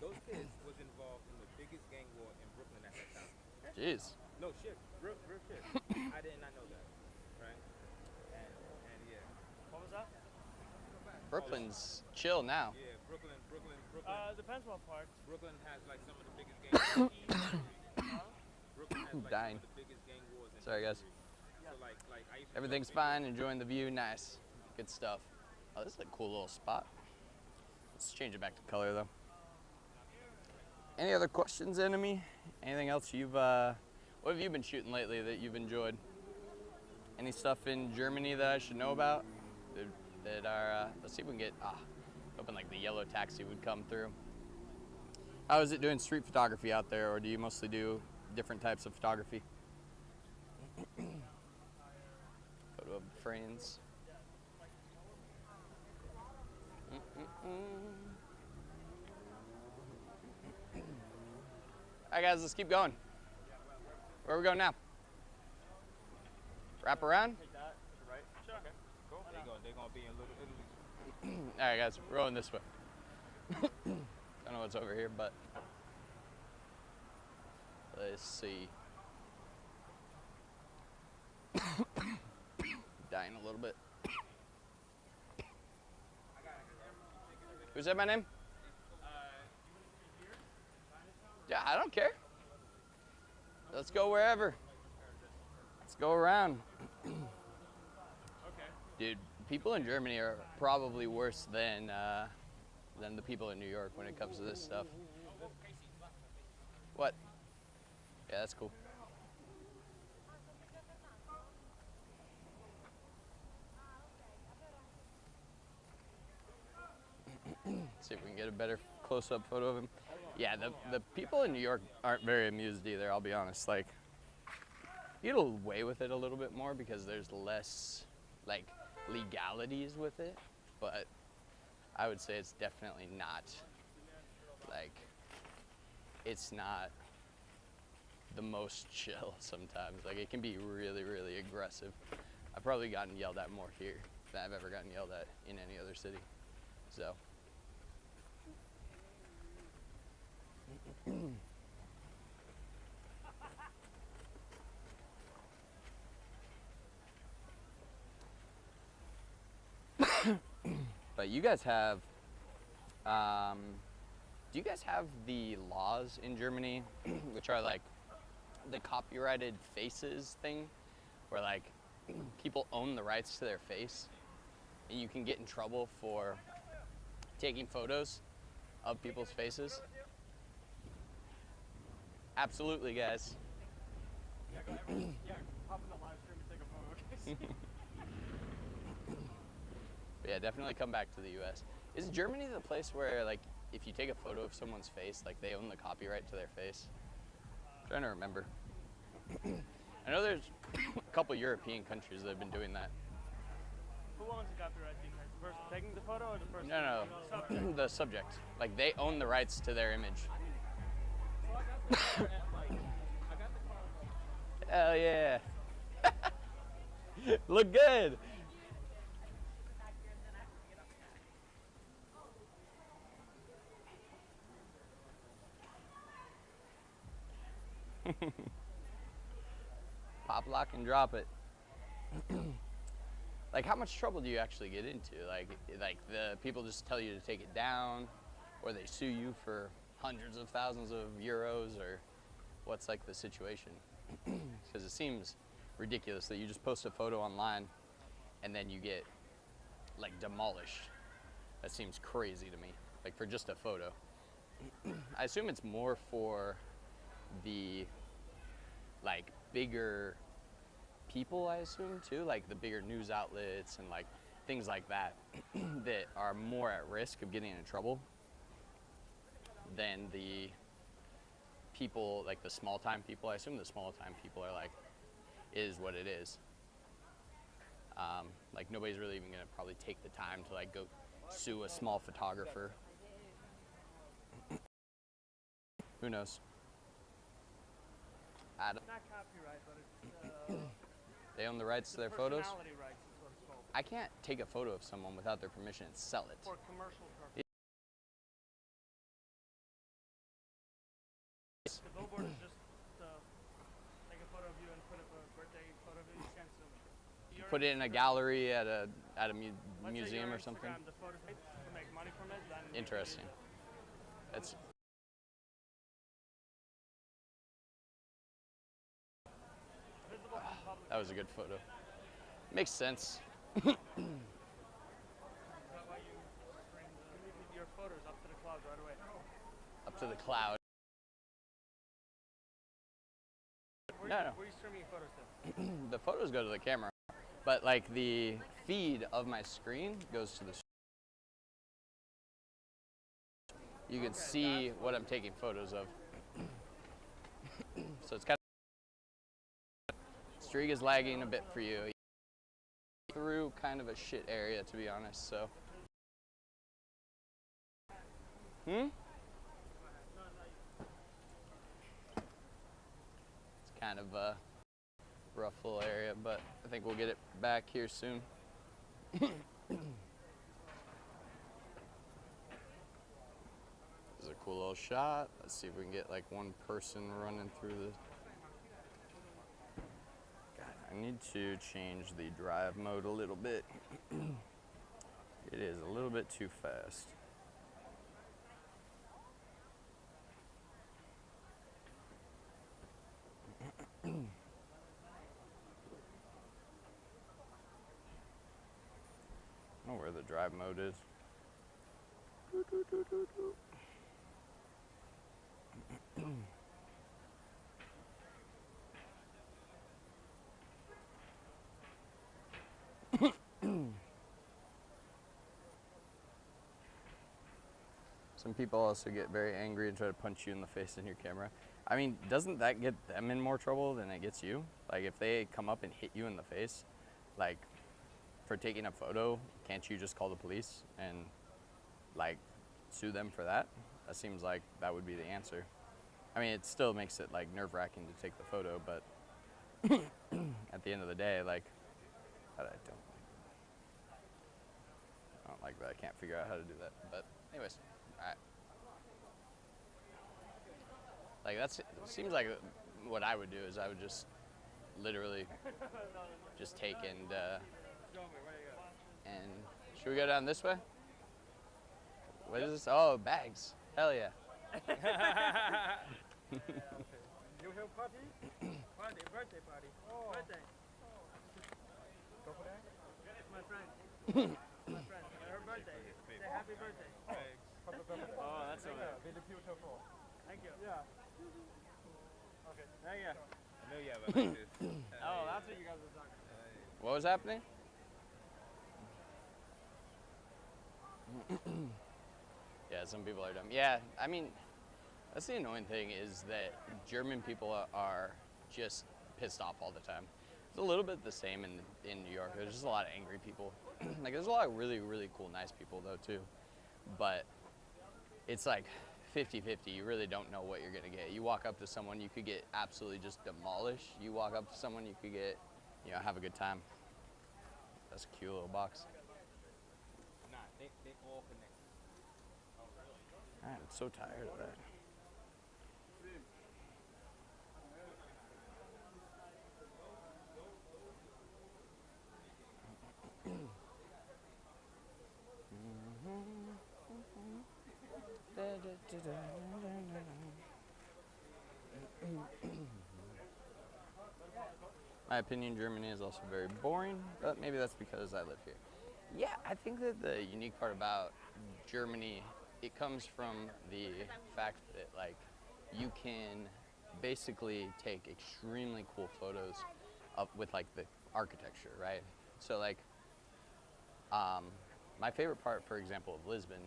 [SPEAKER 3] Those kids was involved in the biggest gang war in Brooklyn at that time.
[SPEAKER 1] Jeez.
[SPEAKER 3] No shit, real shit. I did not know that, right? And yeah.
[SPEAKER 5] What was that?
[SPEAKER 1] Brooklyn's chill now.
[SPEAKER 3] Yeah, Brooklyn.
[SPEAKER 5] Depends what part.
[SPEAKER 3] Brooklyn has like some of the biggest gang wars. Brooklyn has like
[SPEAKER 1] Dying.
[SPEAKER 3] some of the biggest gang wars. In
[SPEAKER 1] Sorry, guys.
[SPEAKER 3] So like I used to
[SPEAKER 1] Everything's fine. Enjoying the view. Nice. Good stuff. Oh, this is a cool little spot. Let's change it back to color, though. Any other questions, enemy? Anything else what have you been shooting lately that you've enjoyed? Any stuff in Germany that I should know about? That are, let's see if we can get, hoping like the yellow taxi would come through. How is it doing street photography out there, or do you mostly do different types of photography? Photo of friends. All right, guys, let's keep going. Where are we going now? Wrap around?
[SPEAKER 5] Take that. Right. Sure. Okay. Cool.
[SPEAKER 3] They're gonna be in Little Italy.
[SPEAKER 1] All right, guys, we're rolling this way. Don't know what's over here, but let's see. Dying a little bit. Who said my name? Yeah, I don't care. Let's go wherever. Let's go around.
[SPEAKER 5] Okay.
[SPEAKER 1] Dude, people in Germany are probably worse than the people in New York when it comes to this stuff. What? Yeah, that's cool. See if we can get a better close-up photo of him. Yeah, the people in New York aren't very amused either, I'll be honest. Like, you get away with it a little bit more because there's less, like, legalities with it, but I would say it's definitely not, like, it's not the most chill sometimes. Like, it can be really, really aggressive. I've probably gotten yelled at more here than I've ever gotten yelled at in any other city, so. But you guys have, do you guys have the laws in Germany, which are like the copyrighted faces thing, where like people own the rights to their face, and you can get in trouble for taking photos of people's faces? Absolutely, guys.
[SPEAKER 5] Yeah, hop in the live stream and take a photo, okay?
[SPEAKER 1] Yeah, definitely come back to the U.S. Is Germany the place where, like, if you take a photo of someone's face, like, they own the copyright to their face? I'm trying to remember. I know there's a couple European countries that have been doing that.
[SPEAKER 5] Who owns the copyright? The person taking the photo or the person?
[SPEAKER 1] No, the subject. Like, they own the rights to their image. Hell yeah. Look good. Pop, lock, and drop it. Like, how much trouble do you actually get into? Like the people just tell you to take it down, or they sue you for hundreds of thousands of euros, or what's like the situation? Because it seems ridiculous that you just post a photo online and then you get like demolished. That seems crazy to me, like for just a photo. I assume it's more for the like bigger people, I assume too, like the bigger news outlets and like things like that that are more at risk of getting in trouble than the people, like the small time people. I assume the small time people are like, is what it is. Like nobody's really even gonna probably take the time to like go sue a small photographer. Who knows? Adam.
[SPEAKER 5] Not copyright, but it's
[SPEAKER 1] They own the rights to their photos?
[SPEAKER 5] personality rights is what it's called.
[SPEAKER 1] I can't take a photo of someone without their permission and sell it.
[SPEAKER 5] For commercial purposes. The billboard is just take a photo of you and put up a birthday photo of you. You can't sue me.
[SPEAKER 1] Put it in a gallery at a
[SPEAKER 5] Let's say
[SPEAKER 1] museum
[SPEAKER 5] your
[SPEAKER 1] or something.
[SPEAKER 5] Instagram, the photos to make money from it, then
[SPEAKER 1] Interesting. That's
[SPEAKER 5] visible from public.
[SPEAKER 1] that was a good photo. Makes sense.
[SPEAKER 5] That's why you bring your photos up to the cloud right away.
[SPEAKER 1] Up to the cloud.
[SPEAKER 5] Where
[SPEAKER 1] No,
[SPEAKER 5] are
[SPEAKER 1] no.
[SPEAKER 5] you streaming your photos to?
[SPEAKER 1] The photos go to the camera, but like the feed of my screen goes to the. You can see what I'm taking photos of. So it's kind of. Streak is lagging a bit for you. Through kind of a shit area, to be honest. So. It's kind of a rough little area, but I think we'll get it back here soon. This is a cool little shot. Let's see if we can get like one person running through the. God, I need to change the drive mode a little bit. It is a little bit too fast. I don't know where the drive mode is. Some people also get very angry and try to punch you in the face in your camera. I mean, doesn't that get them in more trouble than it gets you? Like if they come up and hit you in the face, like for taking a photo, can't you just call the police and like sue them for that? That seems like that would be the answer. I mean, it still makes it like nerve-wracking to take the photo, but at the end of the day, like, I don't like that. I can't figure out how to do that. But anyways, all right. Like that's, it seems like what I would do is I would just literally just take and should we go down this way? What is this? Oh, bags. Hell yeah.
[SPEAKER 3] You have party? Party, birthday party. Oh. Birthday. Go for that?
[SPEAKER 5] My friend. My friend. Her birthday. Say happy birthday.
[SPEAKER 3] Oh,
[SPEAKER 5] Oh, that's so nice.
[SPEAKER 3] really beautiful.
[SPEAKER 5] Thank you.
[SPEAKER 3] Yeah.
[SPEAKER 5] Okay. Thank you.
[SPEAKER 3] I know you have it like this.
[SPEAKER 5] Oh, that's what you guys were talking about.
[SPEAKER 1] What was happening? Yeah, some people are dumb. Yeah, I mean, that's the annoying thing is that German people are just pissed off all the time. It's a little bit the same in New York. There's just a lot of angry people. Like, there's a lot of really, really cool, nice people, though, too. But it's like 50-50. You really don't know what you're going to get. You walk up to someone, you could get absolutely just demolished. You walk up to someone, you could get, you know, have a good time. That's a cute little box.
[SPEAKER 3] Nah, they all connected.
[SPEAKER 1] I'm so tired of that. My opinion, Germany is also very boring, but maybe that's because I live here. Yeah, I think that the unique part about Germany, it comes from the fact that like you can basically take extremely cool photos up with like the architecture, right? So like my favorite part, for example, of Lisbon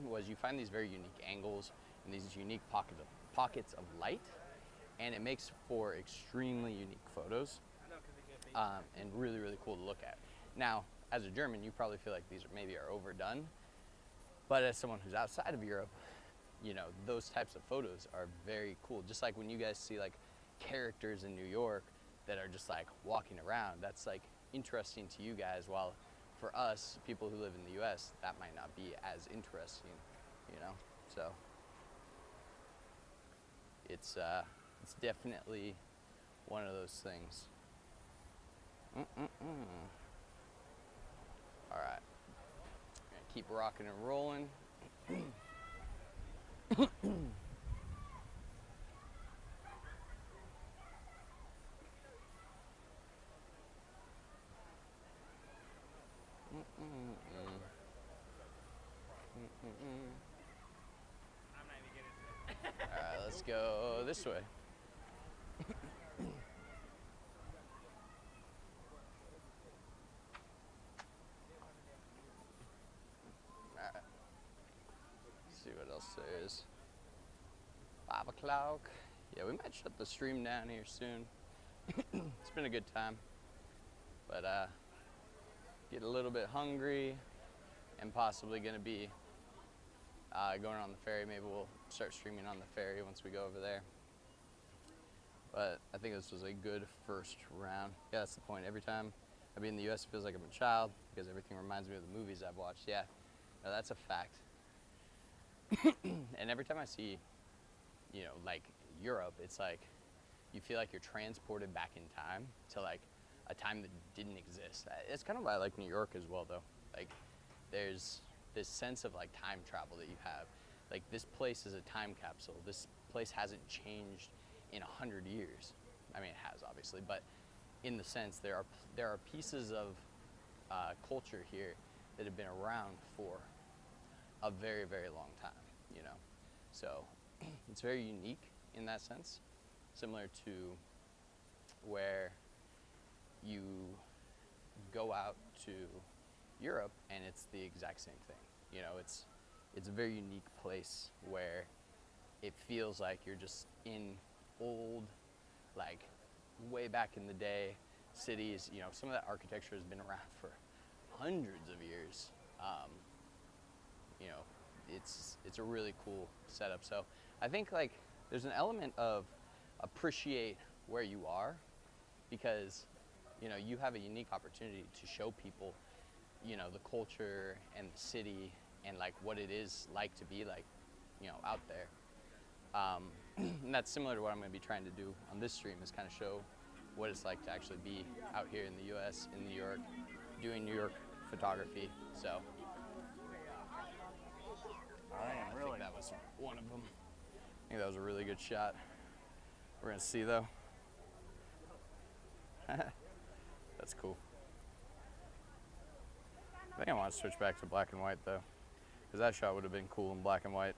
[SPEAKER 1] was you find these very unique angles and these unique pockets of light, and it makes for extremely unique photos and really, really cool to look at. Now, as a German, you probably feel like these maybe are overdone, but as someone who's outside of Europe, you know, those types of photos are very cool. Just like when you guys see like characters in New York that are just like walking around, that's like interesting to you guys, while for us, people who live in the US, that might not be as interesting, you know? So it's definitely one of those things. All right, gonna keep rocking and rolling. All right, let's go this way. All right. Let's see what else there is. 5 o'clock. Yeah, we might shut the stream down here soon. It's been a good time, but get a little bit hungry and possibly gonna be going on the ferry. Maybe we'll start streaming on the ferry once we go over there. But I think this was a good first round. Yeah, that's the point. Every time I be in the US, it feels like I'm a child because everything reminds me of the movies I've watched. Yeah, no, that's a fact. And every time I see, you know, like Europe, it's like you feel like you're transported back in time to like a time that didn't exist. It's kind of why I like New York as well, though. Like, there's this sense of like time travel that you have. Like, this place is a time capsule. This place hasn't changed in 100 years. I mean, it has obviously, but in the sense there are pieces of culture here that have been around for a very, very long time, you know. So it's very unique in that sense, similar to where you go out to Europe and it's the exact same thing. You know, it's a very unique place where it feels like you're just in old, like way back in the day cities. You know, some of that architecture has been around for hundreds of years. You know, it's a really cool setup. So I think like there's an element of appreciate where you are, because you know you have a unique opportunity to show people, you know, the culture and the city and like what it is like to be like, you know, out there. And that's similar to what I'm going to be trying to do on this stream, is kind of show what it's like to actually be out here in the US, in New York, doing New York photography. So I think that was one of them. I think that was a really good shot. We're going to see though. That's cool. I think I want to switch back to black and white though, because that shot would have been cool in black and white.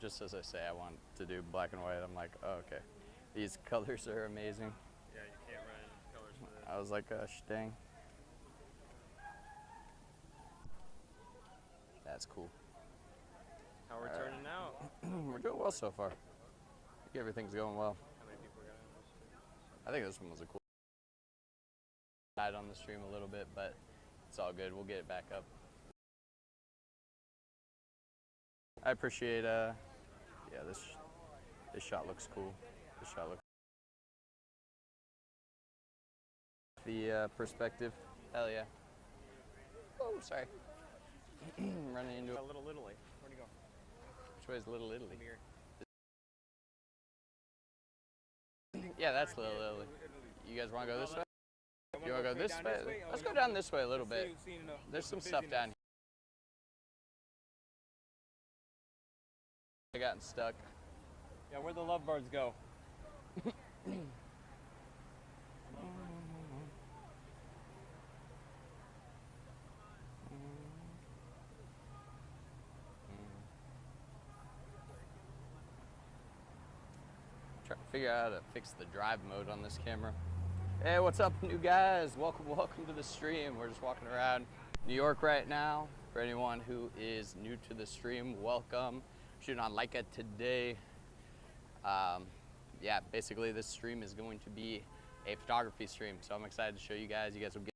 [SPEAKER 1] just as I say, I want to do black and white. I'm like, oh, okay. These colors are amazing.
[SPEAKER 2] Yeah, you can't run colors for this.
[SPEAKER 1] I was like, dang. That's cool.
[SPEAKER 2] How we're turning out?
[SPEAKER 1] We're doing well so far. I think everything's going well.
[SPEAKER 2] How many people are going on this stream?
[SPEAKER 1] I think this one was a cool. Died on the stream a little bit, but it's all good. We'll get it back up. I appreciate. Yeah, this shot looks cool. This shot looks. The perspective. Hell yeah. Oh, sorry. Running into
[SPEAKER 2] A Little Italy. Where'd you go?
[SPEAKER 1] Which way is Little Italy?
[SPEAKER 2] Come here.
[SPEAKER 1] Yeah, that's Little Italy. You guys want to go this way? You want to go this way? Let's go down this way a little bit. There's some stuff down here. I gotten stuck.
[SPEAKER 2] Yeah, where'd the lovebirds go?
[SPEAKER 1] Trying to figure out how to fix the drive mode on this camera. Hey, what's up, new guys? Welcome to the stream. We're just walking around New York right now. For anyone who is new to the stream, welcome. Shooting on Leica today. Yeah, basically this stream is going to be a photography stream, so I'm excited to show you guys. You guys will get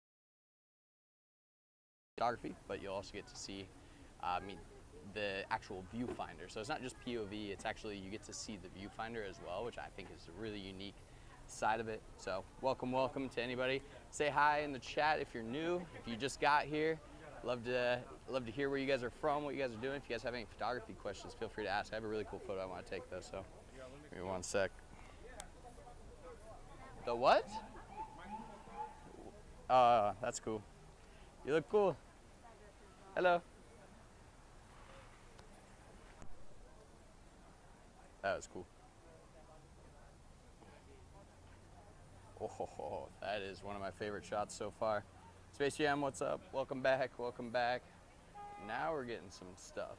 [SPEAKER 1] photography, but you'll also get to see the actual viewfinder. So it's not just POV, it's actually, you get to see the viewfinder as well, which I think is a really unique side of it. So welcome to anybody. Say hi in the chat if you're new, if you just got here. Love to hear where you guys are from, what you guys are doing. If you guys have any photography questions, feel free to ask. I have a really cool photo I want to take though, so give me one sec. The what? That's cool. You look cool. Hello. That was cool. Oh, that is one of my favorite shots so far. Space Jam, what's up? Welcome back, welcome back. Now we're getting some stuff.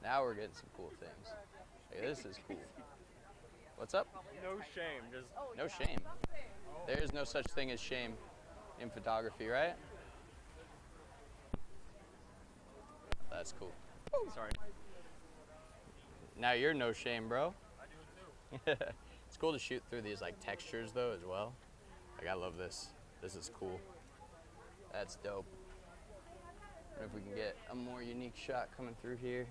[SPEAKER 1] Now we're getting some cool things. Hey, this is cool. What's up?
[SPEAKER 2] No shame, just
[SPEAKER 1] No shame. There is no such thing as shame in photography, right? That's cool.
[SPEAKER 2] sorry.
[SPEAKER 1] Now you're no shame, bro. It's cool to shoot through these like textures though as well. Like I love this. This is cool. That's dope. I wonder if we can get a more unique shot coming through here.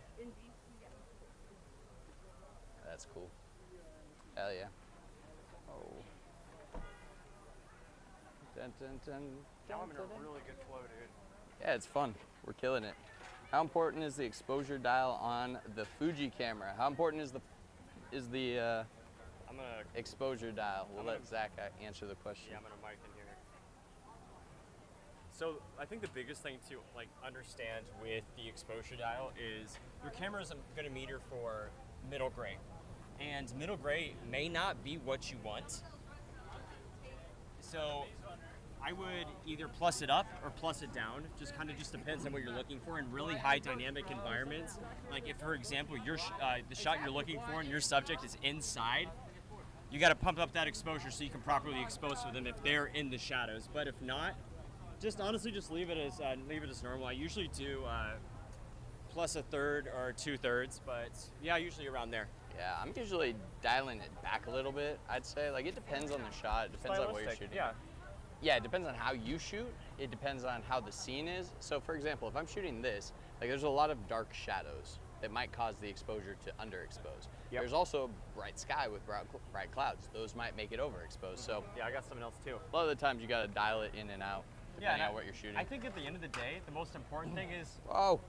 [SPEAKER 1] That's cool. Hell yeah. Oh. Dun, dun, dun,
[SPEAKER 2] Now I'm in
[SPEAKER 1] dun,
[SPEAKER 2] a
[SPEAKER 1] dun.
[SPEAKER 2] really good flow, dude.
[SPEAKER 1] Yeah, it's fun. We're killing it. How important is the exposure dial on the Fuji camera? How important is the
[SPEAKER 2] I'm gonna
[SPEAKER 1] exposure dial? We'll let Zach answer the question.
[SPEAKER 2] Yeah, I'm gonna mic in here. So I think the biggest thing to like understand with the exposure dial is your camera is going to meter for middle gray, and middle gray may not be what you want. So I would either plus it up or plus it down. Just kind of just depends on what you're looking for in really high dynamic environments. Like if, for example, the shot you're looking for and your subject is inside, you got to pump up that exposure so you can properly expose for them if they're in the shadows. But if not, just honestly just leave it as normal. I usually do plus a third or 2/3, but yeah, usually around there.
[SPEAKER 1] Yeah, I'm usually dialing it back a little bit, I'd say. Like, it depends on the shot. It depends on what you're shooting.
[SPEAKER 2] Yeah.
[SPEAKER 1] Yeah, it depends on how you shoot. It depends on how the scene is. So, for example, if I'm shooting this, like, there's a lot of dark shadows that might cause the exposure to underexpose.
[SPEAKER 2] Yep.
[SPEAKER 1] There's also bright sky with bright clouds. Those might make it overexposed. So,
[SPEAKER 2] Yeah, I got something else too.
[SPEAKER 1] a lot of the times you got to dial it in and out, depending on what you're shooting.
[SPEAKER 2] I think at the end of the day, the most important thing is,
[SPEAKER 1] Oh.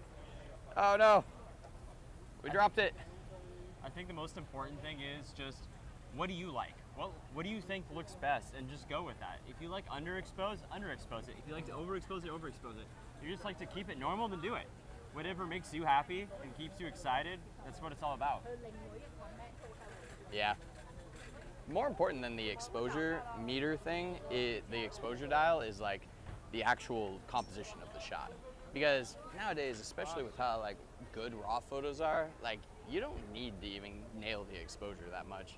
[SPEAKER 1] Oh, no. We dropped it.
[SPEAKER 2] I think the most important thing is just, what do you like? What do you think looks best? And just go with that. If you like underexpose it. If you like to overexpose it, overexpose it. If you just like to keep it normal, then do it. Whatever makes you happy and keeps you excited, that's what it's all about.
[SPEAKER 1] Yeah. More important than the exposure meter thing, the exposure dial is like the actual composition of the shot. Because nowadays, especially with how like good raw photos are, like you don't need to even nail the exposure that much.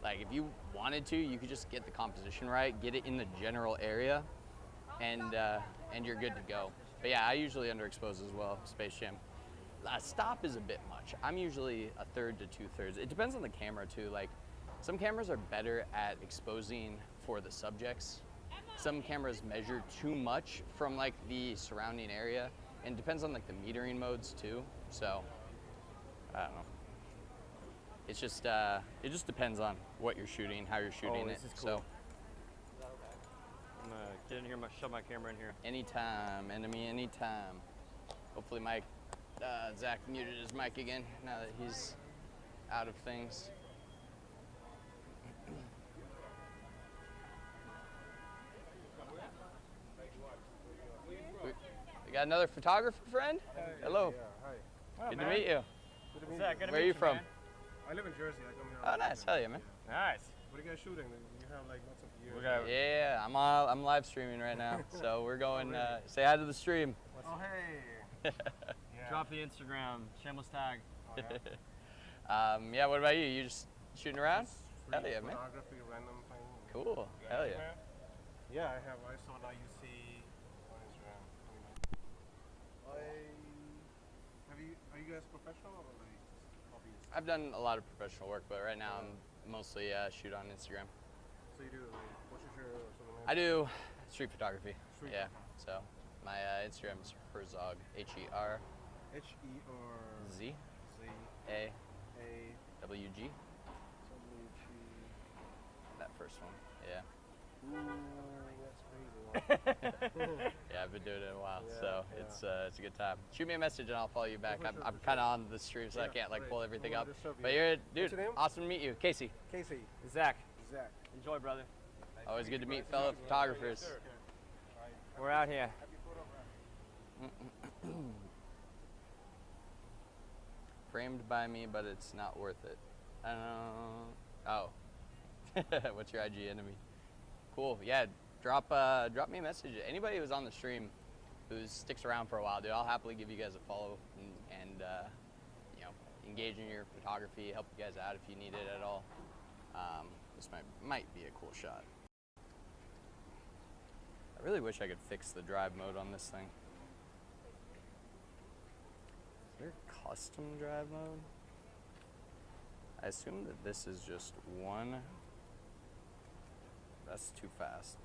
[SPEAKER 1] Like if you wanted to, you could just get the composition right, get it in the general area, and you're good to go. But yeah, I usually underexpose as well, Space Jam. Stop is a bit much. I'm usually a third to 2/3. It depends on the camera too. Like some cameras are better at exposing for the subjects. Some cameras measure too much from like the surrounding area, and it depends on like the metering modes too. So I don't know. It's just it just depends on what you're shooting, how you're shooting it.
[SPEAKER 2] This is cool.
[SPEAKER 1] So
[SPEAKER 2] I'm gonna get in here, shove my camera in here.
[SPEAKER 1] anytime, enemy, anytime. Hopefully Mike, Zach muted his mic again now that he's out of things. We got another photographer friend. Hello.
[SPEAKER 3] Yeah, hi.
[SPEAKER 1] Good to meet you.
[SPEAKER 3] Good to meet
[SPEAKER 2] Zach,
[SPEAKER 3] you.
[SPEAKER 2] good to
[SPEAKER 1] Where are
[SPEAKER 2] meet
[SPEAKER 1] you from?
[SPEAKER 2] man.
[SPEAKER 3] I live in Jersey. I come here.
[SPEAKER 1] Oh, nice. Hell yeah, man.
[SPEAKER 2] Nice.
[SPEAKER 3] What are you guys shooting? You have like lots of gear.
[SPEAKER 2] We got-
[SPEAKER 1] Yeah, I'm live streaming right now, so we're going. Say hi to the stream.
[SPEAKER 3] Oh, hey. Yeah.
[SPEAKER 2] Drop the Instagram, shameless tag.
[SPEAKER 3] Oh, yeah.
[SPEAKER 1] Yeah. What about you? You just shooting around? Hell
[SPEAKER 3] Free
[SPEAKER 1] yeah, man.
[SPEAKER 3] photography, random thing.
[SPEAKER 1] Cool. Hell yeah.
[SPEAKER 3] Yeah, I saw that you see on Instagram. Are you guys professional or like just hobbyists?
[SPEAKER 1] I've done a lot of professional work, but right now I'm mostly shoot on Instagram.
[SPEAKER 3] So you do like portraiture or something like
[SPEAKER 1] I do street photography.
[SPEAKER 3] Street
[SPEAKER 1] Yeah. So my Instagram is Herzog, H-E-R-Z-A-W-G.
[SPEAKER 3] H-E-R-Z-A-W-G.
[SPEAKER 1] That first one. Yeah.
[SPEAKER 3] Ooh, that's crazy.
[SPEAKER 1] Yeah, I've been doing it a while,
[SPEAKER 3] Yeah,
[SPEAKER 1] so
[SPEAKER 3] yeah.
[SPEAKER 1] it's a good time. Shoot me a message and I'll follow you back.
[SPEAKER 3] for
[SPEAKER 1] I'm,
[SPEAKER 3] sure,
[SPEAKER 1] I'm
[SPEAKER 3] for
[SPEAKER 1] kind of
[SPEAKER 3] sure.
[SPEAKER 1] on the stream, so I
[SPEAKER 3] Yeah,
[SPEAKER 1] can't like
[SPEAKER 3] great.
[SPEAKER 1] pull everything
[SPEAKER 3] We'll
[SPEAKER 1] up.
[SPEAKER 3] just shove
[SPEAKER 1] But
[SPEAKER 3] you.
[SPEAKER 1] you're a
[SPEAKER 3] What's
[SPEAKER 1] dude.
[SPEAKER 3] your name?
[SPEAKER 1] Awesome to meet you, Casey.
[SPEAKER 3] Casey.
[SPEAKER 2] Zach,
[SPEAKER 3] Zach.
[SPEAKER 2] enjoy, brother.
[SPEAKER 1] Always good to meet fellow photographers.
[SPEAKER 2] We're out here.
[SPEAKER 1] Framed by me, but it's not worth it. I don't know. Oh. What's your IG enemy? Cool. Yeah. Drop me a message. Anybody who's on the stream who sticks around for a while, dude, I'll happily give you guys a follow and you know, engage in your photography, help you guys out if you need it at all. This might be a cool shot. I really wish I could fix the drive mode on this thing. Is there custom drive mode? I assume that this is just one. That's too fast.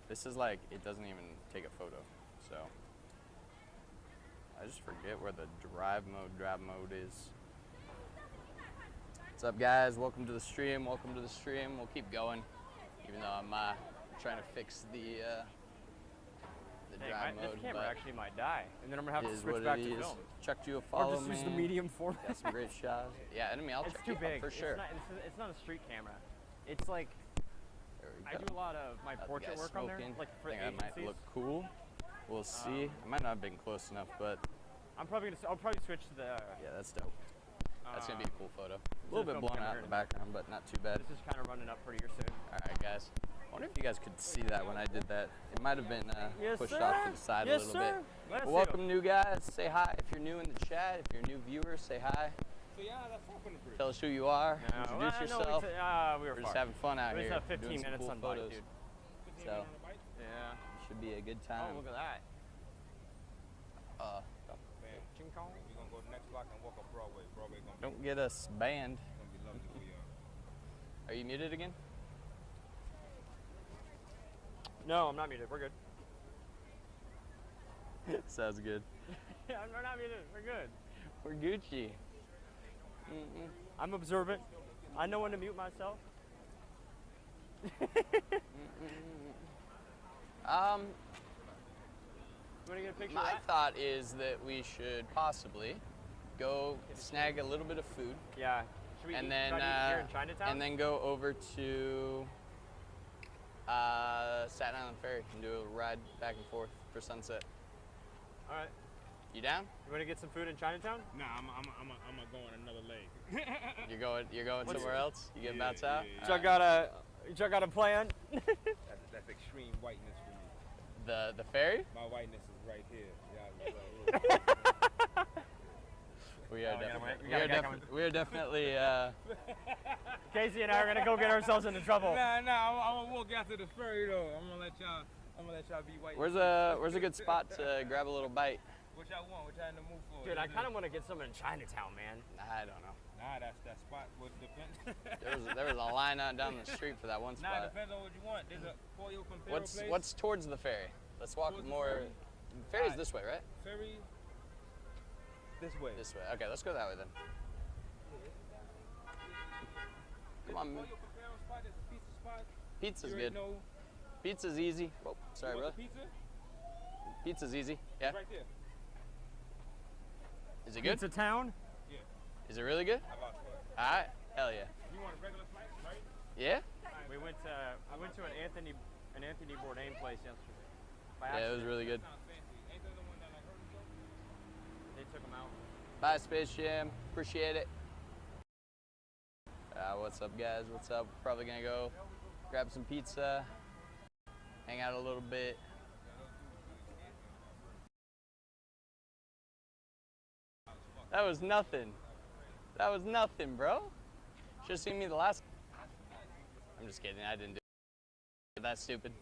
[SPEAKER 1] This is like, it doesn't even take a photo, so. I just forget where the drive mode is. What's up, guys? Welcome to the stream, We'll keep going, even though I'm trying to fix the
[SPEAKER 2] Hey,
[SPEAKER 1] drive
[SPEAKER 2] this
[SPEAKER 1] mode,
[SPEAKER 2] camera
[SPEAKER 1] but
[SPEAKER 2] actually might die, and then I'm gonna
[SPEAKER 1] it
[SPEAKER 2] have to
[SPEAKER 1] is
[SPEAKER 2] switch
[SPEAKER 1] what
[SPEAKER 2] back
[SPEAKER 1] it
[SPEAKER 2] to
[SPEAKER 1] is.
[SPEAKER 2] film.
[SPEAKER 1] Chucked you a
[SPEAKER 2] Or
[SPEAKER 1] follow,
[SPEAKER 2] just use the
[SPEAKER 1] man.
[SPEAKER 2] medium format.
[SPEAKER 1] Got some great shots. Yeah, enemy, I'll
[SPEAKER 2] It's
[SPEAKER 1] check
[SPEAKER 2] too
[SPEAKER 1] you out
[SPEAKER 2] big.
[SPEAKER 1] for sure.
[SPEAKER 2] It's not a street camera. It's like
[SPEAKER 1] There we
[SPEAKER 2] I
[SPEAKER 1] go.
[SPEAKER 2] do a lot of my
[SPEAKER 1] Got the
[SPEAKER 2] portrait
[SPEAKER 1] guy
[SPEAKER 2] work on there,
[SPEAKER 1] smoking.
[SPEAKER 2] like for
[SPEAKER 1] I think that might
[SPEAKER 2] agencies.
[SPEAKER 1] look cool. We'll see. I might not have been close enough, but
[SPEAKER 2] I'll probably switch to the.
[SPEAKER 1] yeah, that's dope. That's gonna be a cool photo. A
[SPEAKER 2] the
[SPEAKER 1] little bit
[SPEAKER 2] film
[SPEAKER 1] blown
[SPEAKER 2] camera
[SPEAKER 1] out
[SPEAKER 2] here
[SPEAKER 1] in
[SPEAKER 2] in
[SPEAKER 1] the
[SPEAKER 2] a minute.
[SPEAKER 1] background, but not too bad.
[SPEAKER 2] This is kind of running up prettier soon.
[SPEAKER 1] All right, guys. I wonder if you guys could see that when I did that. It might have been
[SPEAKER 2] Yes,
[SPEAKER 1] pushed
[SPEAKER 2] sir.
[SPEAKER 1] off to the side
[SPEAKER 2] Yes,
[SPEAKER 1] a little
[SPEAKER 2] sir.
[SPEAKER 1] bit.
[SPEAKER 2] Bless
[SPEAKER 1] Well,
[SPEAKER 2] you.
[SPEAKER 1] welcome, new guys. Say hi if you're new in the chat. If you're a new viewer, say hi.
[SPEAKER 3] So yeah, that's all from the bridge.
[SPEAKER 1] Tell us who you are. Introduce
[SPEAKER 2] No,
[SPEAKER 1] yourself.
[SPEAKER 2] we were
[SPEAKER 1] We're
[SPEAKER 2] far.
[SPEAKER 1] just having fun out
[SPEAKER 2] We
[SPEAKER 1] here.
[SPEAKER 2] just have 15
[SPEAKER 1] doing some
[SPEAKER 2] minutes
[SPEAKER 1] cool
[SPEAKER 2] on bike,
[SPEAKER 1] photos.
[SPEAKER 2] dude.
[SPEAKER 1] So
[SPEAKER 2] Yeah.
[SPEAKER 1] should be a good
[SPEAKER 2] Oh,
[SPEAKER 1] time.
[SPEAKER 2] look at that.
[SPEAKER 3] We're gonna go to the next block and walk up Broadway. Broadway gonna
[SPEAKER 1] Don't get us banned.
[SPEAKER 3] be lovely for y'all.
[SPEAKER 1] Are you muted again?
[SPEAKER 2] No, I'm not muted. We're good.
[SPEAKER 1] Sounds good.
[SPEAKER 2] We're not muted. We're good.
[SPEAKER 1] We're Gucci. Mm-mm.
[SPEAKER 2] I'm observant. I know when to mute myself. You want to get a picture of
[SPEAKER 1] My
[SPEAKER 2] that?
[SPEAKER 1] thought is that we should possibly go snag a little bit of food
[SPEAKER 2] Yeah. Should we
[SPEAKER 1] and
[SPEAKER 2] eat,
[SPEAKER 1] then
[SPEAKER 2] try to eat here in Chinatown?
[SPEAKER 1] and then go over to Staten Island Ferry and do a ride back and forth for sunset.
[SPEAKER 2] All right.
[SPEAKER 1] You down?
[SPEAKER 2] You want to get some food in Chinatown?
[SPEAKER 3] Nah, I'm gonna go on another leg.
[SPEAKER 1] You're going somewhere else? You getting bounce out?
[SPEAKER 3] yeah.
[SPEAKER 2] Y'all got a plan?
[SPEAKER 3] That's extreme whiteness for me.
[SPEAKER 1] The ferry?
[SPEAKER 3] My whiteness is right here. Yeah, it's right here.
[SPEAKER 1] We are,
[SPEAKER 2] we got a guy coming.
[SPEAKER 1] we are definitely
[SPEAKER 2] Casey and I are gonna go get ourselves into trouble.
[SPEAKER 3] Nah, I'm gonna walk out to the ferry though. I'm gonna let y'all be white.
[SPEAKER 1] where's a good spot to grab a little bite?
[SPEAKER 3] What y'all want? What y'all in the mood for?
[SPEAKER 2] Dude, I kind of want to get some in Chinatown, man.
[SPEAKER 1] I don't know.
[SPEAKER 3] Nah, that spot would depend.
[SPEAKER 1] There was a line out down the street for that one
[SPEAKER 3] Nah,
[SPEAKER 1] spot.
[SPEAKER 3] depends on what you want. There's a Pollo Compero place.
[SPEAKER 1] What's towards the ferry? Let's walk
[SPEAKER 3] Towards the
[SPEAKER 1] more.
[SPEAKER 3] ferry?
[SPEAKER 1] Ferry's
[SPEAKER 3] Alright.
[SPEAKER 1] this way, right?
[SPEAKER 3] Ferry this way.
[SPEAKER 1] This way. Okay, let's go that way then. Come on, man.
[SPEAKER 3] Pollo Compero spot. There's a pizza spot.
[SPEAKER 1] Pizza's
[SPEAKER 3] You
[SPEAKER 1] good.
[SPEAKER 3] already know.
[SPEAKER 1] Pizza's easy. Oh, sorry,
[SPEAKER 3] You
[SPEAKER 1] brother.
[SPEAKER 3] want the pizza?
[SPEAKER 1] Pizza's easy. Yeah.
[SPEAKER 3] It's right there.
[SPEAKER 1] Is it good?
[SPEAKER 2] Pizza Town?
[SPEAKER 3] Yeah.
[SPEAKER 1] Is it really good?
[SPEAKER 3] I vouch for it.
[SPEAKER 1] All right. Hell yeah.
[SPEAKER 3] You want a regular slice, right?
[SPEAKER 1] Yeah.
[SPEAKER 2] We went to an Anthony Bourdain place yesterday. By
[SPEAKER 1] Yeah, it was
[SPEAKER 2] accident.
[SPEAKER 1] really good.
[SPEAKER 3] Sounds fancy. Ain't that the one that like hurt himself?
[SPEAKER 2] They took him out.
[SPEAKER 1] Bye, Space Jam. Appreciate it. What's up, guys? What's up? Probably gonna go grab some pizza, hang out a little bit. That was nothing. That was nothing, bro. Should've seen me the last. I'm just kidding. I didn't do it. That's stupid.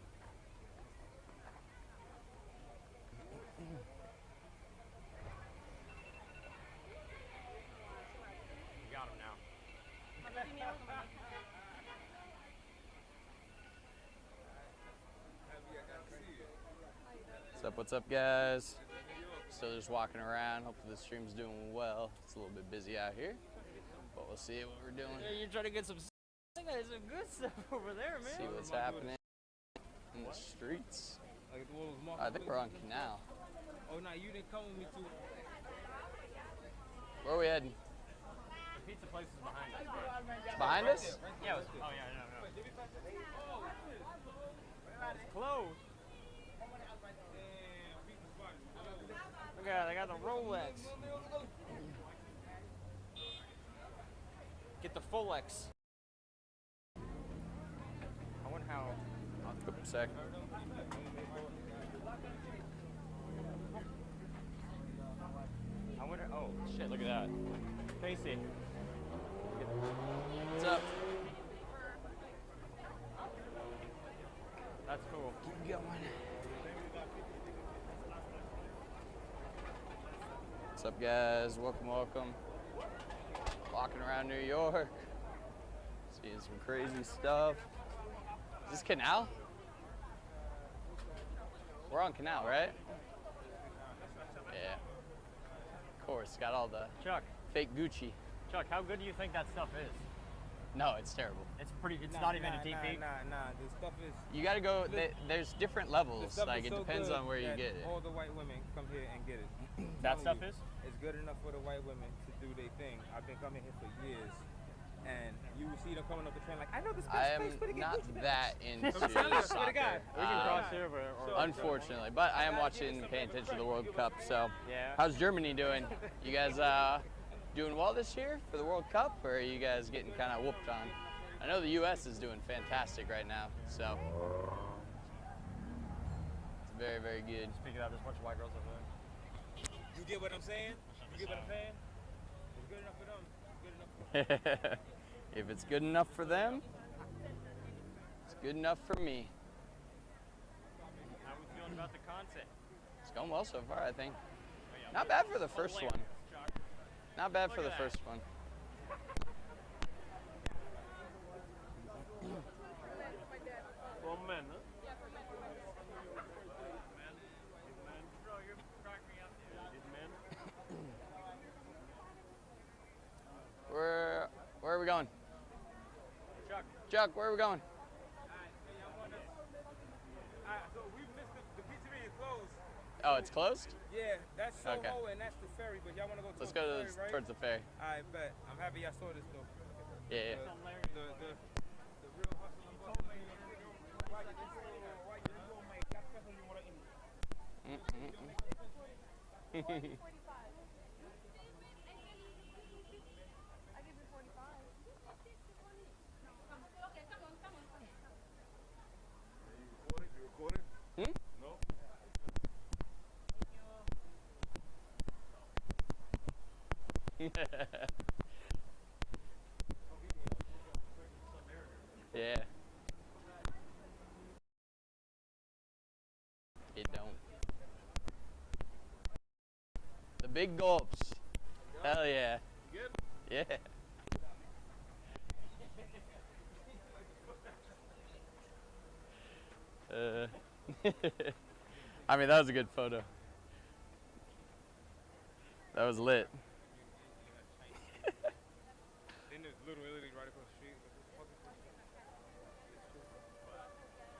[SPEAKER 2] We got him now.
[SPEAKER 1] What's up, guys? Still just walking around. Hopefully the stream's doing well. It's a little bit busy out here, but we'll see what we're doing.
[SPEAKER 2] You're trying to get some. I think there's some good stuff over there, man.
[SPEAKER 1] See what's happening in the streets.
[SPEAKER 3] Like the one was marked
[SPEAKER 1] I think we're on Canal.
[SPEAKER 3] Oh, no, you didn't come with me to.
[SPEAKER 1] Where are we heading?
[SPEAKER 2] The pizza place is behind us.
[SPEAKER 1] It's behind us?
[SPEAKER 2] Yeah. Oh yeah, no. It's closed. Look at that, they got the Rolex. Get the Full-X. I wonder how.
[SPEAKER 1] Quick sec.
[SPEAKER 2] I wonder. Oh shit! Look at that. Casey.
[SPEAKER 1] What's up?
[SPEAKER 2] That's cool.
[SPEAKER 1] Keep going. What's up, guys? Welcome, welcome. Walking around New York. Seeing some crazy stuff. Is this Canal? We're on Canal, right? Yeah. Of course, got all the
[SPEAKER 2] Chuck.
[SPEAKER 1] fake Gucci.
[SPEAKER 2] Chuck, how good do you think that stuff is?
[SPEAKER 1] No, it's terrible.
[SPEAKER 2] It's pretty. It's not even a deep peak.
[SPEAKER 3] Nah. The stuff is.
[SPEAKER 1] You gotta go, there's different
[SPEAKER 3] The
[SPEAKER 1] levels.
[SPEAKER 3] stuff
[SPEAKER 1] Like,
[SPEAKER 3] is
[SPEAKER 1] it
[SPEAKER 3] so
[SPEAKER 1] depends
[SPEAKER 3] good
[SPEAKER 1] on where you
[SPEAKER 3] that
[SPEAKER 1] get it.
[SPEAKER 3] All the white women come here and get it.
[SPEAKER 2] That stuff
[SPEAKER 3] Telling
[SPEAKER 2] is.
[SPEAKER 3] you, it's good enough for the white women to do their thing. I've been coming here for years, and you will see them coming up the train like, I know this
[SPEAKER 1] I
[SPEAKER 3] best
[SPEAKER 1] am
[SPEAKER 3] place for to get
[SPEAKER 1] not
[SPEAKER 3] Gucci
[SPEAKER 1] that into
[SPEAKER 3] I'm telling you, I swear to
[SPEAKER 1] soccer.
[SPEAKER 3] God.
[SPEAKER 2] We can cross over. Or
[SPEAKER 1] Unfortunately, but I am watching, paying attention to the World Cup. So,
[SPEAKER 2] Yeah.
[SPEAKER 1] how's Germany doing? You guys doing well this year for the World Cup, or are you guys getting kind of whooped on? I know the U.S. is doing fantastic right now, so it's very, very good.
[SPEAKER 2] Speaking of, there's a bunch of white girls over there.
[SPEAKER 3] You get what I'm saying? You get what I'm saying? It's good enough for them. It's good enough for them.
[SPEAKER 1] If it's good enough for them, it's good enough for me.
[SPEAKER 2] How are we feeling about the content?
[SPEAKER 1] It's going well so far, I think. Not bad for the first one. Not bad for the first one.
[SPEAKER 5] For men, huh?
[SPEAKER 1] Where are we going? Chuck, where are we going?
[SPEAKER 3] So we missed the pizzeria closed.
[SPEAKER 1] Oh, it's closed?
[SPEAKER 3] Yeah, that's Soho
[SPEAKER 1] Okay.
[SPEAKER 3] and that's the ferry, but y'all want to go
[SPEAKER 1] Let's
[SPEAKER 3] towards
[SPEAKER 1] go
[SPEAKER 3] the
[SPEAKER 1] to
[SPEAKER 3] ferry, right?
[SPEAKER 1] towards the ferry.
[SPEAKER 3] I bet. I'm happy y'all saw this though.
[SPEAKER 1] Yeah.
[SPEAKER 3] The real hustle and bustle. Why you just say that? Why you just don't make that person you want to eat?
[SPEAKER 1] 45.
[SPEAKER 4] I give you 45.
[SPEAKER 3] You recorded?
[SPEAKER 1] Hmm?
[SPEAKER 3] No?
[SPEAKER 1] Yeah. It don't. The big gulps. Hell yeah. Yeah. I mean, that was a good photo. That was lit.
[SPEAKER 3] Then there's Little Italy right across the street.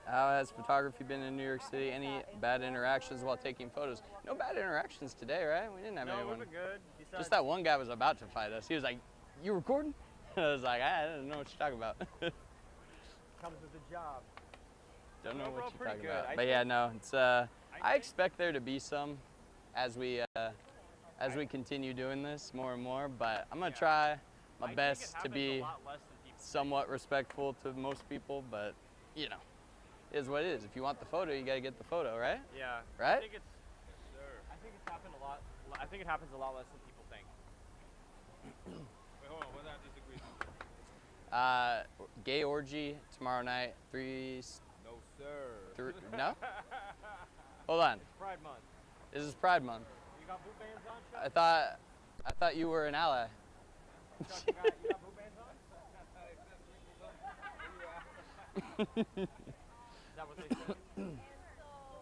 [SPEAKER 1] How has photography been in New York City? Any bad interactions while taking photos? No bad interactions today, right? We didn't have
[SPEAKER 5] No,
[SPEAKER 1] anyone.
[SPEAKER 5] we've been good. Besides,
[SPEAKER 1] Just that one guy was about to fight us. He was like, "You recording?" I was like, "I don't know what you're talking about."
[SPEAKER 5] comes with the job.
[SPEAKER 1] Don't know
[SPEAKER 2] Overall,
[SPEAKER 1] what you're
[SPEAKER 2] pretty
[SPEAKER 1] talking
[SPEAKER 2] good.
[SPEAKER 1] about.
[SPEAKER 2] I
[SPEAKER 1] But yeah, no, it's. I expect there to be some as we continue doing this more and more. But I'm gonna try my best to be somewhat respectful to most people. But you know, it is what it is. If you want the photo, you gotta get the photo, right?
[SPEAKER 2] Yeah.
[SPEAKER 1] Right?
[SPEAKER 2] I think it's happened a lot. I think it happens a lot less than people think.
[SPEAKER 3] Wait, hold on. What did I disagree?
[SPEAKER 1] Gay orgy tomorrow night.
[SPEAKER 3] No, sir.
[SPEAKER 1] No? Hold on.
[SPEAKER 2] Pride Month.
[SPEAKER 1] This is Pride Month.
[SPEAKER 2] You got boot bands on, Chuck?
[SPEAKER 1] I thought you were an ally.
[SPEAKER 2] Chuck, you got boot bands on? Is that what they said?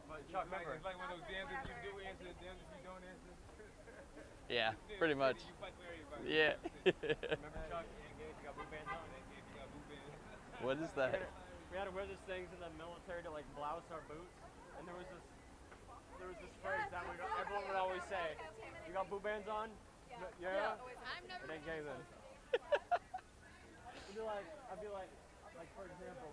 [SPEAKER 2] But Chuck, remember,
[SPEAKER 3] It's like one of those damn if you do answer, damn if you don't answer.
[SPEAKER 1] Yeah, pretty much.
[SPEAKER 3] You fight for everybody.
[SPEAKER 1] Yeah.
[SPEAKER 2] remember Chuck, you ain't gay if you got boot bands on?
[SPEAKER 3] You got boot bands.
[SPEAKER 1] What is that?
[SPEAKER 2] We had to wear these things in the military to like blouse our boots, and there was this phrase that everyone would always say, "You got boot bands on?" Yeah. It ain't gay then. I'd be like, for example,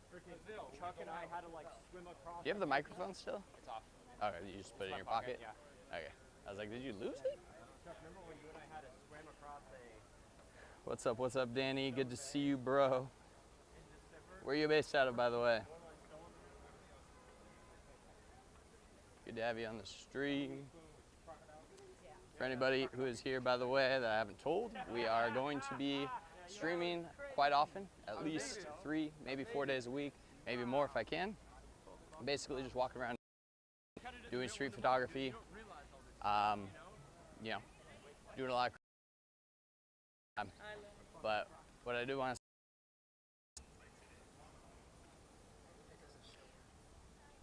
[SPEAKER 2] freaking Chuck and I had to like swim across.
[SPEAKER 1] Do you have the microphone still?
[SPEAKER 2] It's off.
[SPEAKER 1] Okay, you just put it in your pocket?
[SPEAKER 2] Yeah.
[SPEAKER 1] Okay. I was like, did you lose it?
[SPEAKER 2] Chuck, remember when you and I had to swim across
[SPEAKER 1] What's up, Danny? Good to see you, bro. Where are you based out of, by the way? Good to have you on the stream. For anybody who is here, by the way, that I haven't told, we are going to be streaming quite often, at least 3, maybe 4 days a week, maybe more if I can. Basically just walking around doing street photography, you know, doing a lot of but what I do want to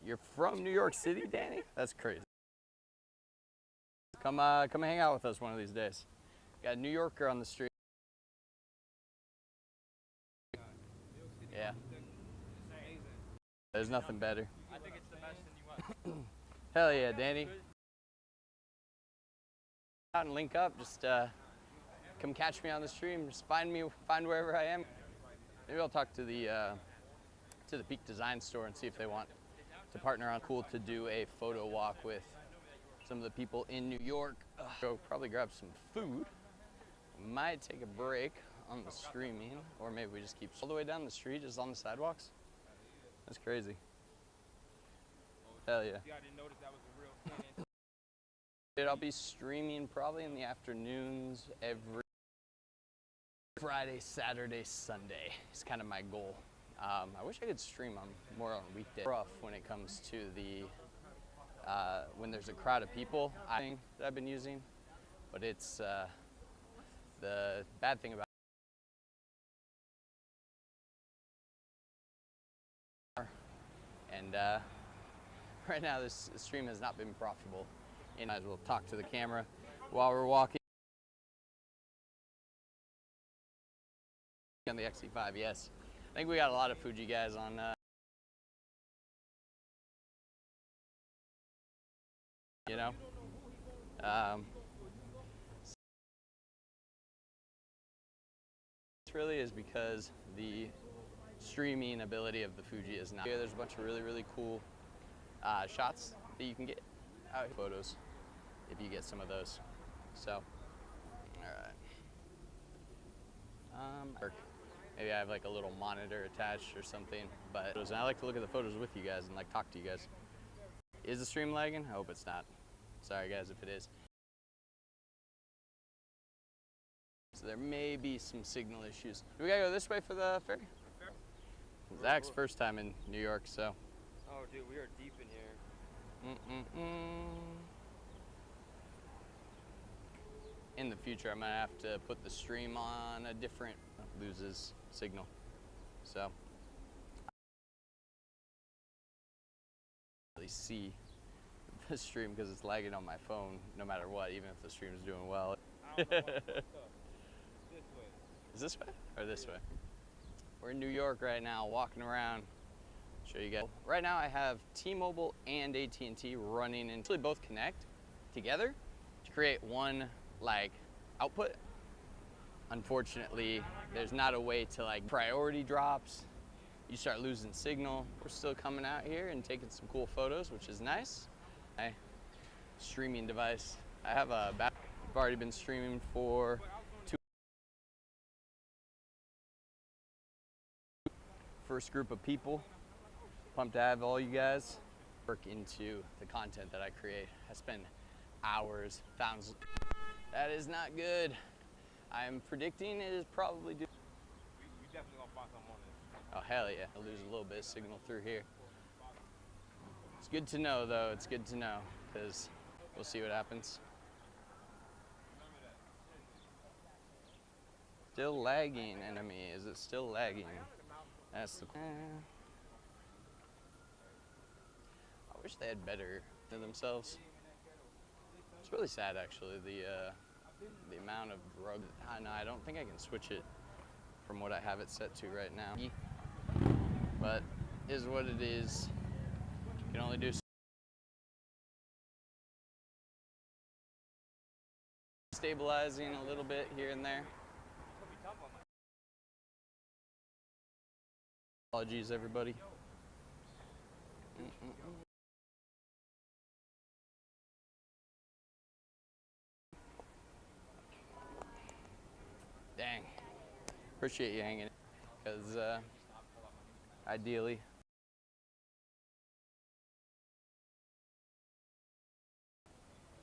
[SPEAKER 1] You're from New York City, Danny? That's crazy. Come hang out with us one of these days. Got a New Yorker on the street. Yeah. There's nothing better.
[SPEAKER 2] I think it's the best in the US.
[SPEAKER 1] Hell yeah, Danny. Out and link up. Just come catch me on the stream. Just find wherever I am. Maybe I'll talk to the Peak Design store and see if they want to partner on. Cool to do a photo walk with some of the people in New York. Go probably grab some food. Might take a break on the streaming, or maybe we just keep all the way down the street, just on the sidewalks. That's crazy. Hell yeah.
[SPEAKER 3] See, I didn't notice that was a real thing.
[SPEAKER 1] Dude, I'll be streaming probably in the afternoons every Friday, Saturday, Sunday. It's kind of my goal. I wish I could stream more on weekdays. Rough when it comes to the when there's a crowd of people. That I've been using, but it's the bad thing about and right now this stream has not been profitable. And I will talk to the camera while we're walking on the XC5. Yes, I think we got a lot of Fuji guys on. You know, this really is because the streaming ability of the Fuji is not. Here, there's a bunch of really cool shots that you can get out photos if you get some of those. So, all right. Maybe I have like a little monitor attached or something. But I like to look at the photos with you guys and like talk to you guys. Is the stream lagging? I hope it's not. Sorry guys if it is. So there may be some signal issues. Do we gotta go this way for the ferry? Zach's first time in New York, so.
[SPEAKER 2] Oh, dude, we are deep in here.
[SPEAKER 1] In the future, I might have to put the stream on a different, loses signal. So, I really see the stream because it's lagging on my phone no matter what, even if the stream is doing well.
[SPEAKER 3] I don't know what's up. This way.
[SPEAKER 1] Is this way or this way? We're in New York right now, walking around. Show you guys. Right now I have T-Mobile and AT&T running and actually both connect together to create one like output. Unfortunately, there's not a way to like priority drops. You start losing signal. We're still coming out here and taking some cool photos, which is nice. My streaming device. I have a I've already been streaming for 2. First group of people. Pumped to have all you guys work into the content that I create. I spend hours, thousands. That is not good. I'm predicting it is probably due.
[SPEAKER 3] We definitely gonna find something on this.
[SPEAKER 1] Oh, hell yeah. I lose a little bit of signal through here. It's good to know, though. It's good to know, because we'll see what happens. Still lagging, enemy. Is it still lagging? That's the... I wish they had better to themselves. It's really sad, actually, the amount of drug. I don't think I can switch it from what I have it set to right now. But is what it is. You can only do stabilizing a little bit here and there. Apologies, everybody. Dang. Appreciate you hanging, because ideally.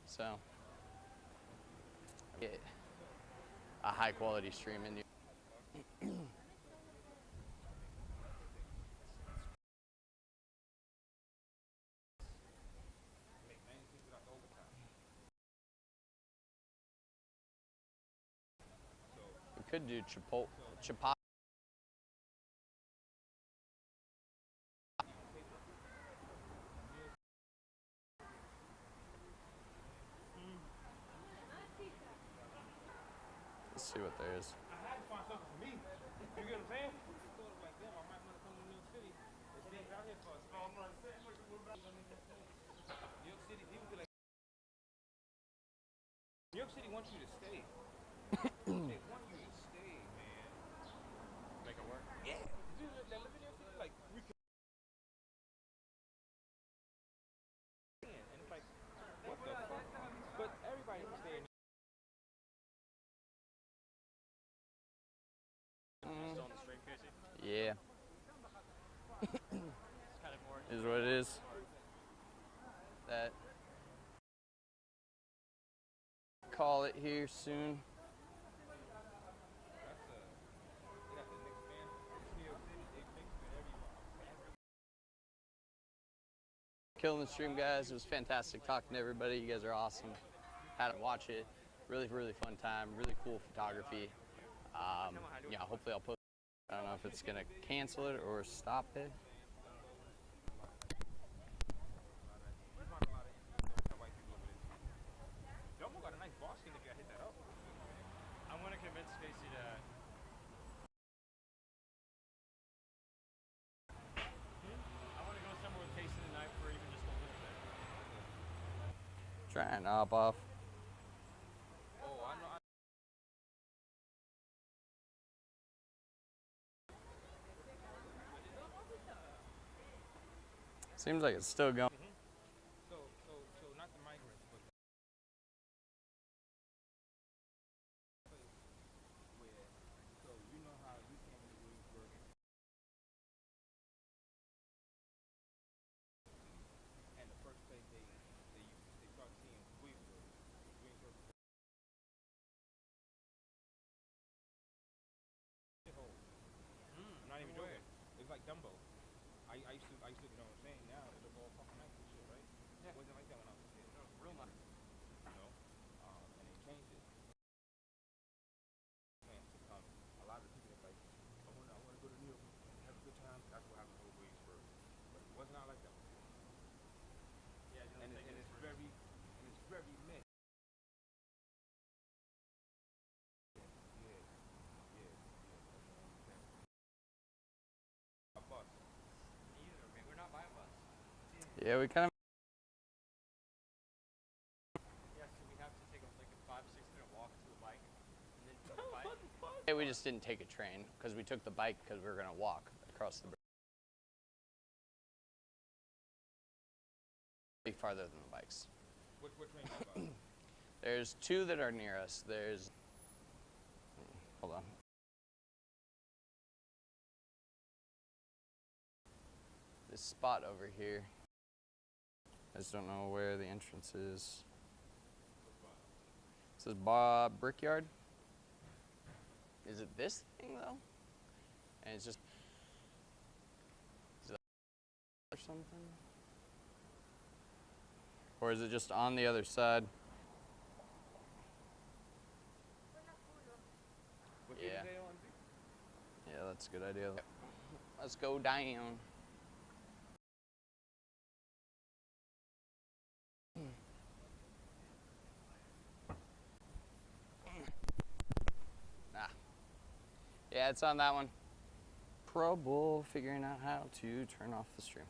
[SPEAKER 1] So, get a high quality stream in you. We could do Chipotle. Let's see what there is.
[SPEAKER 3] I had to find something for me. You get what I'm saying? Sort of like them. I might want to come to New York City. It's been out here for us. New York City, people be like, New York City wants you to stay. They want you to stay, man.
[SPEAKER 2] Make it work.
[SPEAKER 3] Yeah. Dude, they live in New York City, like, we can. And it's like, what the fuck? But everybody can stay in.
[SPEAKER 2] Still on the stream, Casey?
[SPEAKER 1] Yeah.
[SPEAKER 2] It's kind of more.
[SPEAKER 1] Is what it is. That. Call it here soon. Killing the stream, guys. It was fantastic talking to everybody. You guys are awesome. Had to watch it. Really, really fun time. Really cool photography. Yeah, hopefully I'll post. I don't know if it's gonna cancel it or stop it.
[SPEAKER 3] You almost got a nice boss skin if you hit that up.
[SPEAKER 2] I want to convince Casey to. I want to go somewhere with Casey tonight for even just a little bit.
[SPEAKER 1] Trying to hop off.
[SPEAKER 3] Oh, I know.
[SPEAKER 1] Seems like it's still going. Yeah, we kind of.
[SPEAKER 2] Yeah, so we have to take like a 5-6 minute walk to the bike, and then to the bike.
[SPEAKER 1] Yeah, we just didn't take a train because we took the bike because we were gonna walk across the bridge. Be farther than the bikes.
[SPEAKER 3] What train you about?
[SPEAKER 1] There's two that are near us. There's. Hold on. This spot over here. I just don't know where the entrance is. It says Bob Brickyard. Is it this thing though? And it's just. Is it or something? Or is it just on the other side?
[SPEAKER 3] What
[SPEAKER 1] Yeah.
[SPEAKER 3] are they on?
[SPEAKER 1] Yeah, that's a good idea. Let's go down. Ah. Yeah, it's on that one. Trouble figuring out how to turn off the stream.